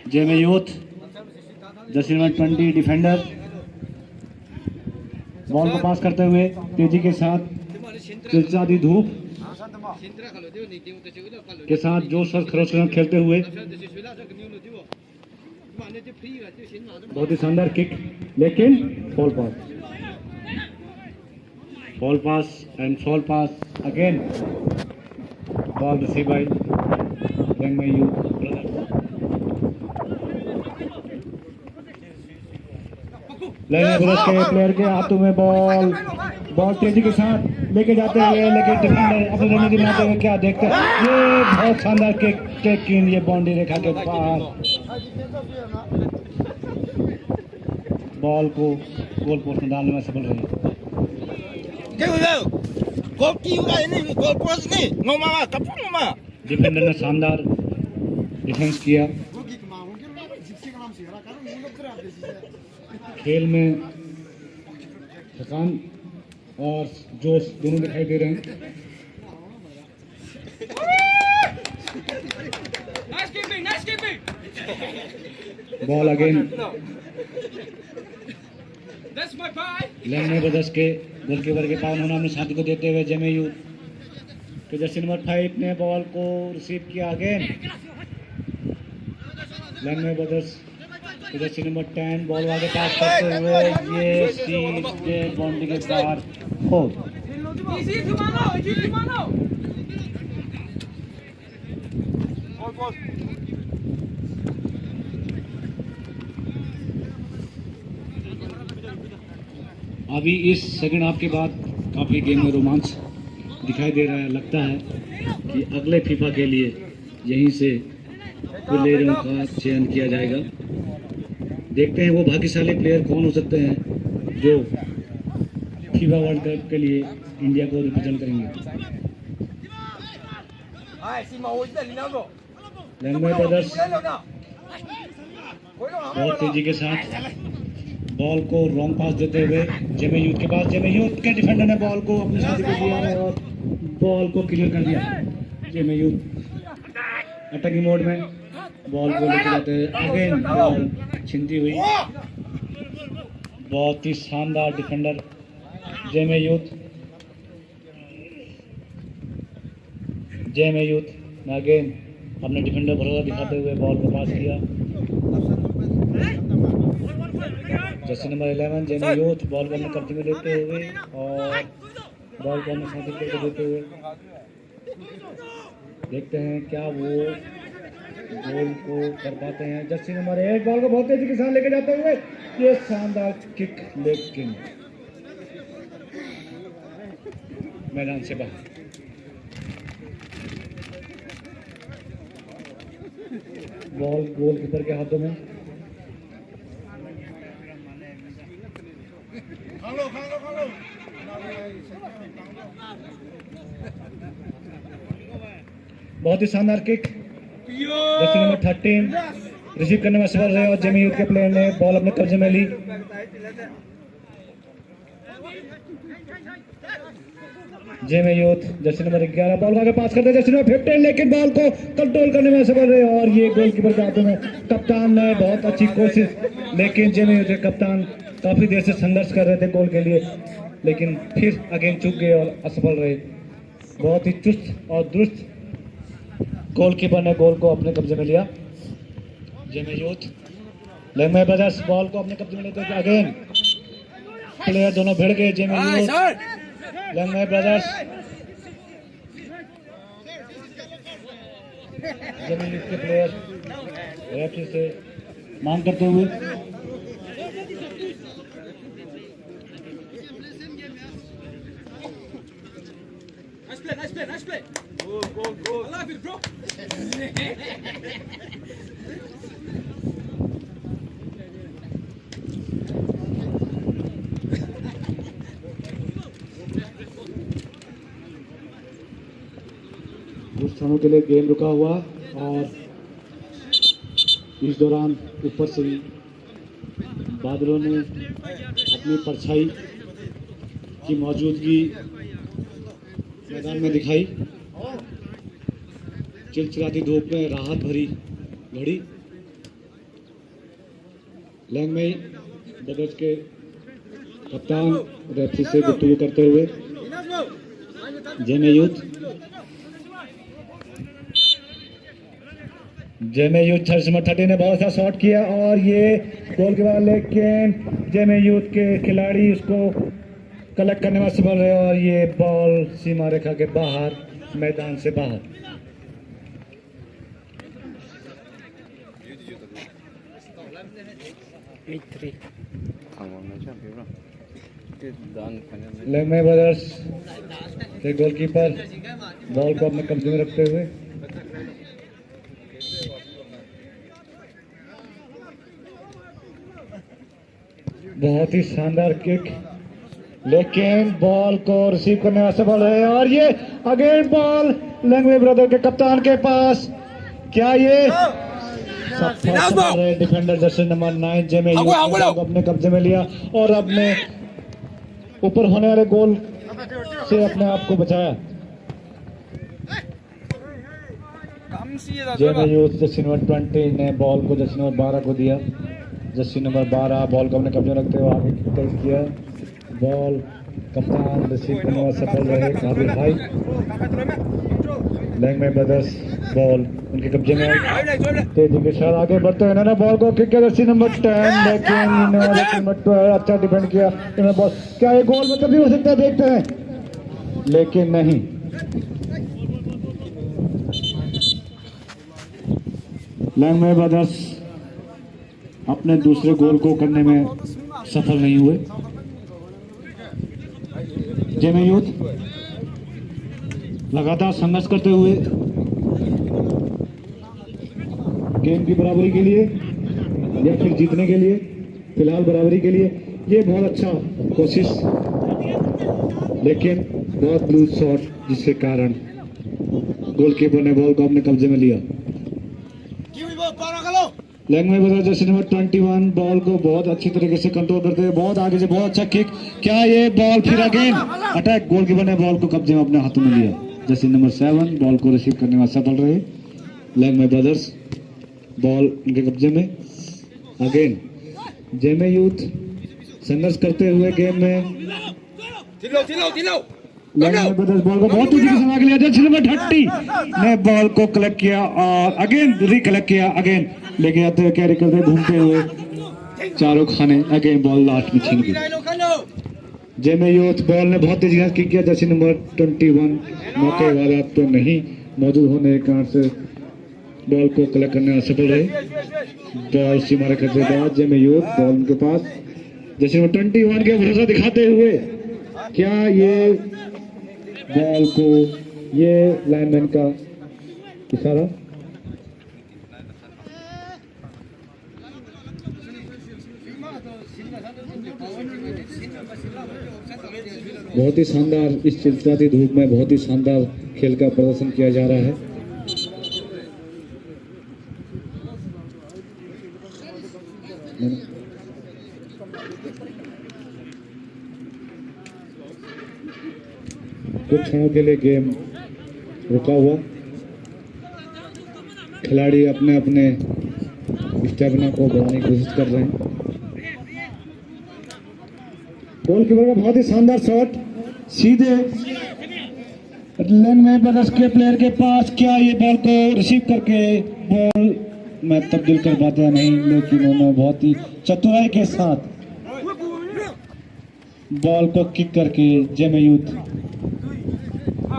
जेमे youth jersey number 20 defender ball को पास करते हुए तेजी के साथ, चिलचिलाती धूप के साथ जोश और खरोश के साथ खेलते हुए बहुत ही शानदार किक, लेकिन foul pass and foul pass again ball receive by Langmei youth brothers. Langmei brothers के प्लेयर के हाथों में बॉल तेजी के साथ लेके जाते हुए, लेकिन डिफेंडर अपनी रणनीति बनाते हुए क्या देखते हैं, ये बहुत शानदार किक, लेकिन ये बाउंड्री रेखा के पार बॉल को गोल पोस्ट में डालने में सफल रहे। डिफेंडर ने शानदार डिफेंस किया। खेल में थकान और जोश दोनों दिखाई दे रहे हैं। बॉल अगेन लैंगमे ब्रदर्स के गोलकीपर के पास, उन्होंने अपने साथी को देते हुए जेमे यूथ के जर्सी नंबर 5 ने बॉल को रिसीव किया। अगेन लैंगमे ब्रदर्स के जर्सी नंबर 10 बॉल आगे पास करते हुए ये सीधे बाउंड्री के बाहर हो। अभी इस सेकंड हाफ के बाद काफ़ी गेम में रोमांच दिखाई दे रहा है। लगता है कि अगले फीफा के लिए यहीं से प्लेयरों का चयन किया जाएगा। देखते हैं वो भाग्यशाली प्लेयर कौन हो सकते हैं जो फीफा वर्ल्ड कप के लिए इंडिया को रिप्रेजेंट करेंगे। लैंगमे ब्रदर्स बहुत तेजी के साथ बॉल को रॉन्ग पास देते हुए जेमे यूथ के पास, जेमे यूथ के डिफेंडर ने बॉल को अपने साथी को दिया और बॉल को क्लियर कर दिया। जेमे यूथ अटैकिंग मोड में बॉल को लेकर जाते हैं। अगेन बॉल छिनती हुई, बहुत ही शानदार डिफेंडर जेमे यूथ अगेन अपने डिफेंडर भरोसा दिखाते हुए बॉल को पास किया। जर्सी नंबर 11 जेमे यूथ बॉल को अपने कब्जे में लेते हुए और बॉल को अपने साथी को देते हुए देखते हैं क्या वो गोल को कर पाते हैं। जर्सी नंबर 8 बॉल को बहुत तेजी के साथ लेके जाते हुए ये शानदार किक, लेकिन मैदान से बाहर। बॉल गोलकीपर के हाथों में। बहुत ही शानदार किक, जर्सी नंबर 13 रिसीव करने में सफल रहे और जेमी यूथ के प्लेयर ने बॉल अपने कब्जे में ली। JMU youth jersey number 11 ball आगे पास करते जर्सी नंबर 15, लेकिन बॉल को कंट्रोल करने में सफल रहे और ये गोलकीपर के हाथों में। कप्तान ने बहुत अच्छी कोशिश, लेकिन जेमी यूथ के कप्तान काफी देर से संघर्ष कर रहे थे गोल के लिए, लेकिन फिर अगेन चूक गए और असफल रहे। बहुत ही चुस्त और दुरुस्त गोलकीपर ने गोल को अपने कब्जे में लिया। Jamie youth Langmei brothers ball को अपने कब्जे में लेते हुए अगेन प्लेयर दोनों भिड़ गए। JMU youth Langmei brothers, JMU youth के प्लेयर रेफरी से मांग करते हुए Nice play. Go. I love it, bro. कुछ क्षणों के लिए गेम रुका हुआ और इस दौरान ऊपर से बादलों ने अपनी परछाई की मौजूदगी मैदान में दिखाई। चिलचिलाती धूप में राहत भरी घड़ी। लेंगमे ब्रदर्स के कप्तान रेफरी से गुफ्तगू करते हुए जेमे यूथ जर्सी नंबर 30 ने बहुत सा शॉट किया और ये गोल के बाद, लेकिन जेमे यूथ के खिलाड़ी उसको कलेक्ट करने में सफल रहे और ये बॉल सीमा रेखा के बाहर, मैदान से बाहर। लेंगमे ब्रदर्स के गोलकीपर बॉल को अपने कब्जे में रखते हुए बहुत ही शानदार किक, लेकिन बॉल को रिसीव करने में सफल है और ये अगेन बॉल लेंगमे ब्रदर के कप्तान के पास। क्या ये डिफेंडर जर्सी नंबर 9 जेमे यूथ को अपने कब्जे में लिया और अपने ऊपर होने वाले गोल से अपने आप को बचाया। जेमे यूथ जर्सी नंबर 20 ने बॉल को जर्सी नंबर 12 को दिया। जर्सी नंबर 12 बॉल को अपने कब्जे में रखते हुए आगे तेज किया। बॉल कप्तान रिसीव करने में सफल रहे, काबिल हाई। लेंगमे ब्रदर्स बॉल उनके कब्जे में तेजी के साथ आगे बढ़ते हैं। इन्होंने बॉल को किक किया जर्सी नंबर 10, लेकिन इन्होंने जर्सी नंबर 12 अच्छा डिफेंड किया। इन्होंने बॉल, क्या ये गोल में कभी हो सकता है, देखते हैं, लेकिन नहीं। लेंगमे ब्रदर्स अपने दूसरे गोल को करने में सफल नहीं हुए। जेमे यूथ लगातार संघर्ष करते हुए गेम की बराबरी के लिए या फिर जीतने के लिए, फिलहाल बराबरी के लिए ये बहुत अच्छा कोशिश, लेकिन बहुत लूज शॉट, जिसके कारण गोलकीपर ने बॉल को अपने कब्जे में लिया। लेंगमे ब्रदर्स जर्सी नंबर 21 बॉल को बहुत अच्छी तरीके से कंट्रोल करते हुए बहुत आगे से बहुत अच्छा किक। क्या ये बॉल फिर अगेन अटैक, गोलकीपर ने बॉल को कब्जे में अपने हाथों में लिया। जर्सी नंबर 7 बॉल को रिसीव करने में सफल रहे। लेंगमे ब्रदर्स बॉल उनके कब्जे में। अगेन जेमे यूथ संघर्ष करते हुए गेम में ब्रदर्स बॉल को बहुत तेजी से संभाल लिया, जर्सी नंबर 30 ने बॉल को कलेक्ट किया और अगेन रिकलेक्ट किया अगेन लेके आते हुए कैरी करते घूमते हुए चारों खाने अगेन बॉल लास्ट में छीन गई। जेमे यूथ बॉल ने बहुत तेजी से किक किया, जर्सी नंबर 21 मौके वाला तो नहीं मौजूद होने के कारण से बॉल को कलेक्ट करने में असफल रहे। बॉल सीमा रेखा के बाद जेमे यूथ बॉल उनके पास, जर्सी नंबर 21 के भरोसा दिखाते हुए क्या ये बॉल को ये लाइनमैन का इशारा बहुत ही शानदार, इस चिलचिलाती धूप में बहुत ही शानदार खेल का प्रदर्शन किया जा रहा है। कुछ क्षणों के लिए गेम रुका हुआ, खिलाड़ी अपने अपने स्टेमिना को बढ़ाने की कोशिश कर रहे हैं। गोलकीपर का बहुत ही शानदार शॉट सीधे लेन में ब्रदर्स के प्लेयर के पास, क्या ये बॉल को रिसीव करके बॉल में तब्दील कर पाते हैं नहीं, लेकिन उन्होंने बहुत ही चतुराई के साथ बॉल को किक करके जेमे यूथ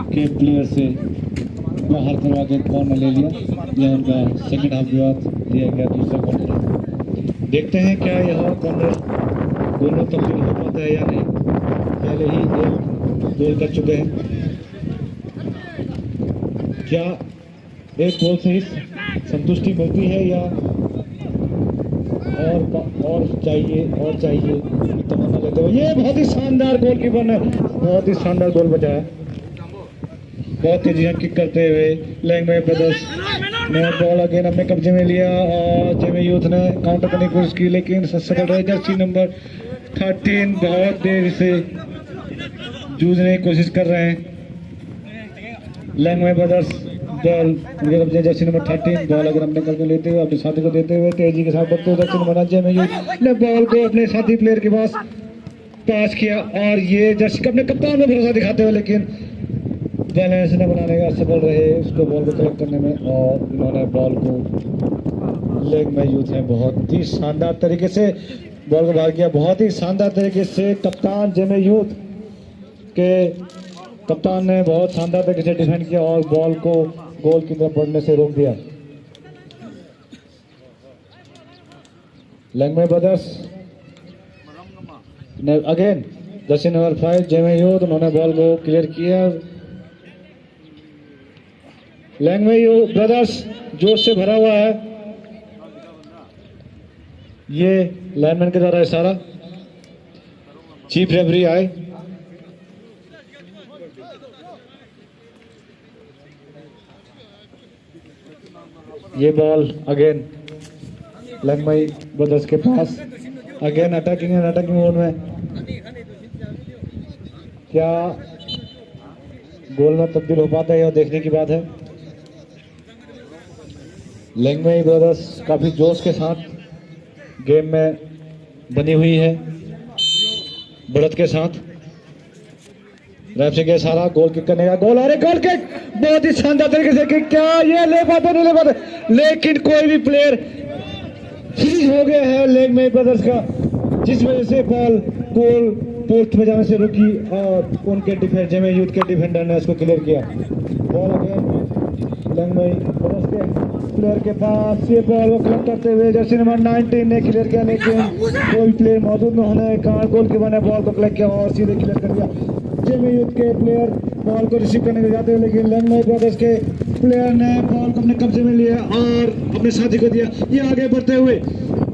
के प्लेयर से बाहर करवा के कॉर्नर ले लिया। यह उनका सेकंड हाफ के बाद दिया गया दूसरा कॉर्नर। देखते हैं क्या यह कॉर्नर दोनों तब्दील हो पाता है या नहीं। पहले ही एक गोल कर चुके हैं, क्या एक गोल से ही संतुष्टि मिलती है या और चाहिए तमन्ना लेते हुए ये बहुत ही शानदार गोलकीपर ने बहुत ही शानदार गोल बचाया। बहुत तेजी से किक करते हुए लैंगवे ब्रदर्स ने बॉल अगेन अपने कब्जे में लिया और जेमे यूथ ने काउंटर करने की कोशिश की, लेकिन सफल रहे। जर्सी नंबर 13 बहुत देर से जूझने की कोशिश कर रहे हैं। लैंगवे ब्रदर्स बॉल उनके कब्जे, जर्सी नंबर 13 बॉल अगर अपने कब्जे लेते हुए अपने साथी को देते हुए तेजी के साथ बढ़ते हुए जर्सी नंबर 9 जेमे यूथ ने बॉल को अपने साथी प्लेयर के पास किया और ये जर्सी का अपने कप्तान में भरोसा दिखाते हुए लेकिन बैलेंस न बनाने का सफल रहे उसको बॉल को कलेक्ट करने में, और इन्होंने बॉल को लेग में यूथ ने बहुत ही शानदार तरीके से बॉल को बाहर किया। बहुत ही शानदार तरीके से कप्तान जेमे यूथ के कप्तान ने बहुत शानदार तरीके से डिफेंड किया और बॉल को गोल की तरफ बढ़ने से रोक दिया। लैंगवे ब्रदर्स ने अगेन जर्सी नंबर 5 जेमे यूथ, उन्होंने बॉल को क्लियर किया। लैंगवे ब्रदर्स जोश से भरा हुआ है, ये लाइनमैन के द्वारा इशारा, चीफ रेफरी आए। ये बॉल अगेन लैंगवे ब्रदर्स के पास, अगेन अटैकिंग मोड में, क्या गोल में तब्दील हो पाता है यह देखने की बात है। लैंगवे ब्रदर्स काफी जोश के साथ गेम में बनी हुई है, बढ़त के साथ। रेफरी के सारा गोल किक करने का, गोल और एक गोल किक बहुत ही शानदार तरीके से किक, क्या ये ले पाते नहीं ले पाते, लेकिन कोई भी प्लेयर फ्रीज हो गया है लैंगवे ब्रदर्स का, जिस वजह से बॉल गोल पोस्ट में जाने से रुकी और उनके डिफेंस जेमे यूथ के डिफेंडर ने उसको क्लियर किया। बॉल अगेन लैंगवे ब्रदर्स के प्लेयर के पास, ये बॉल को कलेक्ट करते हुए जर्सी नंबर 19 ने क्लियर किया, लेकिन कोई प्लेयर मौजूद न होने के कारण गोलकीपर ने बॉल को कलेक्ट किया और सीधे क्लियर कर दिया। जेमे यूथ के प्लेयर बॉल को रिसीव करने के जाते हुए, लेकिन लैंगवे ब्रदर्स के प्लेयर ने बॉल को अपने कब्जे में लिया और अपने साथी को दिया। ये आगे बढ़ते हुए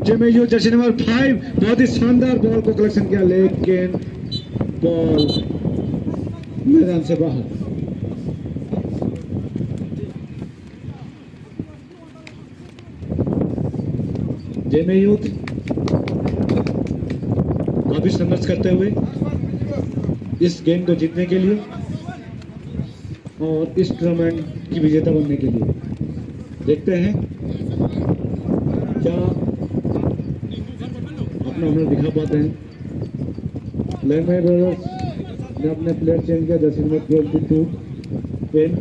जेमे यूथ जर्सी नंबर 5 बहुत ही शानदार बॉल को कलेक्शन किया, लेकिन बॉल मैदान से बाहर। जेमे यूथ काफी संघर्ष करते हुए इस गेम को जीतने के लिए और इस टूर्नामेंट की विजेता बनने के लिए। देखते हैं क्या अपना हुनर दिखा पाते हैं। लैंगवे ब्रदर्स ने अपने प्लेयर चेंज किया। जर्सी नंबर 22 पेन।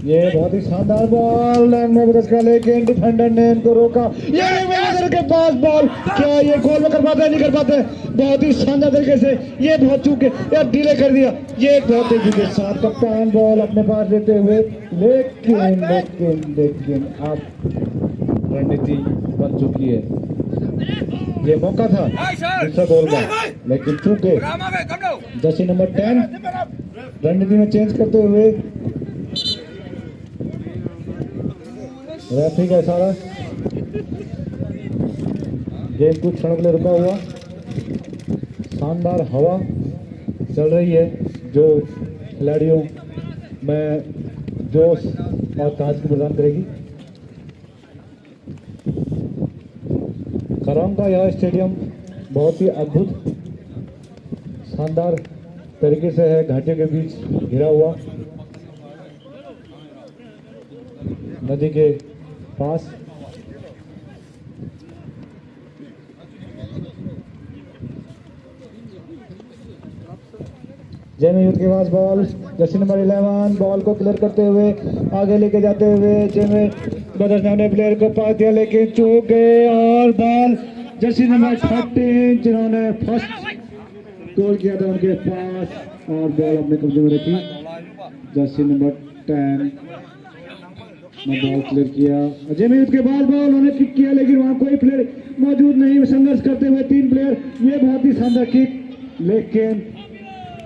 ये बहुत ही शानदार बॉल लैंड में ब्रश का, लेकिन डिफेंडर ने इनको रोका। ये मैनेजर के पास बॉल, क्या ये गोल में कर पाते हैं? नहीं कर पाते। बहुत ही शानदार तरीके से ये बहुत चूके यार डिले कर दिया। ये बहुत तेजी के साथ कप्तान बॉल अपने पास लेते हुए, लेकिन लेकिन लेकिन अब रणनीति बन चुकी है। ये मौका था दूसरा गोल का, लेकिन चूके जर्सी नंबर 10 रणनीति में चेंज करते हुए रेफरी का इशारा। गेम कुछ क्षणों के लिए रुका हुआ। शानदार हवा चल रही है जो खिलाड़ियों में जोश और ताजगी प्रदान करेगी। खराम का यह स्टेडियम बहुत ही अद्भुत शानदार तरीके से है, घाटियों के बीच घिरा हुआ, नदी के पास। जैमी यूथ के पास बॉल, जर्सी नंबर 11 बॉल को क्लियर करते हुए आगे लेके जाते हुए जैमी ब्रदर्स ने अपने प्लेयर को पास दिया, लेकिन चूक गए और बॉल जर्सी नंबर 13 जिन्होंने फर्स्ट गोल किया था उनके पास और बॉल अपने कब्जे में रखी। जर्सी नंबर 10 ने बॉल क्लियर किया। जैमी यूथ के बाद बॉल उन्होंने किक किया, लेकिन वहां कोई प्लेयर मौजूद नहीं। संघर्ष करते हुए 3 प्लेयर, ये बहुत ही शानदार किक, लेकिन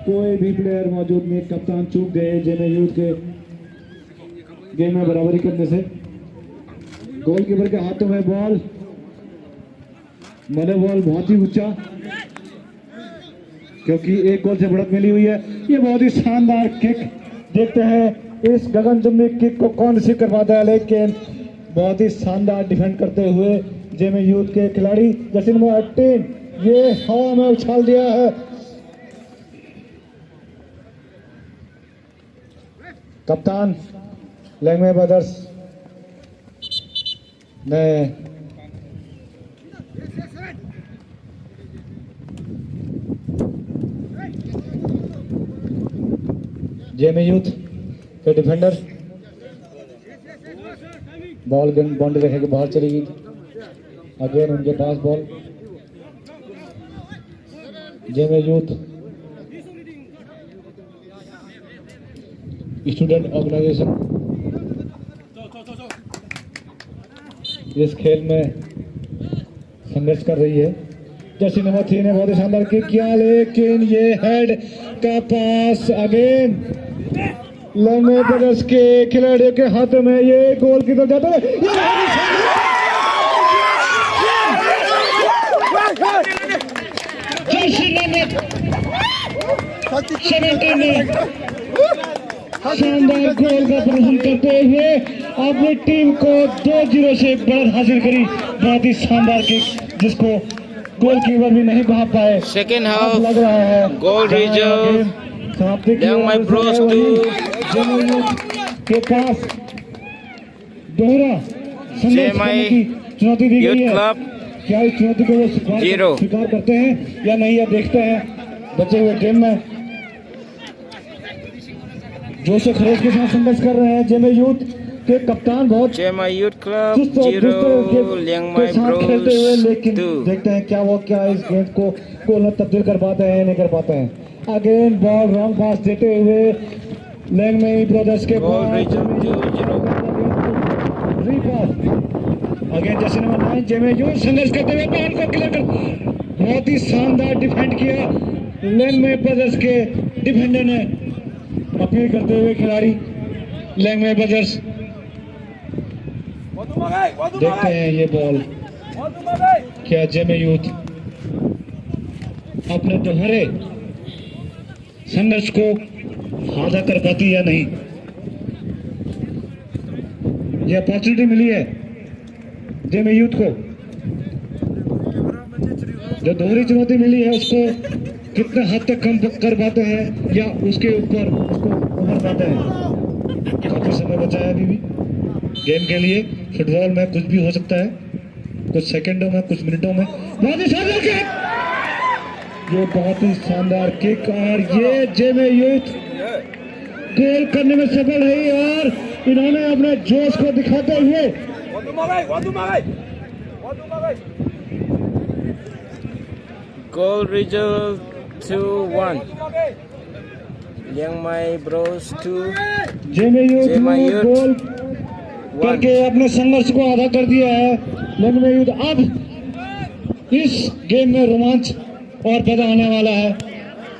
कोई भी प्लेयर मौजूद नहीं। कप्तान चूक गए जेमे यूथ के गेम में बराबरी करने से। गोलकीपर के हाथों में बॉल, मले बॉल बहुत ही ऊंचा, क्योंकि एक गोल से बढ़त मिली हुई है। ये बहुत ही शानदार किक, देखते हैं इस गगनचुंबी किक को कौन रिसीव कर पाता है, लेकिन बहुत ही शानदार डिफेंड करते हुए जेमे यूथ के खिलाड़ी। जर्सी नंबर 18 ये हवा में उछाल दिया है। कप्तान लैंगमे ब्रदर्स ने जेमे यूथ के डिफेंडर बॉल बाउंड्री रेखा के बाहर चली गई। अगेन उनके पास बॉल। जेमे यूथ स्टूडेंट ऑर्गेनाइजेशन इस खेल में संघर्ष कर रही है। जर्सी नंबर 3 ने बहुत ही शानदार किक किया, लेकिन ये हेड का पास अगेन लैंगमे ब्रदर्स के खिलाड़ियों के हाथों में, ये गोल की तरफ जाता है। जर्सी नंबर 17 ने शानदार गोल का प्रदर्शन करते हुए अपनी टीम को 2-0 से बढ़त हासिल करी। बहुत ही शानदार किक जिसको गोलकीपर भी नहीं भाग पाए। सेकेंड हाफ लग रहा है गोल रिजर्व लैंगमे ब्रोस 2 के पास दोहरा संघर्ष करने की चुनौती दी गई है। क्या इस चुनौती को वो स्वीकार करते हैं या नहीं, अब देखते हैं। बचे हुए गेम में जोश खरोश के साथ संघर्ष कर रहे हैं जेमे यूथ के कप्तान, बहुत जेमे यूथ क्लब 0 लैंगमे खेलते हुए, लेकिन 2 देखते हैं क्या इस गेम को गोल में तब्दील कर पाते हैं, नहीं कर पाते हैं। अगेन बॉल रॉन्ग पास देते हुए लैंगमे ब्रदर्स के अगेन जर्सी नंबर 9 जेमे यूथ संघर्ष करते हुए बॉल को क्लियर कर, बहुत ही शानदार डिफेंड किया लैंगमे ब्रदर्स के डिफेंडर ने। अपील करते हुए खिलाड़ी लैंगमे ब्रदर्स, देखते हैं ये बॉल क्या जेमे यूथ अपने दोहरे संघर्ष को आधा कर पाती या नहीं। ये अपॉर्चुनिटी मिली है जेमे यूथ को, जो दोहरी चुनौती मिली है उसको कितने हद तक कम कर पाते हैं या उसके ऊपर उसको उभर पाते हैं। काफी समय बचा है अभी भी गेम के लिए। फुटबॉल में कुछ भी हो सकता है, कुछ सेकंडों में, कुछ मिनटों में। बहुत ही शानदार किक, ये बहुत ही शानदार किक और ये जेमे यूथ गोल करने में सफल है और इन्होंने अपने जोश को दिखाते हुए Goal result 2-1. Liang Mai Bros 2. जेमे यूथ जेमे ने यूथ गोल करके अपने संघर्ष को आधा कर दिया है। जेमे यूथ अब इस गेम में रोमांच और पैदा होने वाला है।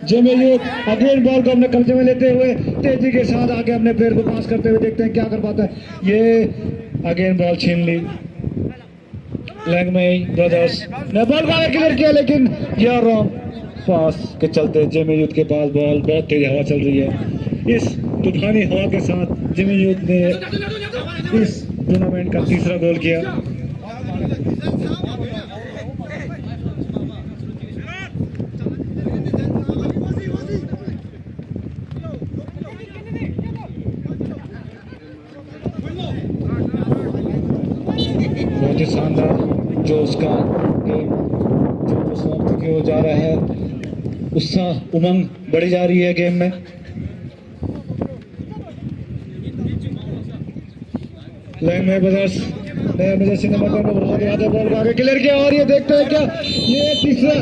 जेमे यूथ अगेन बॉल को अपने कब्जे में लेते हुए तेजी के साथ आगे अपने प्लेयर को पास करते हुए देखते हैं क्या कर पाता है। ये अगेन बॉल छीन ली लैंगमेई ब्रदर्स ने बॉल को क्लियर किया लेकिन यह रॉन्ग पास के चलते जेमे यूथ के पास बॉल बहुत तेज हवा चल रही है। इस तूफानी हवा के साथ जेमे यूथ ने इस टूर्नामेंट का तीसरा गोल किया। बहुत ही शानदार जो उसका गेम जो समाप्ति की ओर जा रहा है, उत्साह उमंग बढ़ी जा रही है गेम में। लाइन में ब्रदर्स नया सिनेमा का बढ़ा के आधे बॉल को आगे क्लियर किया और ये देखते हैं क्या ये तीसरा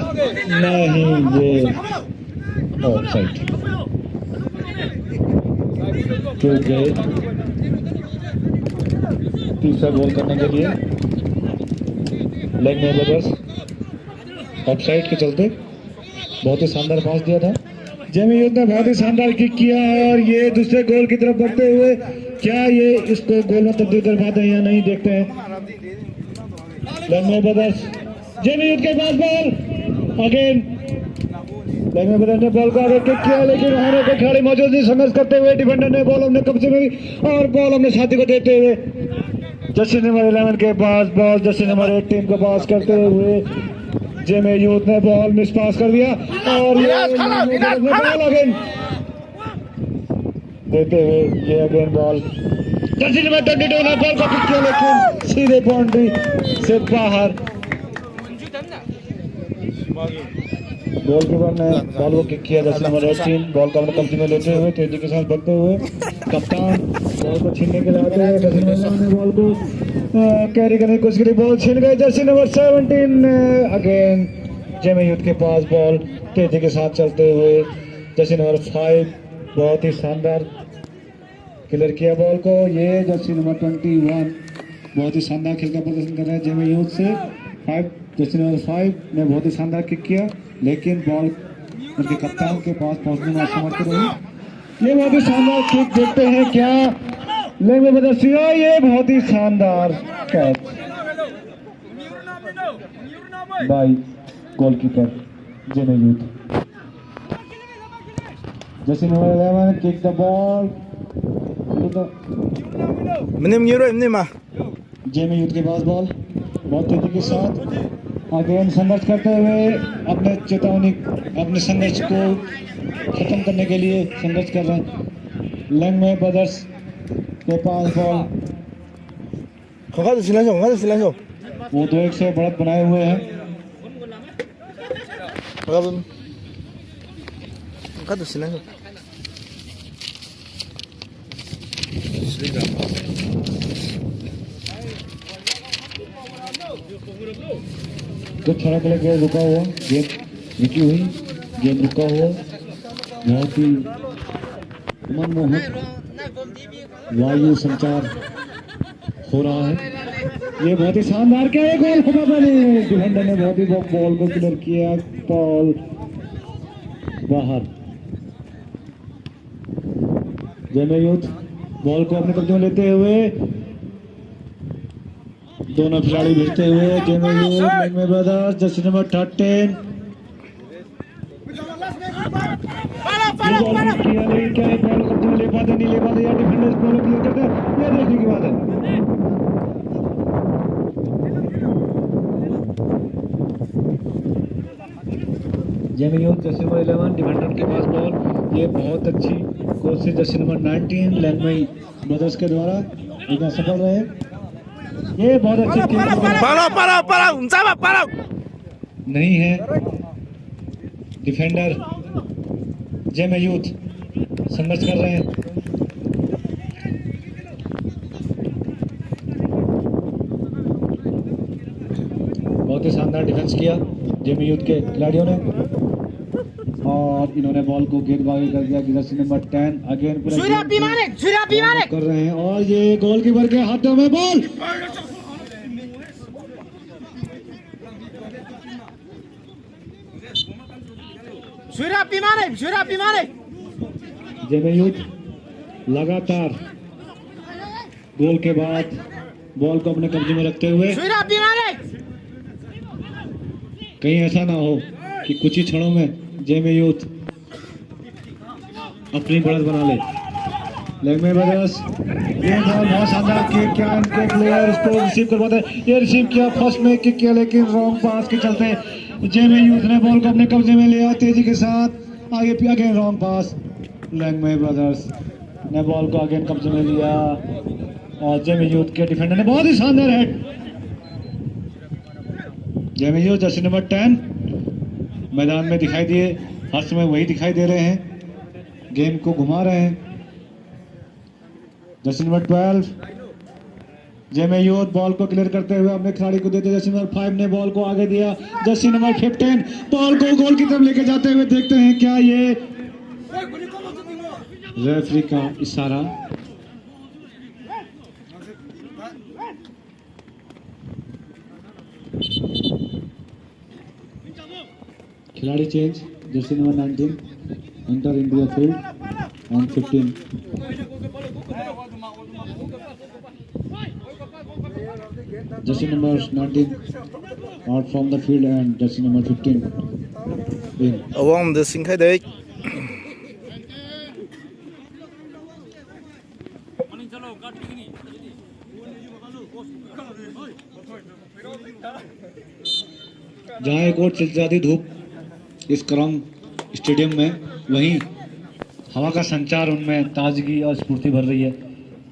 नहीं ये ऑफसाइड जो गए तीसरा गोल करने के लिए लेग में ब्रदर्स ऑफसाइड के चलते बहुत ही शानदार पास दिया था। जेमी यूथ ने बहुत ही शानदार किक किया और ये दूसरे गोल की तरफ बढ़ते हुए क्या ये इसको गोल में तब्दील कर पाते हैं या नहीं देखते हैं। लेग में ब्रदर्स जेमी यूथ के पास बॉल अगेन लेग में ब्रदर्स ने बॉल को आगे किक किया लेकिन वहां के खिलाड़ी मौजूद नहीं, संघर्ष करते हुए डिफेंडर ने बॉल अपने कब्जे में ली और बॉल अपने साथी को देते हुए जर्सी नंबर 11 के पास बॉल जर्सी नंबर 18 को पास करते हुए जेमे यूथ ने बॉल मिस पास कर दिया और ये बॉल अगेन देते हुए ये अगेन बॉल जर्सी नंबर 22 ने बॉल को पिक किया लेकिन सीधे बाउंड्री से बाहर। गोलकीपर ने बॉल को किक किया जर्सी नंबर 18 बॉल को अपने कब्जे में लेते हुए तेजी के साथ बढ़ते हुए कप्तान बॉल को छीनने के लिए आते हैं। जर्सी नंबर ने बॉल को कैरी करने की कोशिश की, बॉल छीन गई जर्सी नंबर 17 अगेन जेमे यूथ के पास बॉल तेजी के साथ चलते हुए जर्सी नंबर 5 बहुत ही शानदार क्लियर किया बॉल को। ये जर्सी नंबर 21 बहुत ही शानदार खेल का प्रदर्शन कर रहा है जेमे यूथ से। जर्सी नंबर 5 ने बहुत ही शानदार किक किया लेकिन बॉल उनके कप्तान के पास पहुंचने में असमर्थ रही। ये बहुत ही शानदार किक देखते हैं क्या लेग में बदर्सी हो, ये बहुत ही शानदार कैच बाई गोलकीपर जेमे youth. Jersey number 11 kick the ball जेमे यूथ के पास बॉल बहुत तेजी के साथ अगेन संघर्ष करते हुए अपने चेतावनी अपने संघर्ष को खत्म करने के लिए संघर्ष कर रहे हैं। लेग में ब्रदर्स के पास बॉल वो 2-1 से बढ़त बनाए हुए हैं। तो थोड़ा के लिए रुका हुआ गेम रुकी हुई गेम रुका हुआ बहुत ही मनमोहक वायु संचार हो रहा है। ये बहुत ही शानदार क्या है गोल होगा नहीं, डिफेंडर ने बहुत ही बॉल को क्लियर किया, बॉल बाहर। जेमे यूथ बॉल को अपने कब्जे में लेते हुए दोनों खिलाड़ी भिड़ते हुए जेमे यूथ में ब्रदर्स जर्सी नंबर 13 बॉल किया लेकिन क्या बॉल कब्जे में ले पाते नहीं ले पाते या डिफेंडर्स बॉल क्लियर करते हैं ये देखने की बात है। जेमे यूथ जर्सी नंबर 11 डिफेंडर के पास बॉल, ये बहुत अच्छी कोशिश जर्सी नंबर 19 लैंगमेई ब्रदर्स के द्वारा एकदम सफल रहे। ये बहुत अच्छी नहीं है डिफेंडर जेमे यूथ संघर्ष कर रहे हैं। बहुत ही शानदार डिफेंस किया जेमे यूथ के खिलाड़ियों ने और इन्होंने बॉल को गेंदबाजी कर दिया। जर्सी नंबर 10 अगेन कर रहे हैं और ये गोलकीपर के हाथों में बॉल। जेमे यूथ लगातार गोल के बाद बॉल को अपने कब्जे में रखते हुए कहीं ऐसा ना हो कि कुछ ही क्षणों में जेमे यूथ अपनी बढ़त बना ले। लेगमे ब्रदर्स ये बॉल बहुत शानदार किक किया, इनके प्लेयर इसको रिसीव करवाते हैं। ये रिसीव किया, फर्स्ट में किक किया लेकिन रॉन्ग पास के चलते जेमे यूथ ने बॉल को अपने कब्जे में लिया तेजी के साथ। आगे अगेन रॉन्ग पास, लेगमे ब्रदर्स ने बॉल को अगेन कब्जे में लिया और जेमे यूथ के डिफेंडर ने बहुत ही शानदार हेड। जेमे यूथ जर्सी नंबर 10 मैदान में दिखाई दिए, हर समय वही दिखाई दे रहे हैं, गेम को घुमा रहे हैं। जर्सी नंबर 12 जेमे यूथ बॉल को क्लियर करते हुए अपने खिलाड़ी को देते। जर्सी नंबर 5 ने बॉल को आगे दिया। जर्सी नंबर 15 बॉल को गोल की तरफ लेके जाते हुए देखते हैं क्या ये रेफरी का इशारा। खिलाड़ी change, Jersey number 19 enter into the field and 15 Jersey number 19 out from the field and jersey number 15 in. Awang the Singh Day. जहाँ एक और चल जाती धूप इस करम स्टेडियम में, वहीं हवा का संचार उनमें ताजगी और स्फूर्ति भर रही है।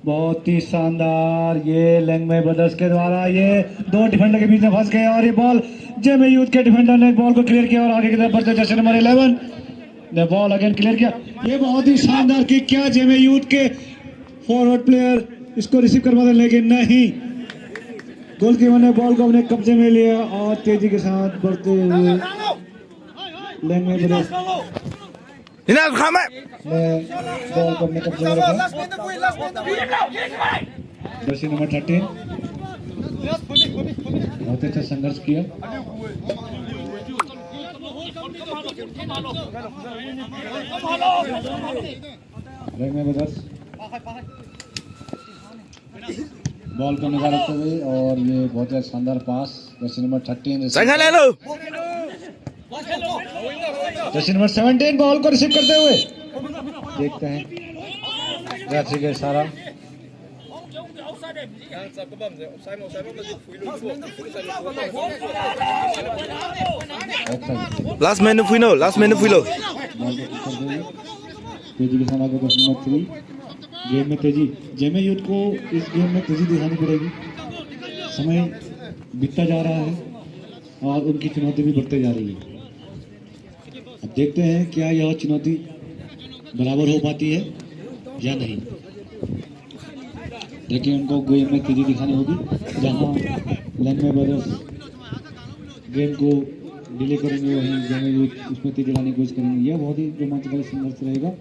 बहुत ही शानदार ये लेंगमे ब्रदर्स के द्वारा ये दो डिफेंडर के बीच में फंस गए और ये बॉल जेमे यूथ के डिफेंडर ने बॉल को क्लियर किया और आगे की तरफ बढ़ते जर्सी नंबर 11 ने बॉल अगेन क्लियर किया। ये बहुत ही शानदार किक किया जेमे यूथ के फॉरवर्ड प्लेयर इसको रिसीव करवा दे, लेकिन नहीं, गोलकीपर ने बॉल को अपने कब्जे में लिया और तेजी के साथ बढ़ते हुए लेंगमे ब्रदर्स बॉल को अपने कब्जे में रखा। जर्सी नंबर 13 बहुत अच्छा संघर्ष किया। लेंगमे ब्रदर्स बॉल को निकाल रखते हुए और ये बहुत ही शानदार pass. Jersey number 13 jersey number 17 ball को रिसीव करते हुए देखते हैं रेफरी का इशारा। Last minute final. तेजी के साथ आगे जर्सी नंबर 3 गेम में तेजी। जेमे यूथ को इस गेम में तेजी दिखानी पड़ेगी, समय बीतता जा रहा है और उनकी चुनौती भी बढ़ती जा रही है। अब देखते हैं क्या यह चुनौती बराबर हो पाती है या नहीं, लेकिन उनको गेम में तेजी दिखानी होगी। जहां लेंगमे ब्रदर्स गेम को डिले करेंगे वहीं जेमे यूथ उसमें तेजी लाने की कोशिश करेंगे। यह बहुत ही रोमांचकारी संघर्ष रहेगा।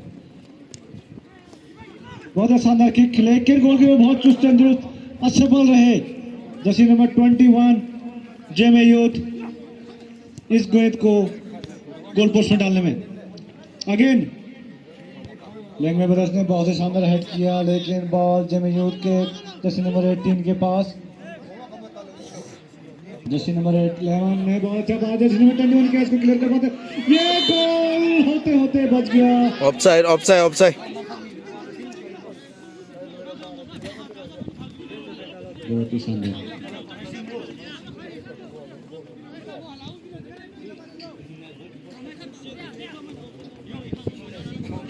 बहुत शानदार किक, लेकिन गोलकीपर बहुत चुस्त तंदुरुस्त असफल रहे। जर्सी नंबर 21 जेमे यूथ इस गेंद को गोल पोस्ट में डालने में अगेन लेंगमे ब्रदर्स ने बहुत ही शानदार हेड किया, लेकिन बॉल जेमे यूथ के जर्सी नंबर 18 के पास। जर्सी नंबर 11 ने बहुत अच्छा पास, जर्सी नंबर 21 के इसको क्लियर कर पाते, ये गोल होते होते बच गया। ऑफसाइड। बहुत ही शानदार।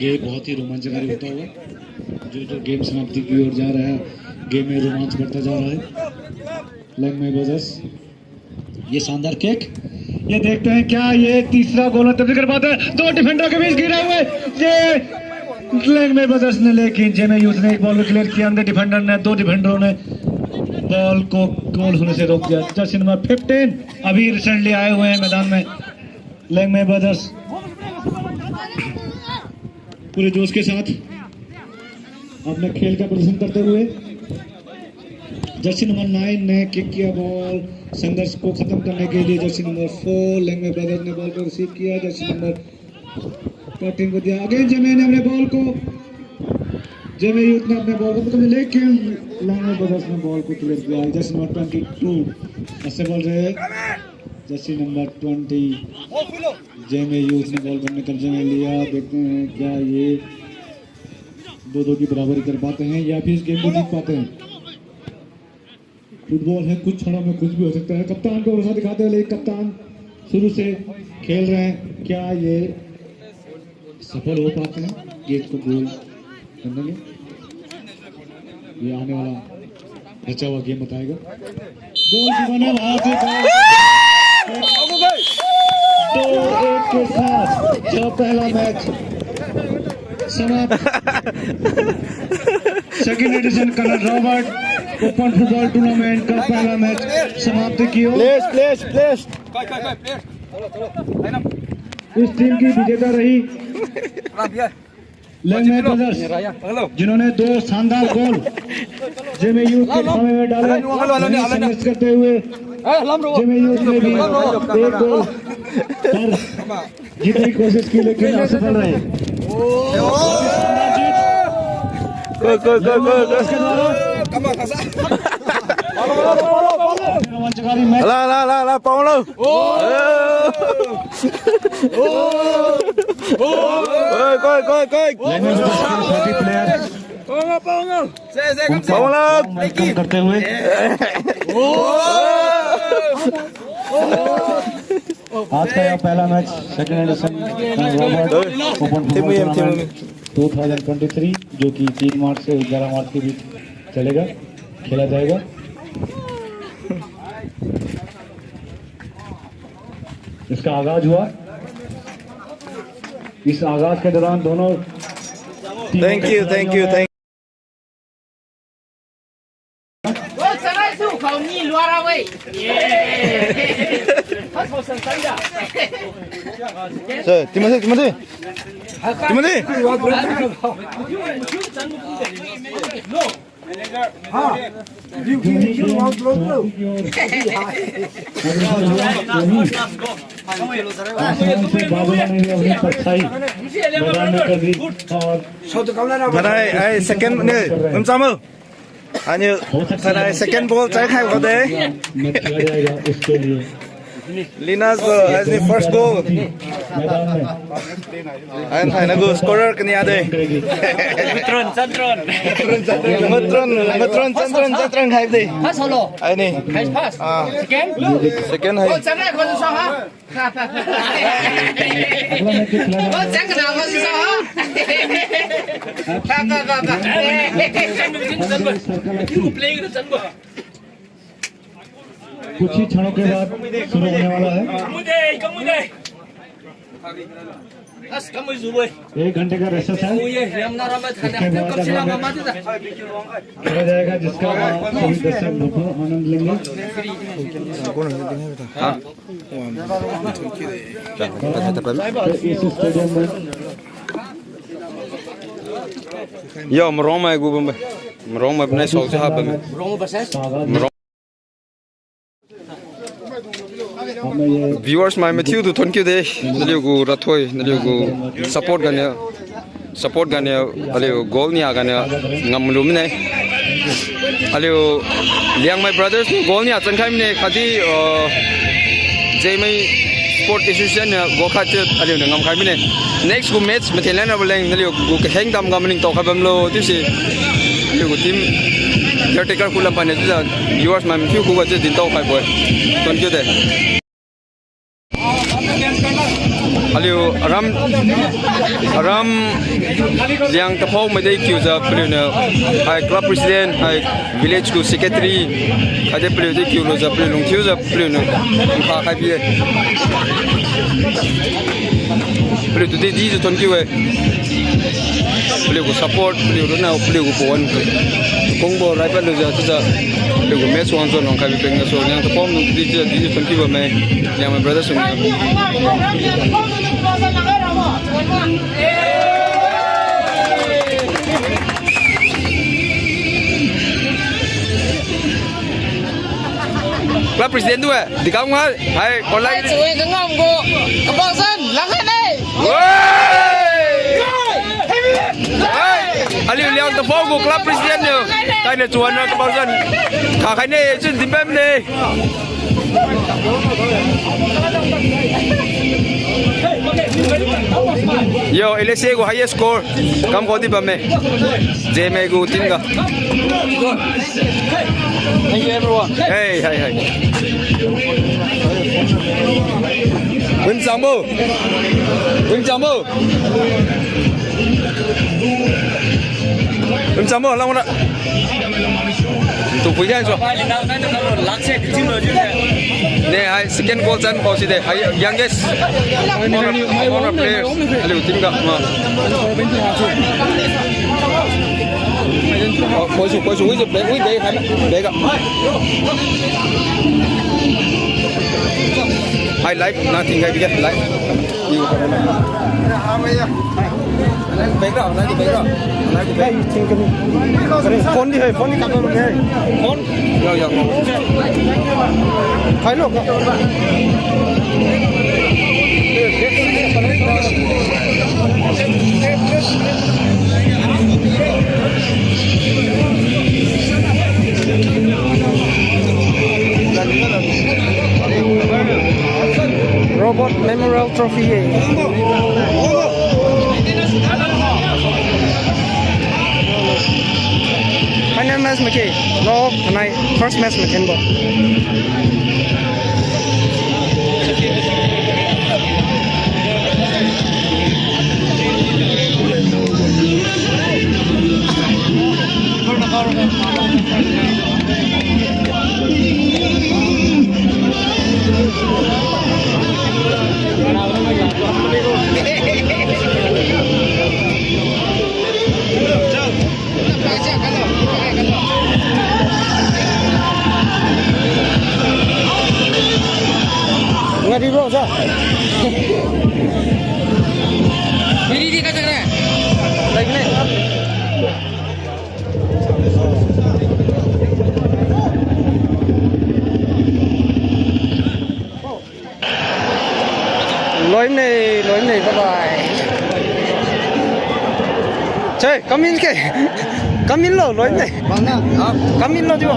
ये बहुत ही रोमांचकारी होता हुआ जो गेम समाप्ति की ओर जा रहा है, गेम में रोमांच बढ़ता जा रहा है। लेंगमे ब्रदर्स ये शानदार किक, ये देखते हैं क्या ये तीसरा गोल तब्दील कर पाते हैं। दो डिफेंडर के बीच गिरे हुए ये लेग में ब्रदर्स ने, लेकिन जेमे यूथ ने एक बॉल को क्लियर किया। अंदर डिफेंडर ने, दो डिफेंडरों ने बॉल को गोल होने से रोक दिया। जर्सी नंबर 15 अभी रिसेंटली आए हुए हैं मैदान में। लेग में ब्रदर्स पूरे जोश के साथ अपने खेल का प्रदर्शन करते हुए। जर्सी नंबर 9 ने किक किया बॉल संघर्ष को खत्म करने के लिए। जर्सी नंबर 4 लेग में ब्रदर्स ने बॉल को रिसीव किया। जर्सी नंबर 14 को दिया। अगेन जेमे ने अपने बॉल को, जेमे यूथ ने अपने बॉल को पकड़ा, लेकिन लेग में ब्रदर्स ने बॉल को क्लियर किया। जर्सी नंबर 22 ऐसे बोल रहे। जर्सी नंबर 20 जेमे यूथ ने बॉल को कब्जे में लिया। देखते हैं क्या ये 2-2 की बराबरी कर पाते हैं या फिर इस गेम को जीत पाते हैं। फुटबॉल है, कुछ क्षणों में कुछ भी हो सकता है। कप्तान को भरोसा दिखाते हैं, लेकिन कप्तान शुरू से खेल रहे हैं। क्या ये सफल हो पाते हैं गेट को गोल करने में? ये आने वाला बचा हुआ गेम बताएगा। गोल की बने वहां से 2-1 के साथ जो पहला मैच समाप्त। Second edition Colonel Robert open football tournament का पहला मैच समाप्त किया। इस टीम की विजेता रही लेगमैन ब्रदर्स, जिन्होंने 2 शानदार गोल जेमे यूथ के खामे में डाले। संघर्ष करते हुए जेमे यूथ ने भी 1 गोल पर जीतने की कोशिश की, लेकिन असफल रहे। करते हुए आज का यह पहला match second edition Robert open football tournament 2023 जो कि 3 मार्च से 11 मार्च के बीच चलेगा, खेला जाएगा। इसका आगाज हुआ। इस आगाज के दौरान दोनों thank you Timothy. Second ball Lina's as the first goal. And I go scorer kanya de. Matron hai de. Pass holo. Ai ni. Pass. Second hai. कुछ ही क्षणों के बाद शुरू होने वाला है। 1 घंटे का रेसेस है। खेला जाएगा जिसका सभी दर्शक भरपूर आनंद लेंगे। इस स्टेडियम में Yo, Roma gubbe. Roma bne sollte haben. Viewers my Matthew to thank you de. Naliugo ratoi, naliugo support gane aliu goal ni agane ngamlum ne. Aliu liang my brothers goal ni atsan khai ne khadi jemai sport association go khat aliu ngam khai ne. Next go match Mathelan abaleng naliu go hang dam gamning to khabam lo tisi aliu team caretaker kulam pane ja viewers my Matthew go ga din to khai boy. Thank you de. Aliu ram yang tapau mai dei kiu za plu na hai club president hai village ku secretary ade plu dei kiu lo za plu lung kiu za plu na kha khai bi plu tu dei di zu ton kiu plu ku support plu ro na plu ku pon kong bo rai pa lo za za plu ku me suang zon long khai bi peng so yang tapau nu di zu ton kiu mai yang my brother sung Club President tu di kamu hai online Cuy kengam ko kebangsaan langit ni. Ali liang tu fogo Club President tu kai na chuan na kebangsaan kha khai ni chin tim bem ni Yo LSA ko highest score kam ko di ba me JMA ko tin ka Thank you everyone. Hey Wim Sambo lang mana tu pujian so ne hai second goal chan ko si de hai youngest one player ali tim ka ma ko su wi je be hai be ka I like nothing I get like you phone đi hơi phone đi cặp luôn này phone yo thấy luôn Robot Memorial Trophy Final match McKay Log tonight first match McKenbo Nggak di bro, sah. Ini di kacang ni. Lagi ni. Lối này, bye bye. Chơi, come in lo, lối này. Come in lo đi bro.